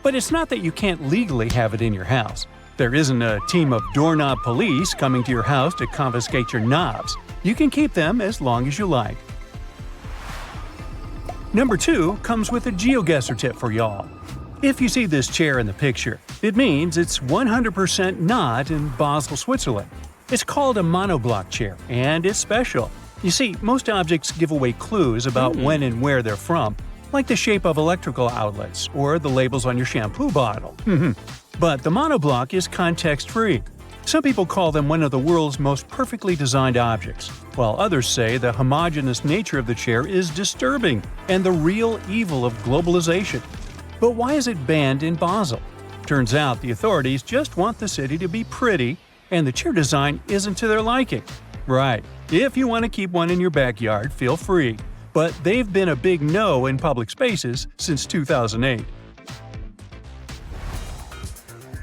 But it's not that you can't legally have it in your house. There isn't a team of doorknob police coming to your house to confiscate your knobs. You can keep them as long as you like. Number 2 comes with a GeoGuessr tip for y'all. If you see this chair in the picture, it means it's 100% not in Basel, Switzerland. It's called a monoblock chair, and it's special. You see, most objects give away clues about when and where they're from, like the shape of electrical outlets or the labels on your shampoo bottle. But the monoblock is context-free. Some people call them one of the world's most perfectly designed objects, while others say the homogeneous nature of the chair is disturbing and the real evil of globalization. But why is it banned in Basel? Turns out the authorities just want the city to be pretty, and the chair design isn't to their liking. Right, if you want to keep one in your backyard, feel free, but they've been a big no in public spaces since 2008.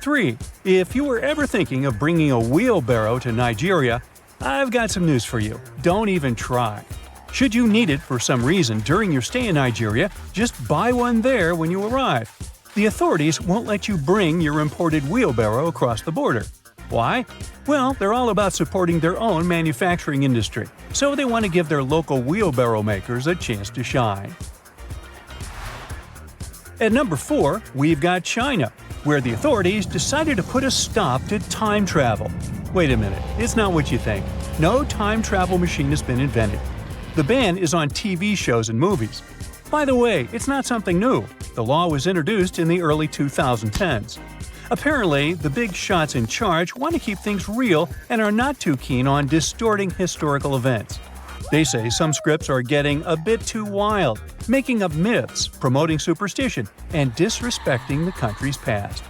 3. If you were ever thinking of bringing a wheelbarrow to Nigeria, I've got some news for you. Don't even try. Should you need it for some reason during your stay in Nigeria, just buy one there when you arrive. The authorities won't let you bring your imported wheelbarrow across the border. Why? Well, they're all about supporting their own manufacturing industry, so they want to give their local wheelbarrow makers a chance to shine. At number 4, we've got China, where the authorities decided to put a stop to time travel. Wait a minute, it's not what you think. No time travel machine has been invented. The ban is on TV shows and movies. By the way, it's not something new. The law was introduced in the early 2010s. Apparently, the big shots in charge want to keep things real and are not too keen on distorting historical events. They say some scripts are getting a bit too wild, making up myths, promoting superstition, and disrespecting the country's past.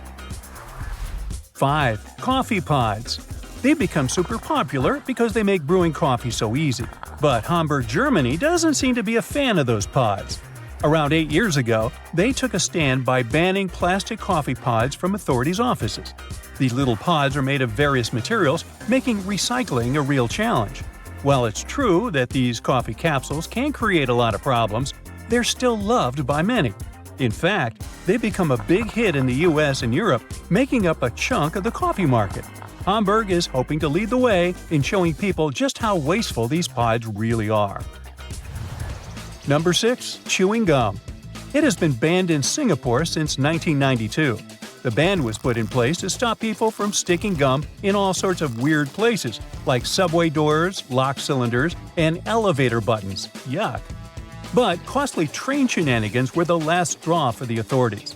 5. Coffee pods. They've become super popular because they make brewing coffee so easy. But Hamburg, Germany doesn't seem to be a fan of those pods. Around 8 years ago, they took a stand by banning plastic coffee pods from authorities' offices. These little pods are made of various materials, making recycling a real challenge. While it's true that these coffee capsules can create a lot of problems, they're still loved by many. In fact, they've become a big hit in the US and Europe, making up a chunk of the coffee market. Hamburg is hoping to lead the way in showing people just how wasteful these pods really are. Number 6. Chewing gum. It has been banned in Singapore since 1992. The ban was put in place to stop people from sticking gum in all sorts of weird places, like subway doors, lock cylinders, and elevator buttons. Yuck. But costly train shenanigans were the last straw for the authorities.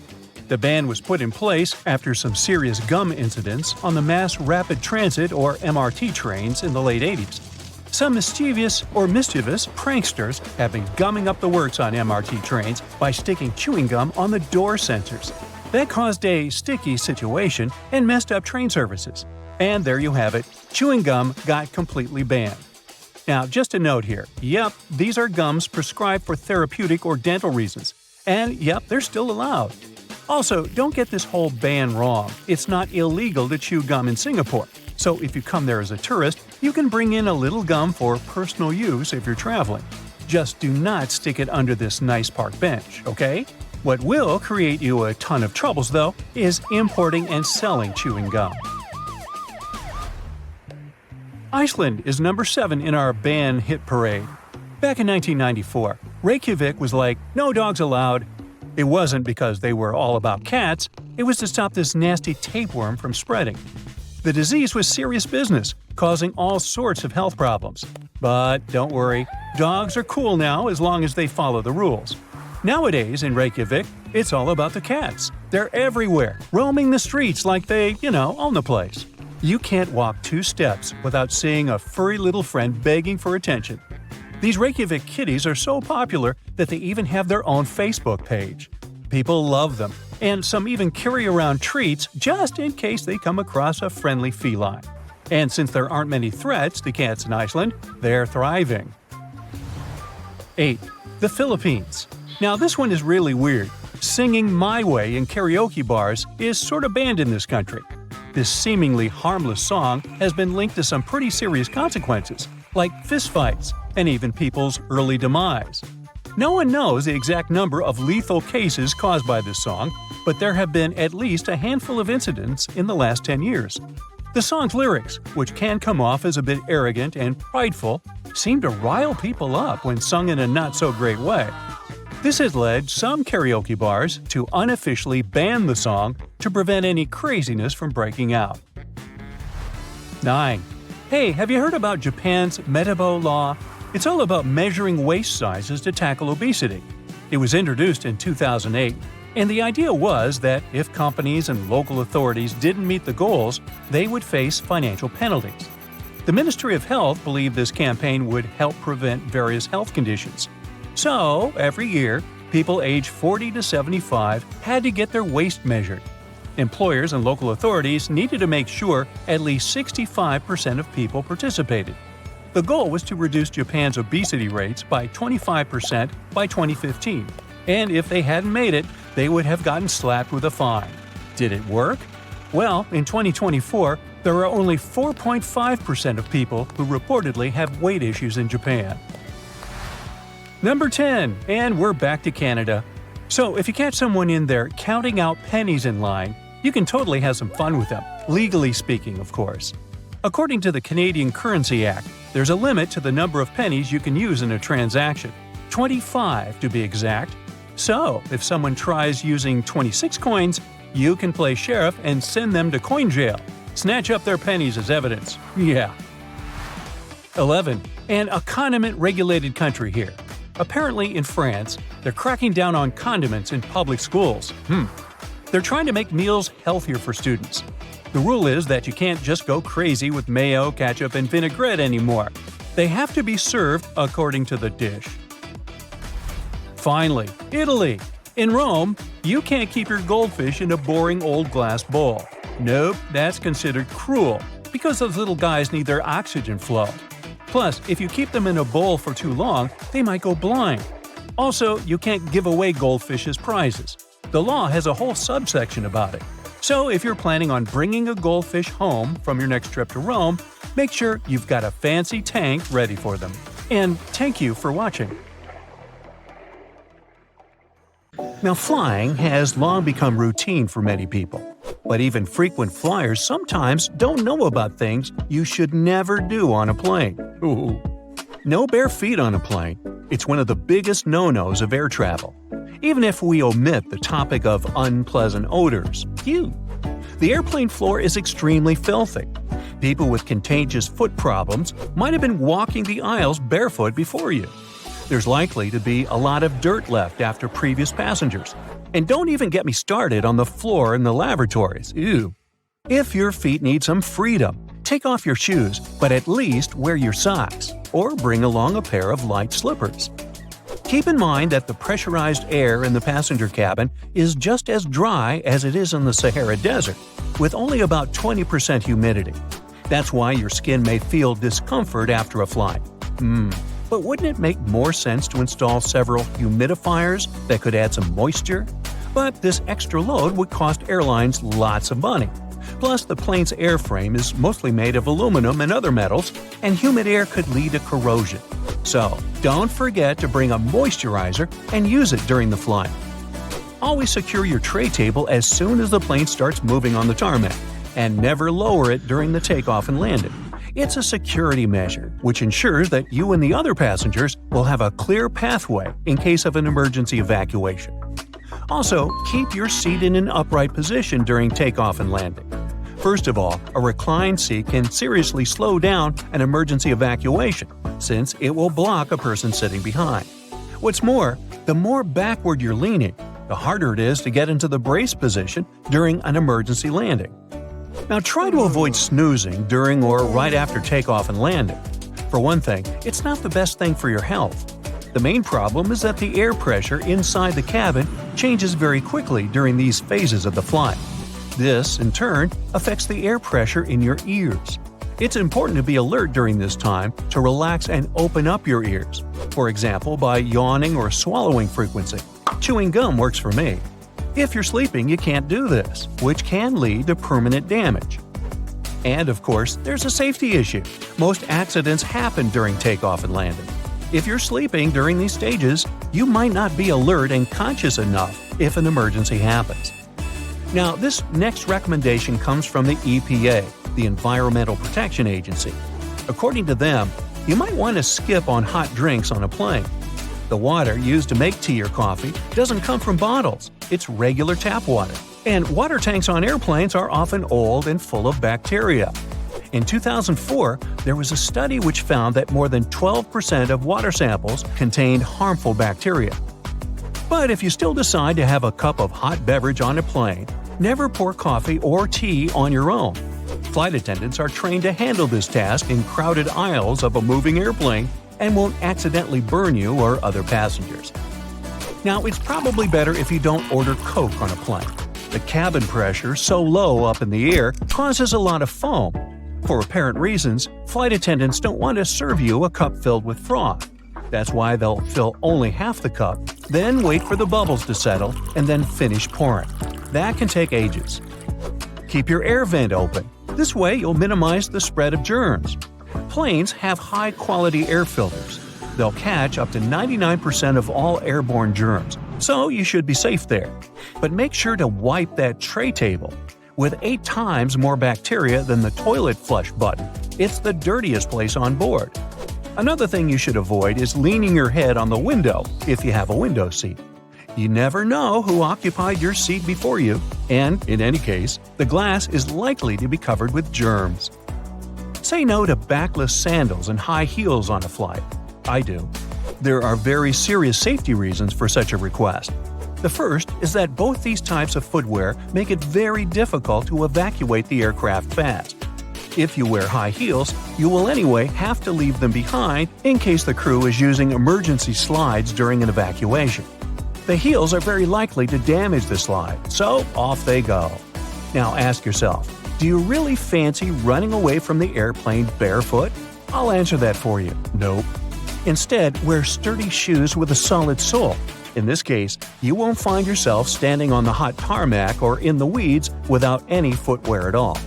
The ban was put in place after some serious gum incidents on the Mass Rapid Transit or MRT trains in the late 80s. Some mischievous pranksters have been gumming up the works on MRT trains by sticking chewing gum on the door sensors. That caused a sticky situation and messed up train services. And there you have it, chewing gum got completely banned. Now, just a note here, yep, these are gums prescribed for therapeutic or dental reasons. And yep, they're still allowed. Also, don't get this whole ban wrong. It's not illegal to chew gum in Singapore. So if you come there as a tourist, you can bring in a little gum for personal use if you're traveling. Just do not stick it under this nice park bench, okay? What will create you a ton of troubles, though, is importing and selling chewing gum. Iceland is number 7 in our ban hit parade. Back in 1994, Reykjavik was like, no dogs allowed. It wasn't because they were all about cats, it was to stop this nasty tapeworm from spreading. The disease was serious business, causing all sorts of health problems. But don't worry, dogs are cool now as long as they follow the rules. Nowadays in Reykjavik, it's all about the cats. They're everywhere, roaming the streets like they, own the place. You can't walk 2 steps without seeing a furry little friend begging for attention. These Reykjavik kitties are so popular that they even have their own Facebook page. People love them, and some even carry around treats just in case they come across a friendly feline. And since there aren't many threats to cats in Iceland, they're thriving. 8. The Philippines. Now this one is really weird. Singing My Way in karaoke bars is sort of banned in this country. This seemingly harmless song has been linked to some pretty serious consequences, like fistfights and even people's early demise. No one knows the exact number of lethal cases caused by this song, but there have been at least a handful of incidents in the last 10 years. The song's lyrics, which can come off as a bit arrogant and prideful, seem to rile people up when sung in a not-so-great way. This has led some karaoke bars to unofficially ban the song to prevent any craziness from breaking out. 9. Hey, have you heard about Japan's Metabo law? It's all about measuring waist sizes to tackle obesity. It was introduced in 2008, and the idea was that if companies and local authorities didn't meet the goals, they would face financial penalties. The Ministry of Health believed this campaign would help prevent various health conditions. So, every year, people aged 40 to 75 had to get their waist measured. Employers and local authorities needed to make sure at least 65% of people participated. The goal was to reduce Japan's obesity rates by 25% by 2015, and if they hadn't made it, they would have gotten slapped with a fine. Did it work? Well, in 2024, there are only 4.5% of people who reportedly have weight issues in Japan. Number 10, and we're back to Canada. So if you catch someone in there counting out pennies in line, you can totally have some fun with them, legally speaking, of course. According to the Canadian Currency Act, there's a limit to the number of pennies you can use in a transaction, 25 to be exact. So if someone tries using 26 coins, you can play sheriff and send them to coin jail. Snatch up their pennies as evidence. Yeah. 11. And a condiment-regulated country here. Apparently, in France, they're cracking down on condiments in public schools. They're trying to make meals healthier for students. The rule is that you can't just go crazy with mayo, ketchup, and vinaigrette anymore. They have to be served according to the dish. Finally, Italy. In Rome, you can't keep your goldfish in a boring old glass bowl. Nope, that's considered cruel, because those little guys need their oxygen flow. Plus, if you keep them in a bowl for too long, they might go blind. Also, you can't give away goldfish as prizes. The law has a whole subsection about it. So if you're planning on bringing a goldfish home from your next trip to Rome, make sure you've got a fancy tank ready for them. And thank you for watching. Now, flying has long become routine for many people. But even frequent flyers sometimes don't know about things you should never do on a plane. Ooh. No bare feet on a plane. It's one of the biggest no-nos of air travel. Even if we omit the topic of unpleasant odors. Phew. The airplane floor is extremely filthy. People with contagious foot problems might have been walking the aisles barefoot before you. There's likely to be a lot of dirt left after previous passengers. And don't even get me started on the floor in the lavatories. Ew. If your feet need some freedom, take off your shoes, but at least wear your socks, or bring along a pair of light slippers. Keep in mind that the pressurized air in the passenger cabin is just as dry as it is in the Sahara Desert, with only about 20% humidity. That's why your skin may feel discomfort after a flight. But wouldn't it make more sense to install several humidifiers that could add some moisture? But this extra load would cost airlines lots of money. Plus, the plane's airframe is mostly made of aluminum and other metals, and humid air could lead to corrosion. So, don't forget to bring a moisturizer and use it during the flight. Always secure your tray table as soon as the plane starts moving on the tarmac, and never lower it during the takeoff and landing. It's a security measure, which ensures that you and the other passengers will have a clear pathway in case of an emergency evacuation. Also, keep your seat in an upright position during takeoff and landing. First of all, a reclined seat can seriously slow down an emergency evacuation, since it will block a person sitting behind. What's more, the more backward you're leaning, the harder it is to get into the brace position during an emergency landing. Now try to avoid snoozing during or right after takeoff and landing. For one thing, it's not the best thing for your health. The main problem is that the air pressure inside the cabin changes very quickly during these phases of the flight. This, in turn, affects the air pressure in your ears. It's important to be alert during this time to relax and open up your ears, for example by yawning or swallowing frequency. Chewing gum works for me. If you're sleeping, you can't do this, which can lead to permanent damage. And of course, there's a safety issue. Most accidents happen during takeoff and landing. If you're sleeping during these stages, you might not be alert and conscious enough if an emergency happens. Now, this next recommendation comes from the EPA, the Environmental Protection Agency. According to them, you might want to skip on hot drinks on a plane. The water used to make tea or coffee doesn't come from bottles, it's regular tap water. And water tanks on airplanes are often old and full of bacteria. In 2004, there was a study which found that more than 12% of water samples contained harmful bacteria. But if you still decide to have a cup of hot beverage on a plane, never pour coffee or tea on your own. Flight attendants are trained to handle this task in crowded aisles of a moving airplane and won't accidentally burn you or other passengers. Now, it's probably better if you don't order Coke on a plane. The cabin pressure, so low up in the air, causes a lot of foam. For apparent reasons, flight attendants don't want to serve you a cup filled with froth. That's why they'll fill only half the cup, then wait for the bubbles to settle, and then finish pouring. That can take ages. Keep your air vent open. This way you'll minimize the spread of germs. Planes have high-quality air filters. They'll catch up to 99% of all airborne germs, so you should be safe there. But make sure to wipe that tray table. With 8 times more bacteria than the toilet flush button, it's the dirtiest place on board. Another thing you should avoid is leaning your head on the window if you have a window seat. You never know who occupied your seat before you, and, in any case, the glass is likely to be covered with germs. Say no to backless sandals and high heels on a flight. I do. There are very serious safety reasons for such a request. The first is that both these types of footwear make it very difficult to evacuate the aircraft fast. If you wear high heels, you will anyway have to leave them behind in case the crew is using emergency slides during an evacuation. The heels are very likely to damage the slide, so off they go. Now ask yourself, do you really fancy running away from the airplane barefoot? I'll answer that for you. Nope. Instead, wear sturdy shoes with a solid sole. In this case, you won't find yourself standing on the hot tarmac or in the weeds without any footwear at all.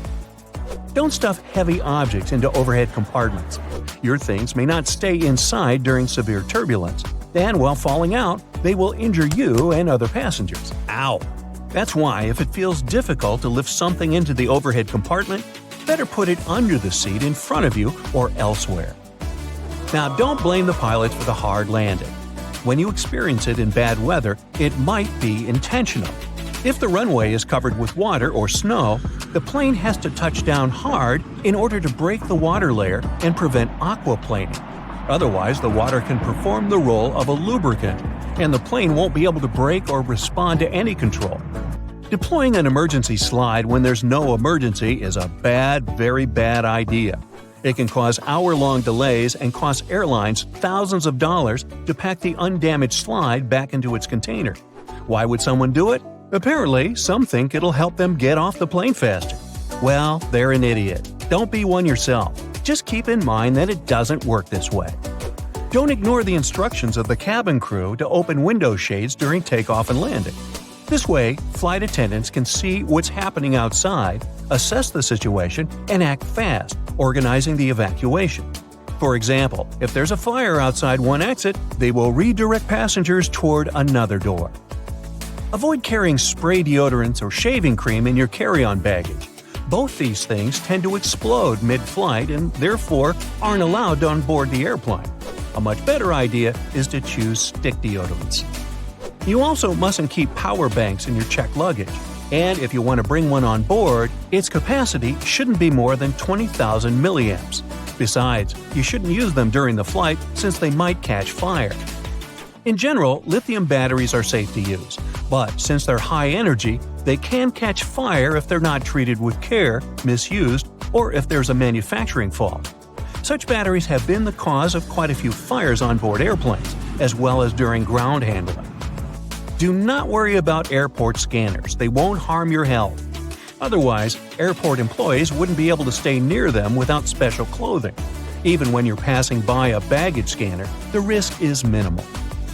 Don't stuff heavy objects into overhead compartments. Your things may not stay inside during severe turbulence, and while falling out, they will injure you and other passengers. Ow! That's why if it feels difficult to lift something into the overhead compartment, better put it under the seat in front of you or elsewhere. Now, don't blame the pilots for the hard landing. When you experience it in bad weather, it might be intentional. If the runway is covered with water or snow, the plane has to touch down hard in order to break the water layer and prevent aquaplaning. Otherwise, the water can perform the role of a lubricant, and the plane won't be able to brake or respond to any control. Deploying an emergency slide when there's no emergency is a very bad idea. It can cause hour-long delays and cost airlines thousands of dollars to pack the undamaged slide back into its container. Why would someone do it? Apparently, some think it'll help them get off the plane faster. Well, they're an idiot. Don't be one yourself. Just keep in mind that it doesn't work this way. Don't ignore the instructions of the cabin crew to open window shades during takeoff and landing. This way, flight attendants can see what's happening outside, assess the situation, and act fast, organizing the evacuation. For example, if there's a fire outside one exit, they will redirect passengers toward another door. Avoid carrying spray deodorants or shaving cream in your carry-on baggage. Both these things tend to explode mid-flight and therefore aren't allowed on board the airplane. A much better idea is to choose stick deodorants. You also mustn't keep power banks in your checked luggage, and if you want to bring one on board, its capacity shouldn't be more than 20,000 milliamps. Besides, you shouldn't use them during the flight since they might catch fire. In general, lithium batteries are safe to use, but since they're high energy, they can catch fire if they're not treated with care, misused, or if there's a manufacturing fault. Such batteries have been the cause of quite a few fires on board airplanes, as well as during ground handling. Do not worry about airport scanners, they won't harm your health. Otherwise, airport employees wouldn't be able to stay near them without special clothing. Even when you're passing by a baggage scanner, the risk is minimal.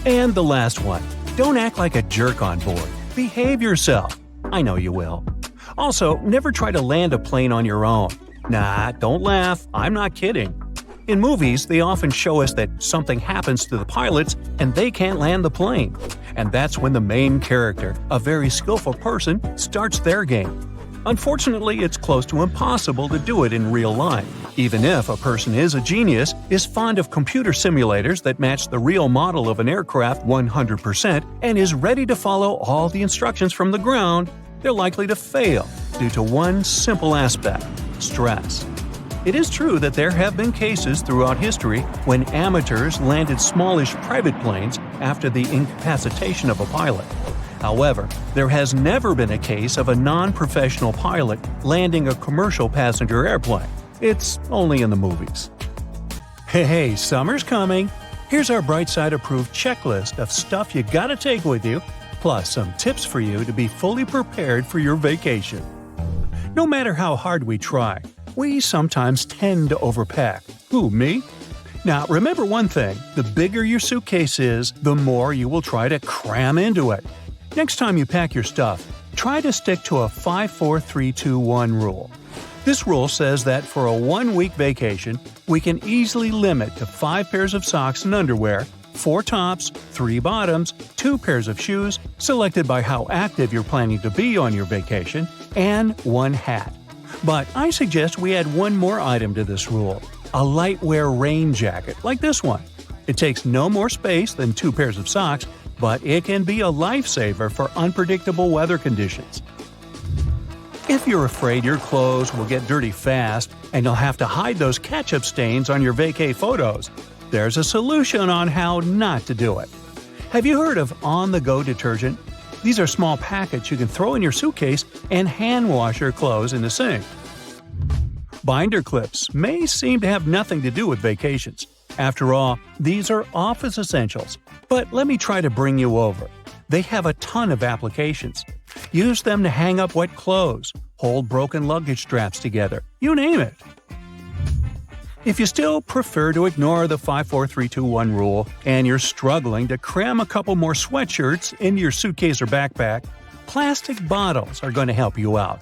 And the last one, don't act like a jerk on board. Behave yourself. I know you will. Also, never try to land a plane on your own. Nah, don't laugh, I'm not kidding. In movies, they often show us that something happens to the pilots and they can't land the plane. And that's when the main character, a very skillful person, starts their game. Unfortunately, it's close to impossible to do it in real life. Even if a person is a genius, is fond of computer simulators that match the real model of an aircraft 100%, and is ready to follow all the instructions from the ground, they're likely to fail due to one simple aspect: stress. It is true that there have been cases throughout history when amateurs landed smallish private planes after the incapacitation of a pilot. However, there has never been a case of a non-professional pilot landing a commercial passenger airplane. It's only in the movies. Hey, summer's coming! Here's our Brightside-approved checklist of stuff you gotta take with you, plus some tips for you to be fully prepared for your vacation. No matter how hard we try, we sometimes tend to overpack. Who, me? Now, remember one thing, the bigger your suitcase is, the more you will try to cram into it. Next time you pack your stuff, try to stick to a 5-4-3-2-1 rule. This rule says that for a 1-week vacation, we can easily limit to 5 pairs of socks and underwear, 4 tops, 3 bottoms, 2 pairs of shoes, selected by how active you're planning to be on your vacation, and 1 hat. But I suggest we add one more item to this rule: a light-wear rain jacket, like this one. It takes no more space than 2 pairs of socks, but it can be a lifesaver for unpredictable weather conditions. If you're afraid your clothes will get dirty fast and you'll have to hide those ketchup stains on your vacay photos, there's a solution on how not to do it. Have you heard of on-the-go detergent? These are small packets you can throw in your suitcase and hand wash your clothes in the sink. Binder clips may seem to have nothing to do with vacations. After all, these are office essentials. But let me try to bring you over. They have a ton of applications. Use them to hang up wet clothes, hold broken luggage straps together, you name it. If you still prefer to ignore the 5-4-3-2-1 rule and you're struggling to cram a couple more sweatshirts into your suitcase or backpack, plastic bottles are going to help you out.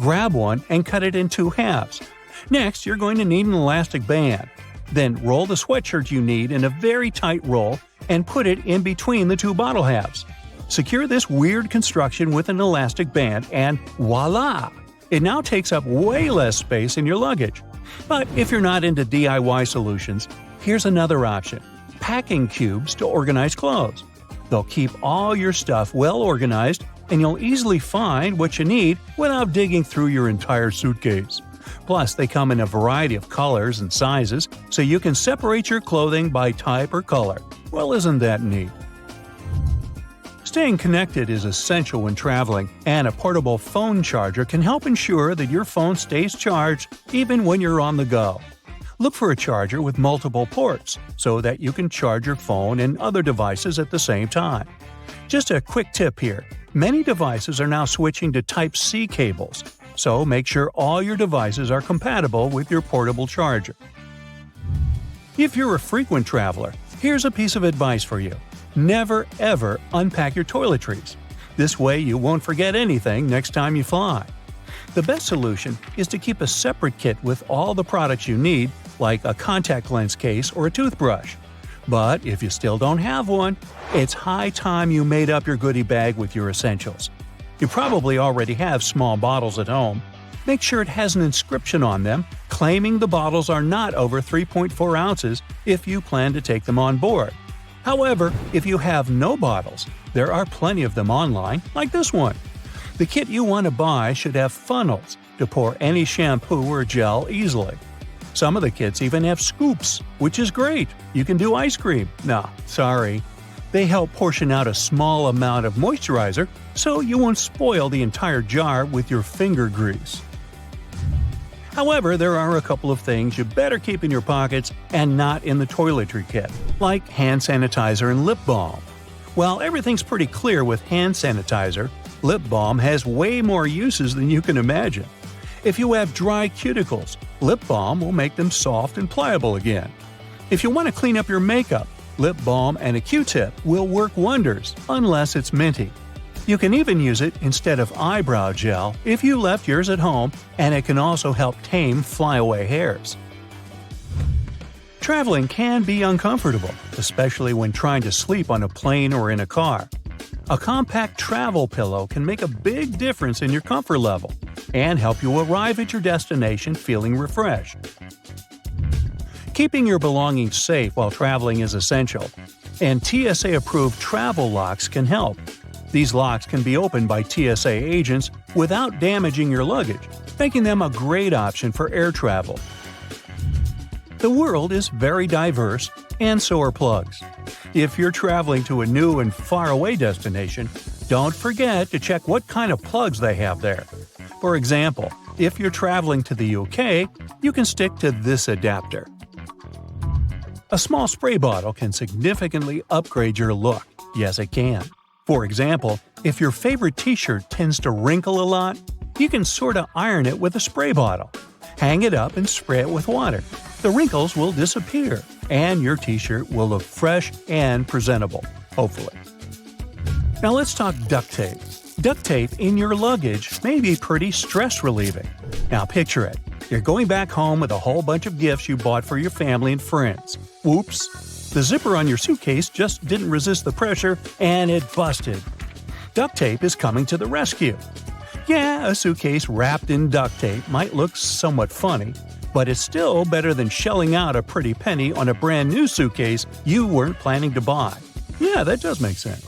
Grab one and cut it in 2 halves. Next, you're going to need an elastic band. Then roll the sweatshirt you need in a very tight roll and put it in between the 2 bottle halves. Secure this weird construction with an elastic band and voila! It now takes up way less space in your luggage. But if you're not into DIY solutions, here's another option: packing cubes to organize clothes. They'll keep all your stuff well organized, and you'll easily find what you need without digging through your entire suitcase. Plus, they come in a variety of colors and sizes, so you can separate your clothing by type or color. Well, isn't that neat? Staying connected is essential when traveling, and a portable phone charger can help ensure that your phone stays charged even when you're on the go. Look for a charger with multiple ports so that you can charge your phone and other devices at the same time. Just a quick tip here. Many devices are now switching to Type-C cables, so make sure all your devices are compatible with your portable charger. If you're a frequent traveler, here's a piece of advice for you. Never ever unpack your toiletries. This way you won't forget anything next time you fly. The best solution is to keep a separate kit with all the products you need, like a contact lens case or a toothbrush. But if you still don't have one, it's high time you made up your goodie bag with your essentials. You probably already have small bottles at home. Make sure it has an inscription on them claiming the bottles are not over 3.4 ounces if you plan to take them on board. However, if you have no bottles, there are plenty of them online, like this one. The kit you want to buy should have funnels to pour any shampoo or gel easily. Some of the kits even have scoops, which is great. You can do ice cream. Nah, sorry. They help portion out a small amount of moisturizer so you won't spoil the entire jar with your finger grease. However, there are a couple of things you better keep in your pockets and not in the toiletry kit, like hand sanitizer and lip balm. While everything's pretty clear with hand sanitizer, lip balm has way more uses than you can imagine. If you have dry cuticles, lip balm will make them soft and pliable again. If you want to clean up your makeup, lip balm and a Q-tip will work wonders, unless it's minty. You can even use it instead of eyebrow gel if you left yours at home, and it can also help tame flyaway hairs. Traveling can be uncomfortable, especially when trying to sleep on a plane or in a car. A compact travel pillow can make a big difference in your comfort level and help you arrive at your destination feeling refreshed. Keeping your belongings safe while traveling is essential, and TSA-approved travel locks can help. These locks can be opened by TSA agents without damaging your luggage, making them a great option for air travel. The world is very diverse, and so are plugs. If you're traveling to a new and faraway destination, don't forget to check what kind of plugs they have there. For example, if you're traveling to the UK, you can stick to this adapter. A small spray bottle can significantly upgrade your look. Yes, it can. For example, if your favorite t-shirt tends to wrinkle a lot, you can sort of iron it with a spray bottle. Hang it up and spray it with water. The wrinkles will disappear, and your t-shirt will look fresh and presentable, hopefully. Now let's talk duct tape. Duct tape in your luggage may be pretty stress-relieving. Now picture it. You're going back home with a whole bunch of gifts you bought for your family and friends. Whoops! The zipper on your suitcase just didn't resist the pressure, and it busted. Duct tape is coming to the rescue. Yeah, a suitcase wrapped in duct tape might look somewhat funny, but it's still better than shelling out a pretty penny on a brand new suitcase you weren't planning to buy. Yeah, that does make sense.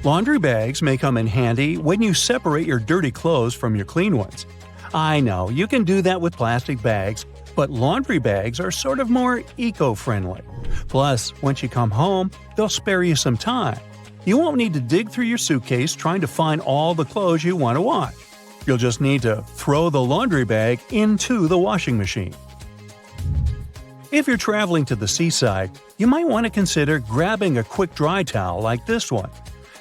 Laundry bags may come in handy when you separate your dirty clothes from your clean ones. I know, you can do that with plastic bags, but laundry bags are sort of more eco-friendly. Plus, once you come home, they'll spare you some time. You won't need to dig through your suitcase trying to find all the clothes you want to wash. You'll just need to throw the laundry bag into the washing machine. If you're traveling to the seaside, you might want to consider grabbing a quick dry towel like this one.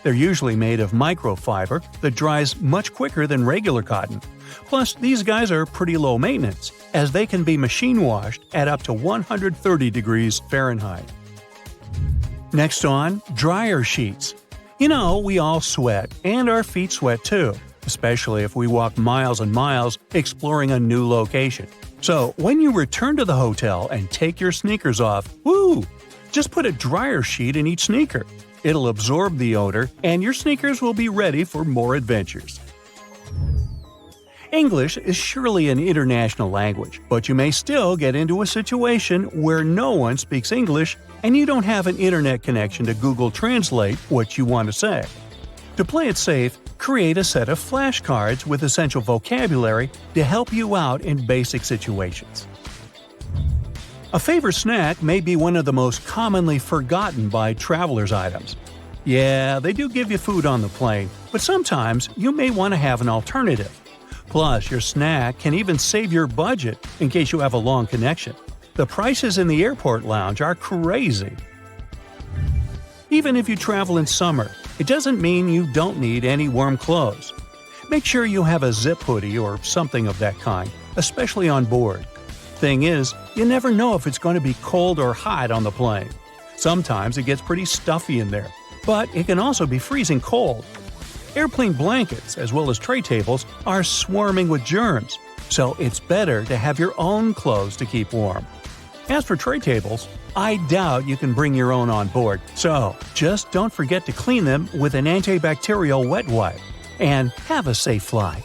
They're usually made of microfiber that dries much quicker than regular cotton. Plus, these guys are pretty low maintenance, as they can be machine washed at up to 130 degrees Fahrenheit. Next on, dryer sheets. You know, we all sweat, and our feet sweat too, especially if we walk miles and miles exploring a new location. So, when you return to the hotel and take your sneakers off, woo! Just put a dryer sheet in each sneaker. It'll absorb the odor, and your sneakers will be ready for more adventures. English is surely an international language, but you may still get into a situation where no one speaks English and you don't have an internet connection to Google Translate what you want to say. To play it safe, Create a set of flashcards with essential vocabulary to help you out in basic situations. A favorite snack may be one of the most commonly forgotten by travelers' items. Yeah, they do give you food on the plane, but sometimes you may want to have an alternative. Plus, your snack can even save your budget in case you have a long connection. The prices in the airport lounge are crazy. Even if you travel in summer, it doesn't mean you don't need any warm clothes. Make sure you have a zip hoodie or something of that kind, especially on board. Thing is, you never know if it's going to be cold or hot on the plane. Sometimes it gets pretty stuffy in there, but it can also be freezing cold. Airplane blankets, as well as tray tables, are swarming with germs, so it's better to have your own clothes to keep warm. As for tray tables, I doubt you can bring your own on board, so just don't forget to clean them with an antibacterial wet wipe. And have a safe flight.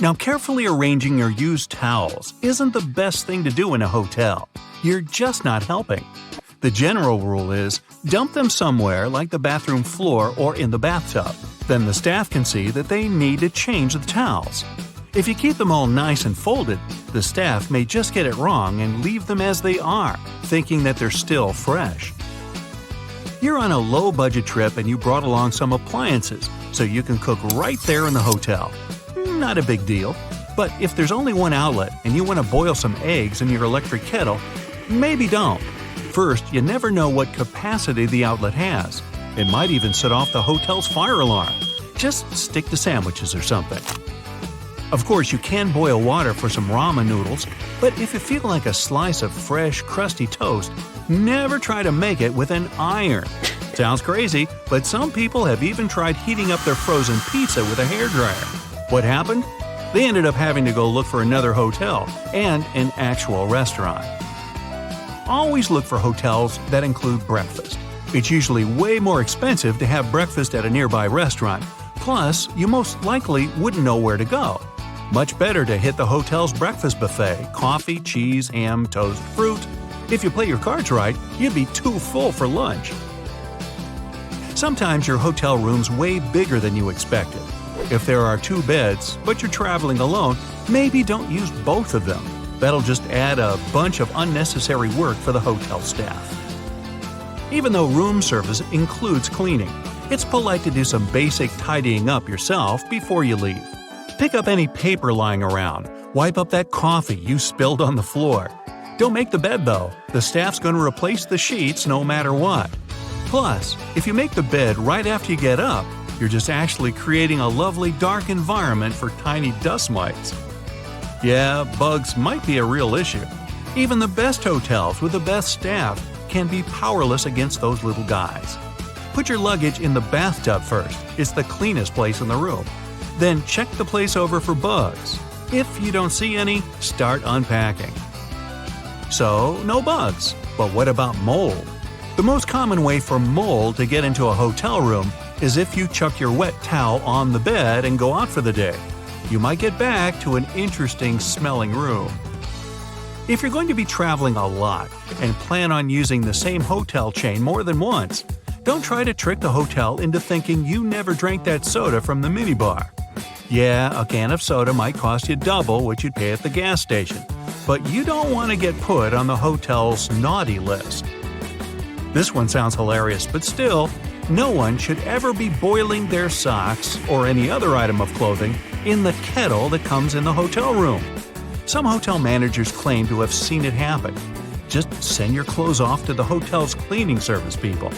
Now, carefully arranging your used towels isn't the best thing to do in a hotel. You're just not helping. The general rule is, dump them somewhere like the bathroom floor or in the bathtub. Then the staff can see that they need to change the towels. If you keep them all nice and folded, the staff may just get it wrong and leave them as they are, thinking that they're still fresh. You're on a low-budget trip and you brought along some appliances, so you can cook right there in the hotel. Not a big deal. But if there's only one outlet and you want to boil some eggs in your electric kettle, maybe don't. First, you never know what capacity the outlet has. It might even set off the hotel's fire alarm. Just stick to sandwiches or something. Of course, you can boil water for some ramen noodles, but if you feel like a slice of fresh, crusty toast, never try to make it with an iron. Sounds crazy, but some people have even tried heating up their frozen pizza with a hairdryer. What happened? They ended up having to go look for another hotel and an actual restaurant. Always look for hotels that include breakfast. It's usually way more expensive to have breakfast at a nearby restaurant. Plus, you most likely wouldn't know where to go. Much better to hit the hotel's breakfast buffet: coffee, cheese, ham, toast, fruit. If you play your cards right, you'd be too full for lunch. Sometimes your hotel room's way bigger than you expected. If there are 2 beds, but you're traveling alone, maybe don't use both of them. That'll just add a bunch of unnecessary work for the hotel staff. Even though room service includes cleaning, it's polite to do some basic tidying up yourself before you leave. Pick up any paper lying around. Wipe up that coffee you spilled on the floor. Don't make the bed though. The staff's going to replace the sheets no matter what. Plus, if you make the bed right after you get up, you're just actually creating a lovely dark environment for tiny dust mites. Yeah, bugs might be a real issue. Even the best hotels with the best staff can be powerless against those little guys. Put your luggage in the bathtub first. It's the cleanest place in the room. Then check the place over for bugs. If you don't see any, start unpacking. So, no bugs. But what about mold? The most common way for mold to get into a hotel room is if you chuck your wet towel on the bed and go out for the day. You might get back to an interesting smelling room. If you're going to be traveling a lot and plan on using the same hotel chain more than once, don't try to trick the hotel into thinking you never drank that soda from the minibar. Yeah, a can of soda might cost you double what you'd pay at the gas station, but you don't want to get put on the hotel's naughty list. This one sounds hilarious, but still, no one should ever be boiling their socks or any other item of clothing in the kettle that comes in the hotel room. Some hotel managers claim to have seen it happen. Just send your clothes off to the hotel's cleaning service people.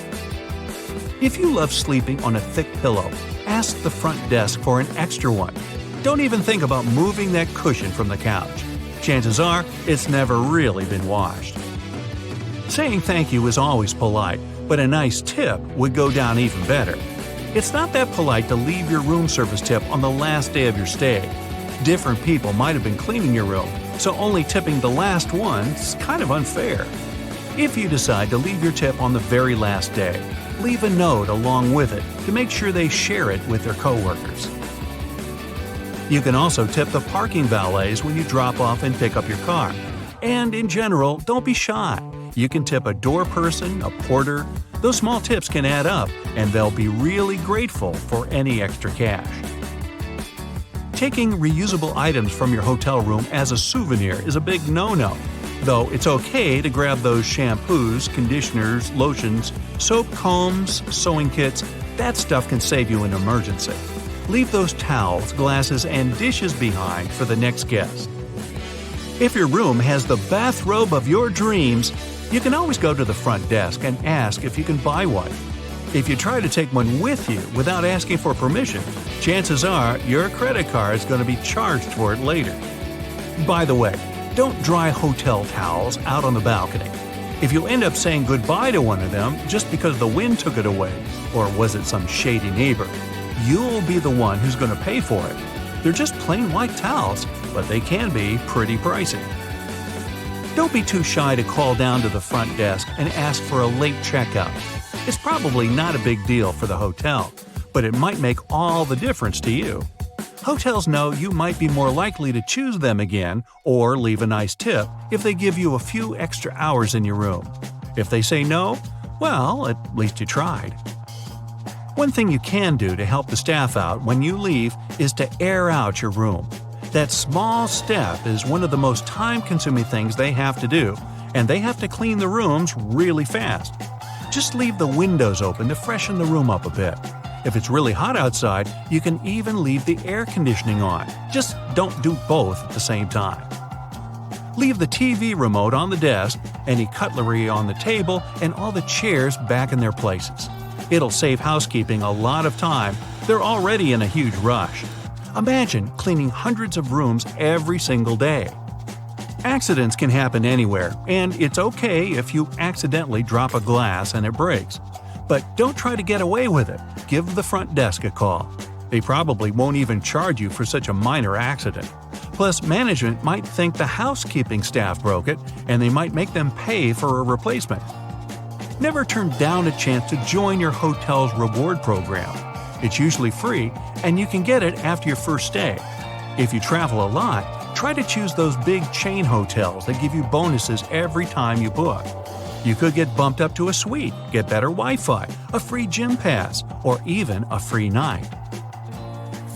If you love sleeping on a thick pillow, ask the front desk for an extra one. Don't even think about moving that cushion from the couch. Chances are, it's never really been washed. Saying thank you is always polite, but a nice tip would go down even better. It's not that polite to leave your room service tip on the last day of your stay. Different people might have been cleaning your room, so only tipping the last one's kind of unfair. If you decide to leave your tip on the very last day, leave a note along with it to make sure they share it with their coworkers. You can also tip the parking valets when you drop off and pick up your car. And in general, don't be shy. You can tip a door person, a porter, Those small tips can add up, and they'll be really grateful for any extra cash. Taking reusable items from your hotel room as a souvenir is a big no-no, though it's okay to grab those shampoos, conditioners, lotions, soap, combs, sewing kits. That stuff can save you an emergency. Leave those towels, glasses, and dishes behind for the next guest. If your room has the bathrobe of your dreams, you can always go to the front desk and ask if you can buy one. If you try to take one with you without asking for permission, chances are your credit card is going to be charged for it later. By the way, don't dry hotel towels out on the balcony. If you end up saying goodbye to one of them just because the wind took it away, or was it some shady neighbor, you'll be the one who's going to pay for it. They're just plain white towels, but they can be pretty pricey. Don't be too shy to call down to the front desk and ask for a late checkout. It's probably not a big deal for the hotel, but it might make all the difference to you. Hotels know you might be more likely to choose them again or leave a nice tip if they give you a few extra hours in your room. If they say no, well, at least you tried. One thing you can do to help the staff out when you leave is to air out your room. That small step is one of the most time-consuming things they have to do, and they have to clean the rooms really fast. Just leave the windows open to freshen the room up a bit. If it's really hot outside, you can even leave the air conditioning on. Just don't do both at the same time. Leave the TV remote on the desk, any cutlery on the table, and all the chairs back in their places. It'll save housekeeping a lot of time. They're already in a huge rush. Imagine cleaning hundreds of rooms every single day. Accidents can happen anywhere, and it's okay if you accidentally drop a glass and it breaks. But don't try to get away with it. Give the front desk a call. They probably won't even charge you for such a minor accident. Plus, management might think the housekeeping staff broke it, and they might make them pay for a replacement. Never turn down a chance to join your hotel's reward program. It's usually free, and you can get it after your first stay. If you travel a lot, try to choose those big chain hotels that give you bonuses every time you book. You could get bumped up to a suite, get better Wi-Fi, a free gym pass, or even a free night.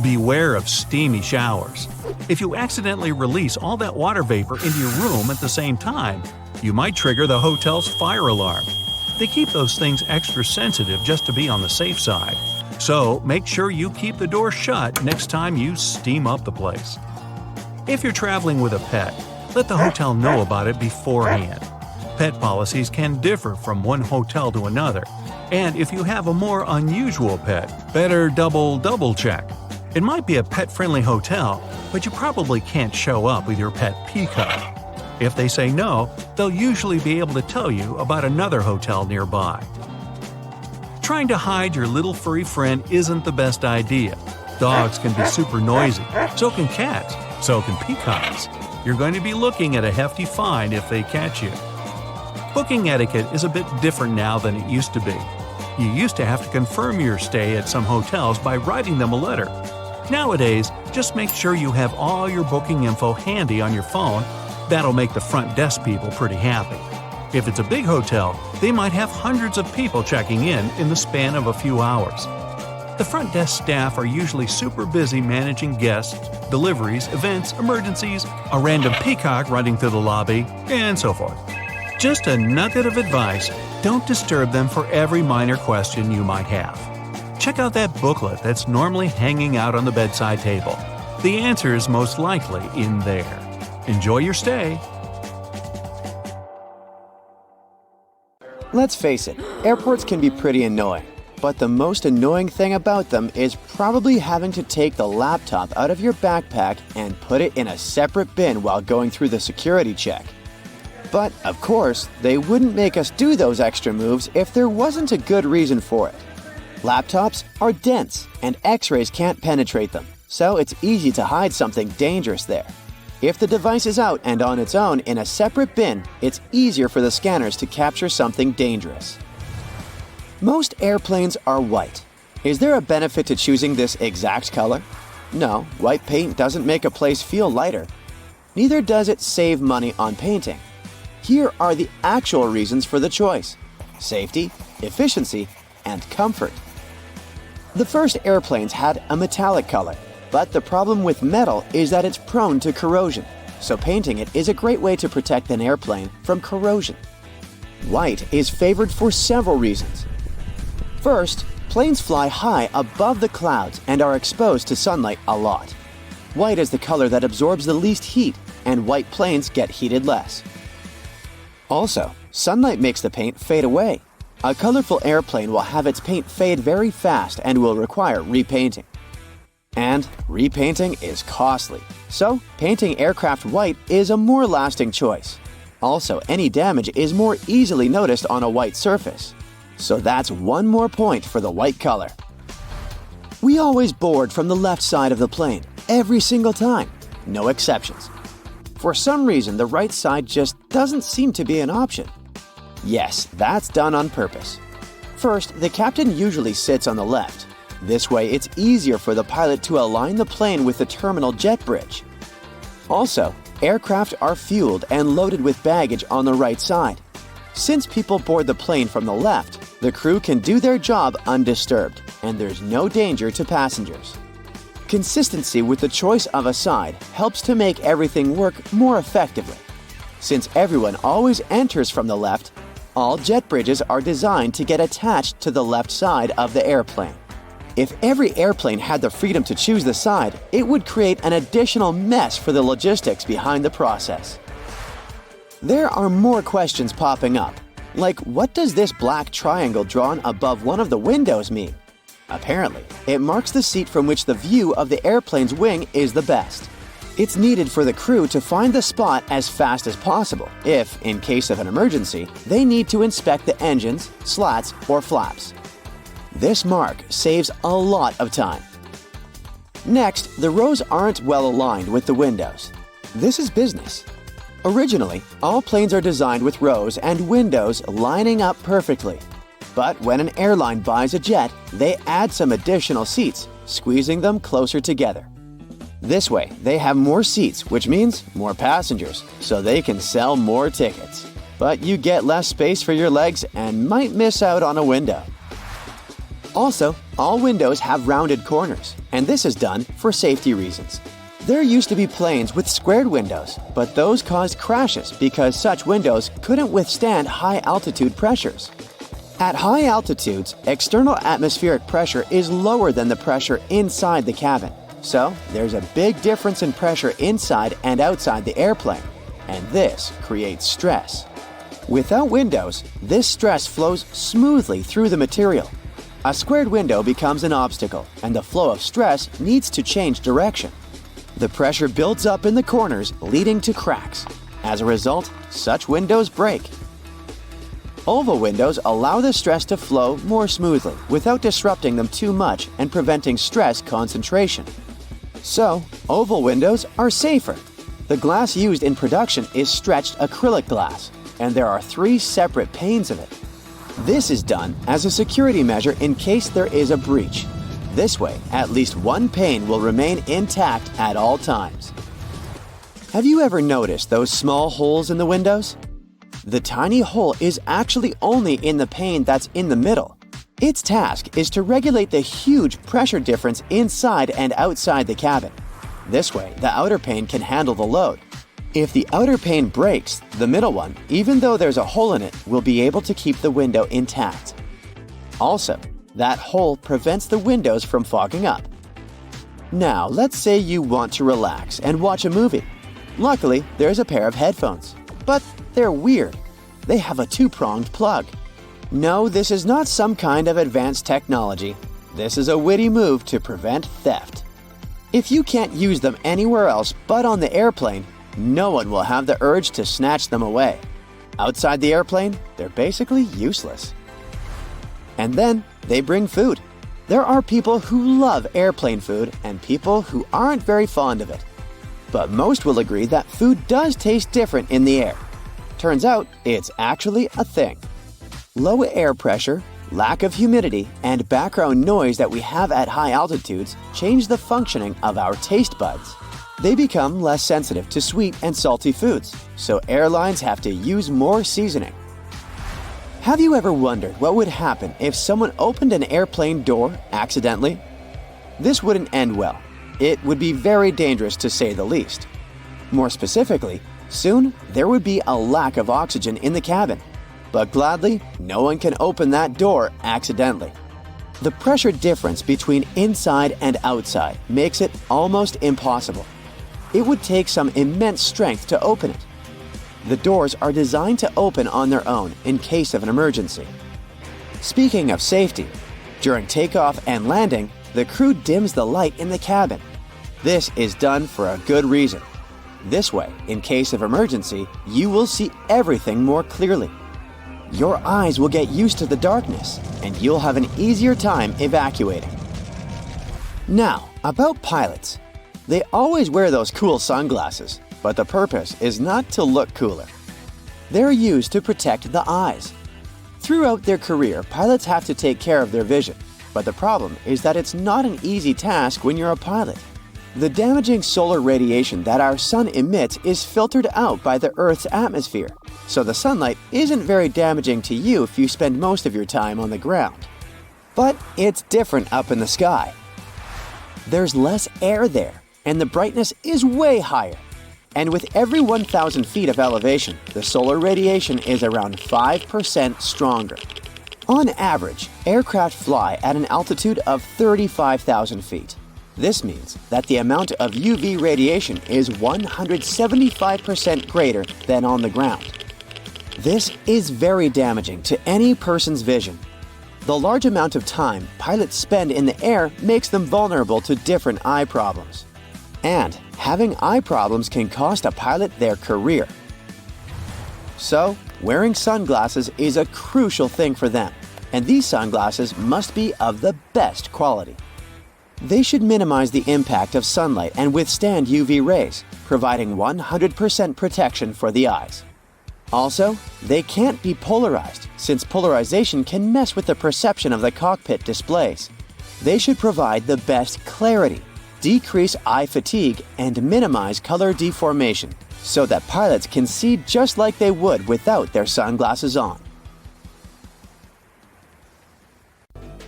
Beware of steamy showers. If you accidentally release all that water vapor into your room at the same time, you might trigger the hotel's fire alarm. They keep those things extra sensitive just to be on the safe side. So make sure you keep the door shut next time you steam up the place. If you're traveling with a pet, let the hotel know about it beforehand. Pet policies can differ from one hotel to another, and if you have a more unusual pet, better double check. It might be a pet-friendly hotel, but you probably can't show up with your pet peacock. If they say no, they'll usually be able to tell you about another hotel nearby. Trying to hide your little furry friend isn't the best idea. Dogs can be super noisy, so can cats, so can peacocks. You're going to be looking at a hefty fine if they catch you. Booking etiquette is a bit different now than it used to be. You used to have to confirm your stay at some hotels by writing them a letter. Nowadays, just make sure you have all your booking info handy on your phone. That'll make the front desk people pretty happy. If it's a big hotel, they might have hundreds of people checking in the span of a few hours. The front desk staff are usually super busy managing guests, deliveries, events, emergencies, a random peacock running through the lobby, and so forth. Just a nugget of advice, don't disturb them for every minor question you might have. Check out that booklet that's normally hanging out on the bedside table. The answer is most likely in there. Enjoy your stay. Let's face it, airports can be pretty annoying. But the most annoying thing about them is probably having to take the laptop out of your backpack and put it in a separate bin while going through the security check. But, of course, they wouldn't make us do those extra moves if there wasn't a good reason for it. Laptops are dense, and X-rays can't penetrate them, so it's easy to hide something dangerous there. If the device is out and on its own in a separate bin, it's easier for the scanners to capture something dangerous. Most airplanes are white. Is there a benefit to choosing this exact color? No, white paint doesn't make a place feel lighter. Neither does it save money on painting. Here are the actual reasons for the choice: safety, efficiency, and comfort. The first airplanes had a metallic color, but the problem with metal is that it's prone to corrosion, so painting it is a great way to protect an airplane from corrosion. White is favored for several reasons. First, planes fly high above the clouds and are exposed to sunlight a lot. White is the color that absorbs the least heat, and white planes get heated less. Also, sunlight makes the paint fade away. A colorful airplane will have its paint fade very fast and will require repainting. And repainting is costly, so painting aircraft white is a more lasting choice. Also, any damage is more easily noticed on a white surface. So that's one more point for the white color. We always board from the left side of the plane, every single time, no exceptions. For some reason, the right side just doesn't seem to be an option. Yes, that's done on purpose. First, the captain usually sits on the left. This way, it's easier for the pilot to align the plane with the terminal jet bridge. Also, aircraft are fueled and loaded with baggage on the right side. Since people board the plane from the left, the crew can do their job undisturbed, and there's no danger to passengers. Consistency with the choice of a side helps to make everything work more effectively. Since everyone always enters from the left, all jet bridges are designed to get attached to the left side of the airplane. If every airplane had the freedom to choose the side, it would create an additional mess for the logistics behind the process. There are more questions popping up, like what does this black triangle drawn above one of the windows mean? Apparently, it marks the seat from which the view of the airplane's wing is the best. It's needed for the crew to find the spot as fast as possible if, in case of an emergency, they need to inspect the engines, slats, or flaps. This mark saves a lot of time. Next, the rows aren't well aligned with the windows. This is business. Originally, all planes are designed with rows and windows lining up perfectly. But when an airline buys a jet, they add some additional seats, squeezing them closer together. This way, they have more seats, which means more passengers, so they can sell more tickets. But you get less space for your legs and might miss out on a window. Also, all windows have rounded corners, and this is done for safety reasons. There used to be planes with squared windows, but those caused crashes because such windows couldn't withstand high-altitude pressures. At high altitudes, external atmospheric pressure is lower than the pressure inside the cabin. So, there's a big difference in pressure inside and outside the airplane, and this creates stress. Without windows, this stress flows smoothly through the material. A squared window becomes an obstacle, and the flow of stress needs to change direction. The pressure builds up in the corners, leading to cracks. As a result, such windows break. Oval windows allow the stress to flow more smoothly without disrupting them too much and preventing stress concentration. So, oval windows are safer. The glass used in production is stretched acrylic glass, and there are 3 separate panes of it. This is done as a security measure in case there is a breach. This way, at least one pane will remain intact at all times. Have you ever noticed those small holes in the windows? The tiny hole is actually only in the pane that's in the middle. Its task is to regulate the huge pressure difference inside and outside the cabin. This way, the outer pane can handle the load. If the outer pane breaks, the middle one, even though there's a hole in it, will be able to keep the window intact. Also, that hole prevents the windows from fogging up. Now, let's say you want to relax and watch a movie. Luckily, there's a pair of headphones. But they're weird. They have a 2-pronged plug. No, this is not some kind of advanced technology. This is a witty move to prevent theft. If you can't use them anywhere else but on the airplane, no one will have the urge to snatch them away. Outside the airplane, they're basically useless. And then, they bring food. There are people who love airplane food and people who aren't very fond of it. But most will agree that food does taste different in the air. Turns out, it's actually a thing. Low air pressure, lack of humidity, and background noise that we have at high altitudes change the functioning of our taste buds. They become less sensitive to sweet and salty foods, so airlines have to use more seasoning. Have you ever wondered what would happen if someone opened an airplane door accidentally? This wouldn't end well. It would be very dangerous to say the least. More specifically, soon there would be a lack of oxygen in the cabin. But gladly, no one can open that door accidentally. The pressure difference between inside and outside makes it almost impossible. It would take some immense strength to open it. The doors are designed to open on their own in case of an emergency. Speaking of safety, during takeoff and landing, the crew dims the light in the cabin. This is done for a good reason. This way, in case of emergency, you will see everything more clearly. Your eyes will get used to the darkness, and you'll have an easier time evacuating. Now, about pilots. They always wear those cool sunglasses, but the purpose is not to look cooler. They're used to protect the eyes. Throughout their career, pilots have to take care of their vision, but the problem is that it's not an easy task when you're a pilot. The damaging solar radiation that our sun emits is filtered out by the Earth's atmosphere, so the sunlight isn't very damaging to you if you spend most of your time on the ground. But it's different up in the sky. There's less air there, and the brightness is way higher. And with every 1,000 feet of elevation, the solar radiation is around 5% stronger. On average, aircraft fly at an altitude of 35,000 feet. This means that the amount of UV radiation is 175% greater than on the ground. This is very damaging to any person's vision. The large amount of time pilots spend in the air makes them vulnerable to different eye problems. And having eye problems can cost a pilot their career. So, wearing sunglasses is a crucial thing for them, and these sunglasses must be of the best quality. They should minimize the impact of sunlight and withstand UV rays, providing 100% protection for the eyes. Also, they can't be polarized, since polarization can mess with the perception of the cockpit displays. They should provide the best clarity, decrease eye fatigue, and minimize color deformation, so that pilots can see just like they would without their sunglasses on.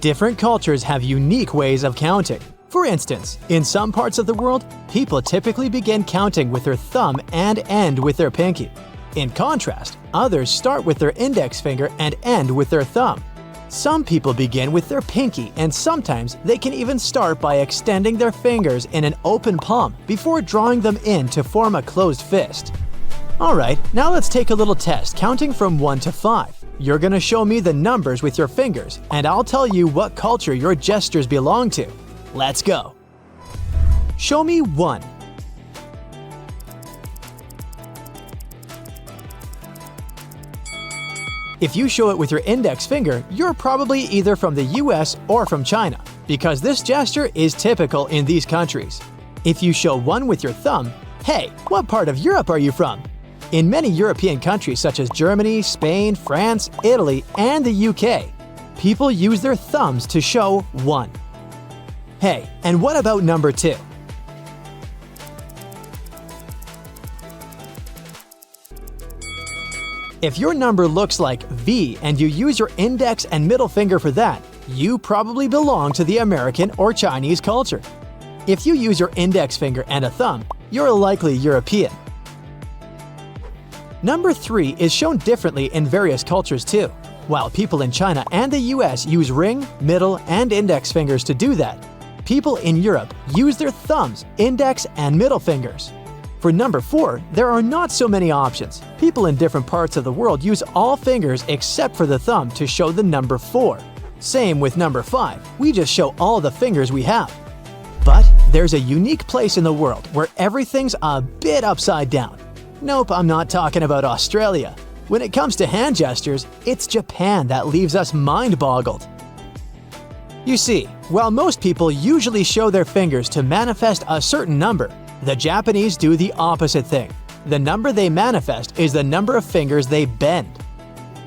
Different cultures have unique ways of counting. For instance, in some parts of the world, people typically begin counting with their thumb and end with their pinky. In contrast, others start with their index finger and end with their thumb. Some people begin with their pinky, and sometimes they can even start by extending their fingers in an open palm before drawing them in to form a closed fist. Alright, now let's take a little test counting from 1 to 5. You're gonna show me the numbers with your fingers, and I'll tell you what culture your gestures belong to. Let's go. Show me 1. If you show it with your index finger, you're probably either from the US or from China, because this gesture is typical in these countries. If you show 1 with your thumb, hey, what part of Europe are you from? In many European countries such as Germany, Spain, France, Italy, and the UK, people use their thumbs to show 1. Hey, and what about number 2? If your number looks like V and you use your index and middle finger for that, you probably belong to the American or Chinese culture. If you use your index finger and a thumb, you're likely European. Number 3 is shown differently in various cultures too. While people in China and the US use ring, middle, and index fingers to do that, people in Europe use their thumbs, index, and middle fingers. For number 4, there are not so many options. People in different parts of the world use all fingers except for the thumb to show the number 4. Same with number 5, we just show all the fingers we have. But there's a unique place in the world where everything's a bit upside down. Nope, I'm not talking about Australia. When it comes to hand gestures, it's Japan that leaves us mind-boggled. You see, while most people usually show their fingers to manifest a certain number, the Japanese do the opposite thing. The number they manifest is the number of fingers they bend.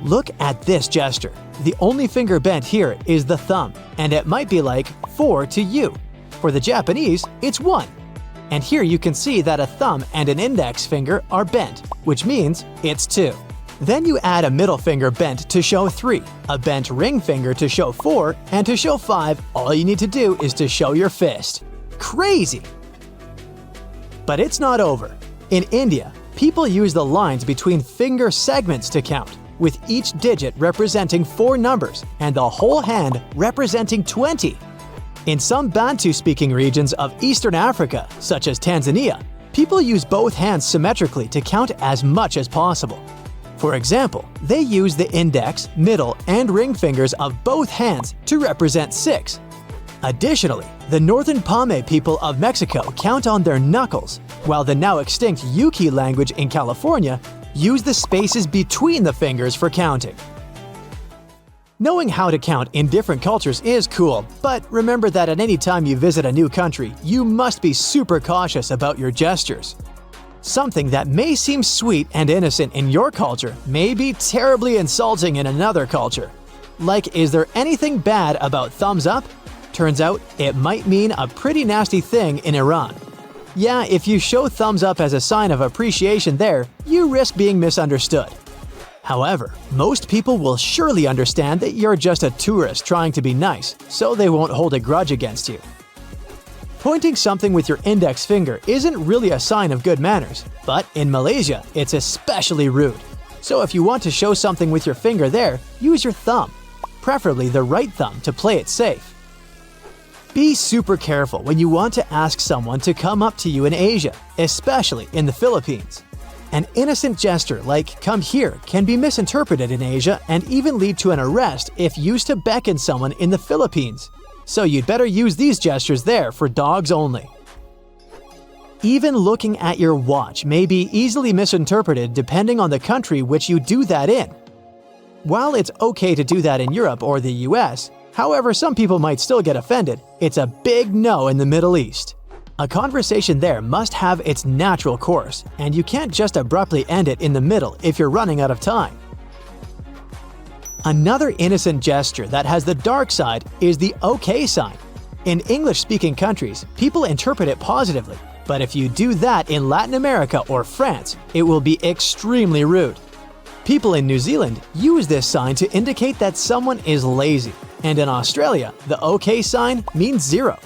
Look at this gesture. The only finger bent here is the thumb, and it might be like 4 to you. For the Japanese, it's 1. And here you can see that a thumb and an index finger are bent, which means it's 2. Then you add a middle finger bent to show 3, a bent ring finger to show 4, and to show 5, all you need to do is to show your fist. Crazy! But it's not over. In India, people use the lines between finger segments to count, with each digit representing 4 numbers and the whole hand representing 20. In some Bantu-speaking regions of Eastern Africa, such as Tanzania, people use both hands symmetrically to count as much as possible. For example, they use the index, middle, and ring fingers of both hands to represent 6. Additionally, the Northern Pame people of Mexico count on their knuckles, while the now extinct Yuki language in California use the spaces between the fingers for counting. Knowing how to count in different cultures is cool, but remember that at any time you visit a new country, you must be super cautious about your gestures. Something that may seem sweet and innocent in your culture may be terribly insulting in another culture. Like, is there anything bad about thumbs up? Turns out, it might mean a pretty nasty thing in Iran. Yeah, if you show thumbs up as a sign of appreciation there, you risk being misunderstood. However, most people will surely understand that you're just a tourist trying to be nice, so they won't hold a grudge against you. Pointing something with your index finger isn't really a sign of good manners, but in Malaysia, it's especially rude. So if you want to show something with your finger there, use your thumb, preferably the right thumb to play it safe. Be super careful when you want to ask someone to come up to you in Asia, especially in the Philippines. An innocent gesture like "come here" can be misinterpreted in Asia and even lead to an arrest if used to beckon someone in the Philippines. So you'd better use these gestures there for dogs only. Even looking at your watch may be easily misinterpreted depending on the country which you do that in. While it's okay to do that in Europe or the US, however, some people might still get offended. It's a big no in the Middle East. A conversation there must have its natural course, and you can't just abruptly end it in the middle if you're running out of time. Another innocent gesture that has the dark side is the OK sign. In English-speaking countries, people interpret it positively, but if you do that in Latin America or France, it will be extremely rude. People in New Zealand use this sign to indicate that someone is lazy, and in Australia, the OK sign means 0.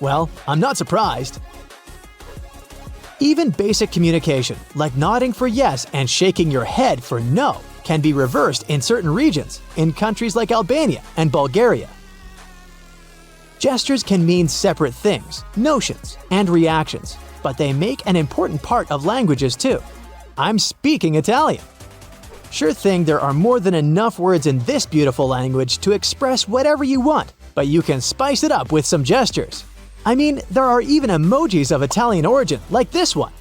Well, I'm not surprised. Even basic communication, like nodding for yes and shaking your head for no, can be reversed in certain regions, in countries like Albania and Bulgaria. Gestures can mean separate things, notions, and reactions, but they make an important part of languages too. I'm speaking Italian. Sure thing, there are more than enough words in this beautiful language to express whatever you want, but you can spice it up with some gestures. I mean, there are even emojis of Italian origin, like this one.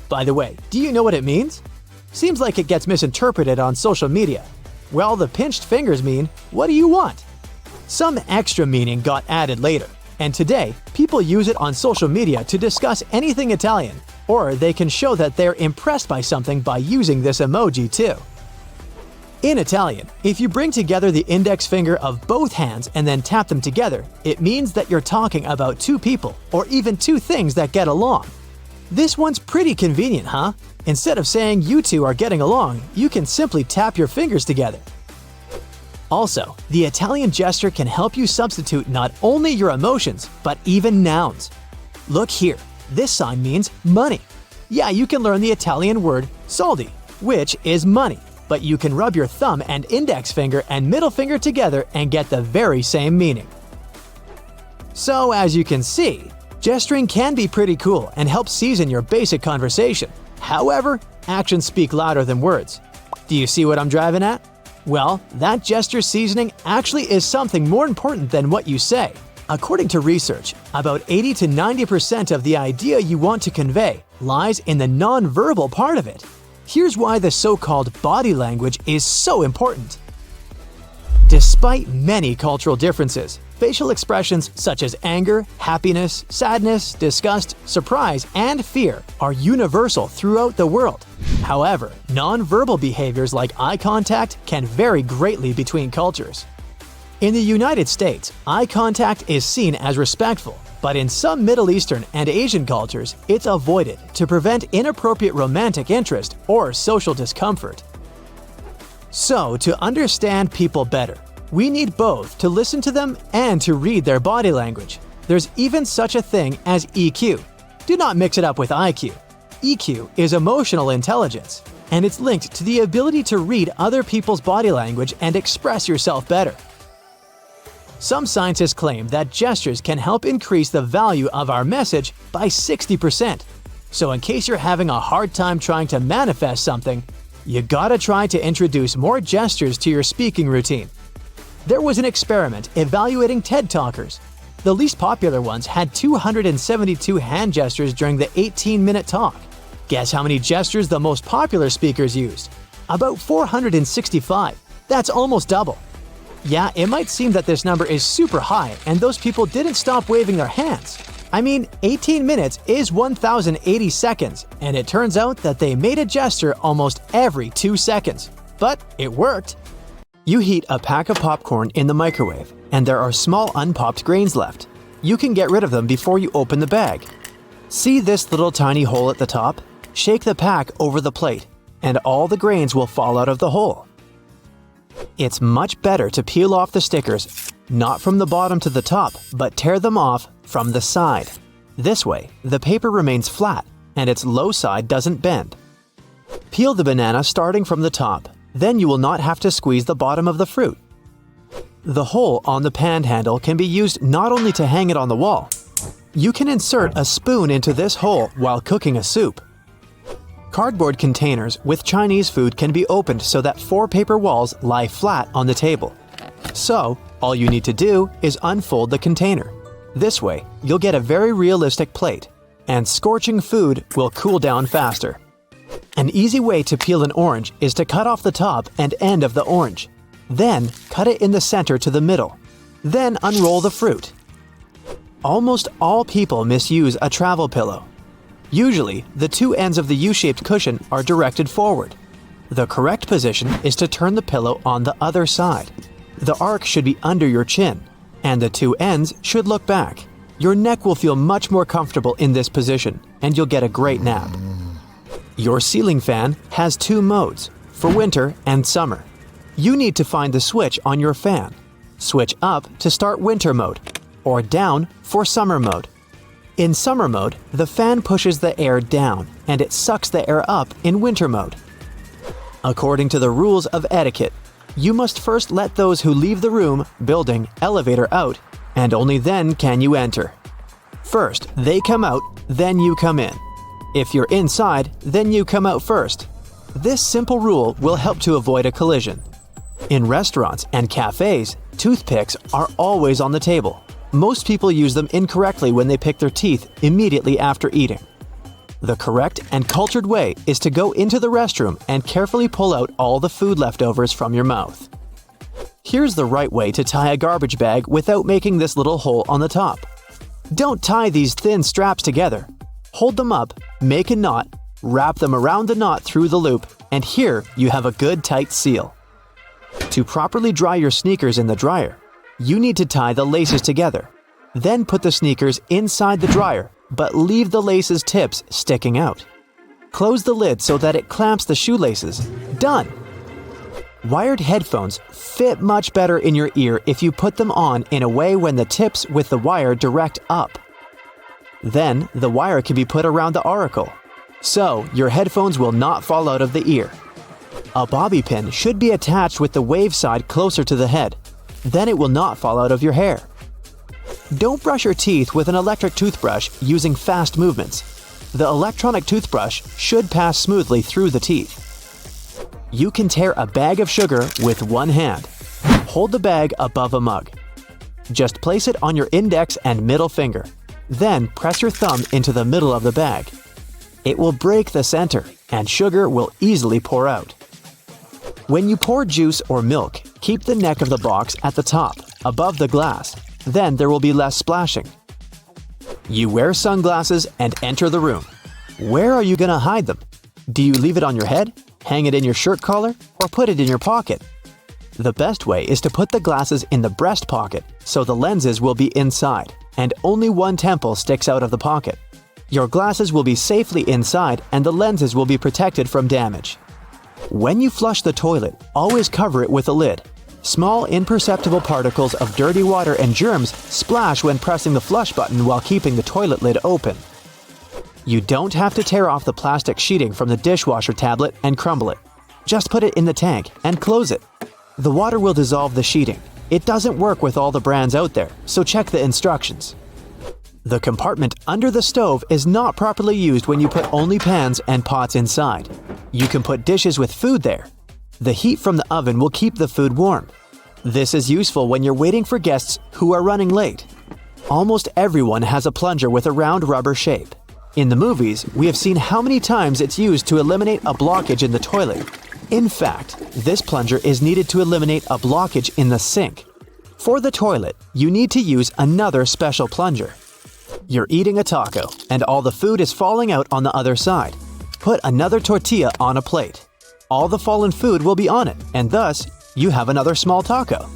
By the way, do you know what it means? Seems like it gets misinterpreted on social media. Well, the pinched fingers mean, "What do you want?" Some extra meaning got added later, and today, people use it on social media to discuss anything Italian, or they can show that they're impressed by something by using this emoji too. In Italian, if you bring together the index finger of both hands and then tap them together, it means that you're talking about two people, or even two things that get along. This one's pretty convenient, huh? Instead of saying you two are getting along, you can simply tap your fingers together. Also, the Italian gesture can help you substitute not only your emotions, but even nouns. Look here, this sign means money. Yeah, you can learn the Italian word soldi, which is money. But you can rub your thumb and index finger and middle finger together and get the very same meaning. So as you can see, gesturing can be pretty cool and help season your basic conversation. However, actions speak louder than words. Do you see what I'm driving at? Well, that gesture seasoning actually is something more important than what you say. According to research, about 80 to 90% of the idea you want to convey lies in the non-verbal part of it. Here's why the so-called body language is so important. Despite many cultural differences, facial expressions such as anger, happiness, sadness, disgust, surprise, and fear are universal throughout the world. However, non-verbal behaviors like eye contact can vary greatly between cultures. In the United States, eye contact is seen as respectful, but in some Middle Eastern and Asian cultures, it's avoided to prevent inappropriate romantic interest or social discomfort. So, to understand people better, we need both to listen to them and to read their body language. There's even such a thing as EQ. Do not mix it up with IQ. EQ is emotional intelligence, and it's linked to the ability to read other people's body language and express yourself better. Some scientists claim that gestures can help increase the value of our message by 60%. So in case you're having a hard time trying to manifest something, you gotta try to introduce more gestures to your speaking routine. There was an experiment evaluating TED Talkers. The least popular ones had 272 hand gestures during the 18-minute talk. Guess how many gestures the most popular speakers used? About 465. That's almost double. Yeah, it might seem that this number is super high and those people didn't stop waving their hands. I mean, 18 minutes is 1,080 seconds, and it turns out that they made a gesture almost every 2 seconds. But it worked. You heat a pack of popcorn in the microwave, and there are small unpopped grains left. You can get rid of them before you open the bag. See this little tiny hole at the top? Shake the pack over the plate, and all the grains will fall out of the hole. It's much better to peel off the stickers, not from the bottom to the top, but tear them off from the side. This way, the paper remains flat, and its low side doesn't bend. Peel the banana starting from the top, then you will not have to squeeze the bottom of the fruit. The hole on the pan handle can be used not only to hang it on the wall. You can insert a spoon into this hole while cooking a soup. Cardboard containers with Chinese food can be opened so that 4 paper walls lie flat on the table. So, all you need to do is unfold the container. This way, you'll get a very realistic plate, and scorching food will cool down faster. An easy way to peel an orange is to cut off the top and end of the orange. Then, cut it in the center to the middle. Then unroll the fruit. Almost all people misuse a travel pillow. Usually, the 2 ends of the U-shaped cushion are directed forward. The correct position is to turn the pillow on the other side. The arc should be under your chin, and the 2 ends should look back. Your neck will feel much more comfortable in this position, and you'll get a great nap. Your ceiling fan has 2 modes, for winter and summer. You need to find the switch on your fan. Switch up to start winter mode, or down for summer mode. In summer mode, the fan pushes the air down, and it sucks the air up in winter mode. According to the rules of etiquette, you must first let those who leave the room, building, elevator out, and only then can you enter. First, they come out, then you come in. If you're inside, then you come out first. This simple rule will help to avoid a collision. In restaurants and cafes, toothpicks are always on the table. Most people use them incorrectly when they pick their teeth immediately after eating. The correct and cultured way is to go into the restroom and carefully pull out all the food leftovers from your mouth. Here's the right way to tie a garbage bag without making this little hole on the top. Don't tie these thin straps together. Hold them up, make a knot, wrap them around the knot through the loop, and here you have a good tight seal. To properly dry your sneakers in the dryer, you need to tie the laces together. Then put the sneakers inside the dryer, but leave the laces' tips sticking out. Close the lid so that it clamps the shoelaces. Done! Wired headphones fit much better in your ear if you put them on in a way when the tips with the wire direct up. Then, the wire can be put around the auricle, so your headphones will not fall out of the ear. A bobby pin should be attached with the wave side closer to the head. Then it will not fall out of your hair. Don't brush your teeth with an electric toothbrush using fast movements. The electronic toothbrush should pass smoothly through the teeth. You can tear a bag of sugar with one hand. Hold the bag above a mug. Just place it on your index and middle finger. Then press your thumb into the middle of the bag. It will break the center, and sugar will easily pour out. When you pour juice or milk, keep the neck of the box at the top, above the glass. Then there will be less splashing. You wear sunglasses and enter the room. Where are you going to hide them? Do you leave it on your head, hang it in your shirt collar, or put it in your pocket? The best way is to put the glasses in the breast pocket so the lenses will be inside, and only one temple sticks out of the pocket. Your glasses will be safely inside and the lenses will be protected from damage. When you flush the toilet, always cover it with a lid. Small, imperceptible particles of dirty water and germs splash when pressing the flush button while keeping the toilet lid open. You don't have to tear off the plastic sheeting from the dishwasher tablet and crumble it. Just put it in the tank and close it. The water will dissolve the sheeting. It doesn't work with all the brands out there, so check the instructions. The compartment under the stove is not properly used when you put only pans and pots inside. You can put dishes with food there. The heat from the oven will keep the food warm. This is useful when you're waiting for guests who are running late. Almost everyone has a plunger with a round rubber shape. In the movies, we have seen how many times it's used to eliminate a blockage in the toilet. In fact, this plunger is needed to eliminate a blockage in the sink. For the toilet, you need to use another special plunger. You're eating a taco, and all the food is falling out on the other side. Put another tortilla on a plate. All the fallen food will be on it, and thus, you have another small taco.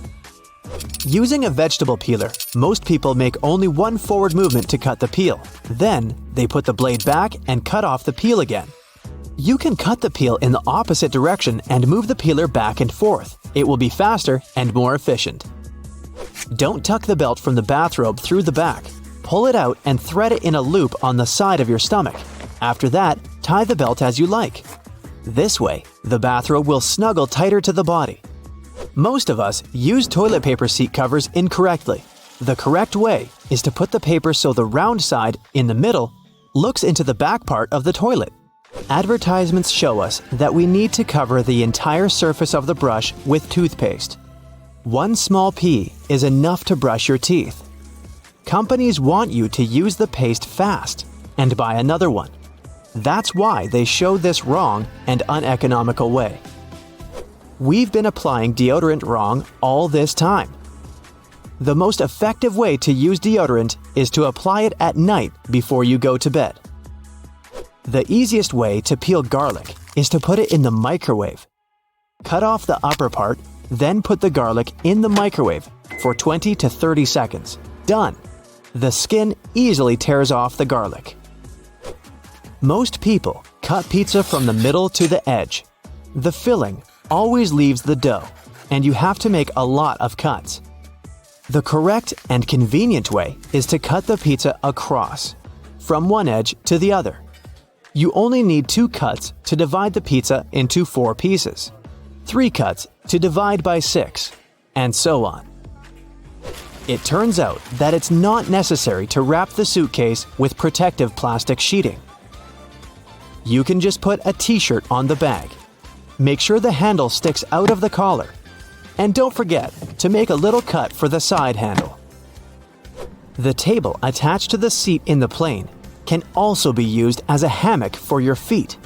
Using a vegetable peeler, most people make only one forward movement to cut the peel. Then, they put the blade back and cut off the peel again. You can cut the peel in the opposite direction and move the peeler back and forth. It will be faster and more efficient. Don't tuck the belt from the bathrobe through the back. Pull it out and thread it in a loop on the side of your stomach. After that, tie the belt as you like. This way, the bathrobe will snuggle tighter to the body. Most of us use toilet paper seat covers incorrectly. The correct way is to put the paper so the round side, in the middle, looks into the back part of the toilet. Advertisements show us that we need to cover the entire surface of the brush with toothpaste. One small pea is enough to brush your teeth. Companies want you to use the paste fast and buy another one. That's why they show this wrong and uneconomical way. We've been applying deodorant wrong all this time. The most effective way to use deodorant is to apply it at night before you go to bed. The easiest way to peel garlic is to put it in the microwave. Cut off the upper part, then put the garlic in the microwave for 20 to 30 seconds. Done! The skin easily tears off the garlic. Most people cut pizza from the middle to the edge. The filling always leaves the dough, and you have to make a lot of cuts. The correct and convenient way is to cut the pizza across, from one edge to the other. You only need 2 cuts to divide the pizza into 4 pieces, 3 cuts to divide by 6, and so on. It turns out that it's not necessary to wrap the suitcase with protective plastic sheeting. You can just put a t-shirt on the bag. Make sure the handle sticks out of the collar. And don't forget to make a little cut for the side handle. The table attached to the seat in the plane can also be used as a hammock for your feet.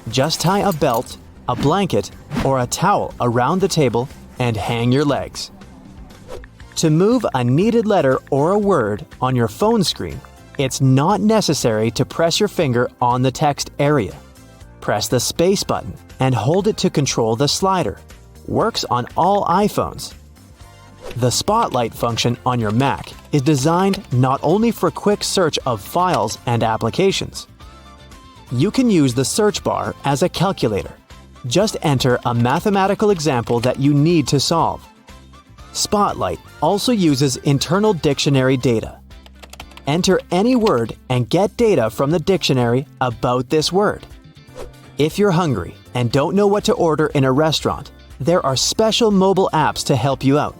Just tie a belt, a blanket, or a towel around the table and hang your legs. To move a needed letter or a word on your phone screen, it's not necessary to press your finger on the text area. Press the space button and hold it to control the slider. Works on all iPhones. The Spotlight function on your Mac is designed not only for quick search of files and applications. You can use the search bar as a calculator. Just enter a mathematical example that you need to solve. Spotlight also uses internal dictionary data. Enter any word and get data from the dictionary about this word. If you're hungry and don't know what to order in a restaurant, there are special mobile apps to help you out.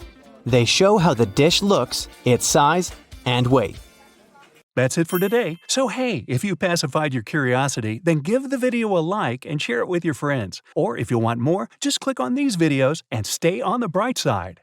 They show how the dish looks, its size, and weight. That's it for today. So hey, if you pacified your curiosity, then give the video a like and share it with your friends. Or if you want more, just click on these videos and stay on the bright side.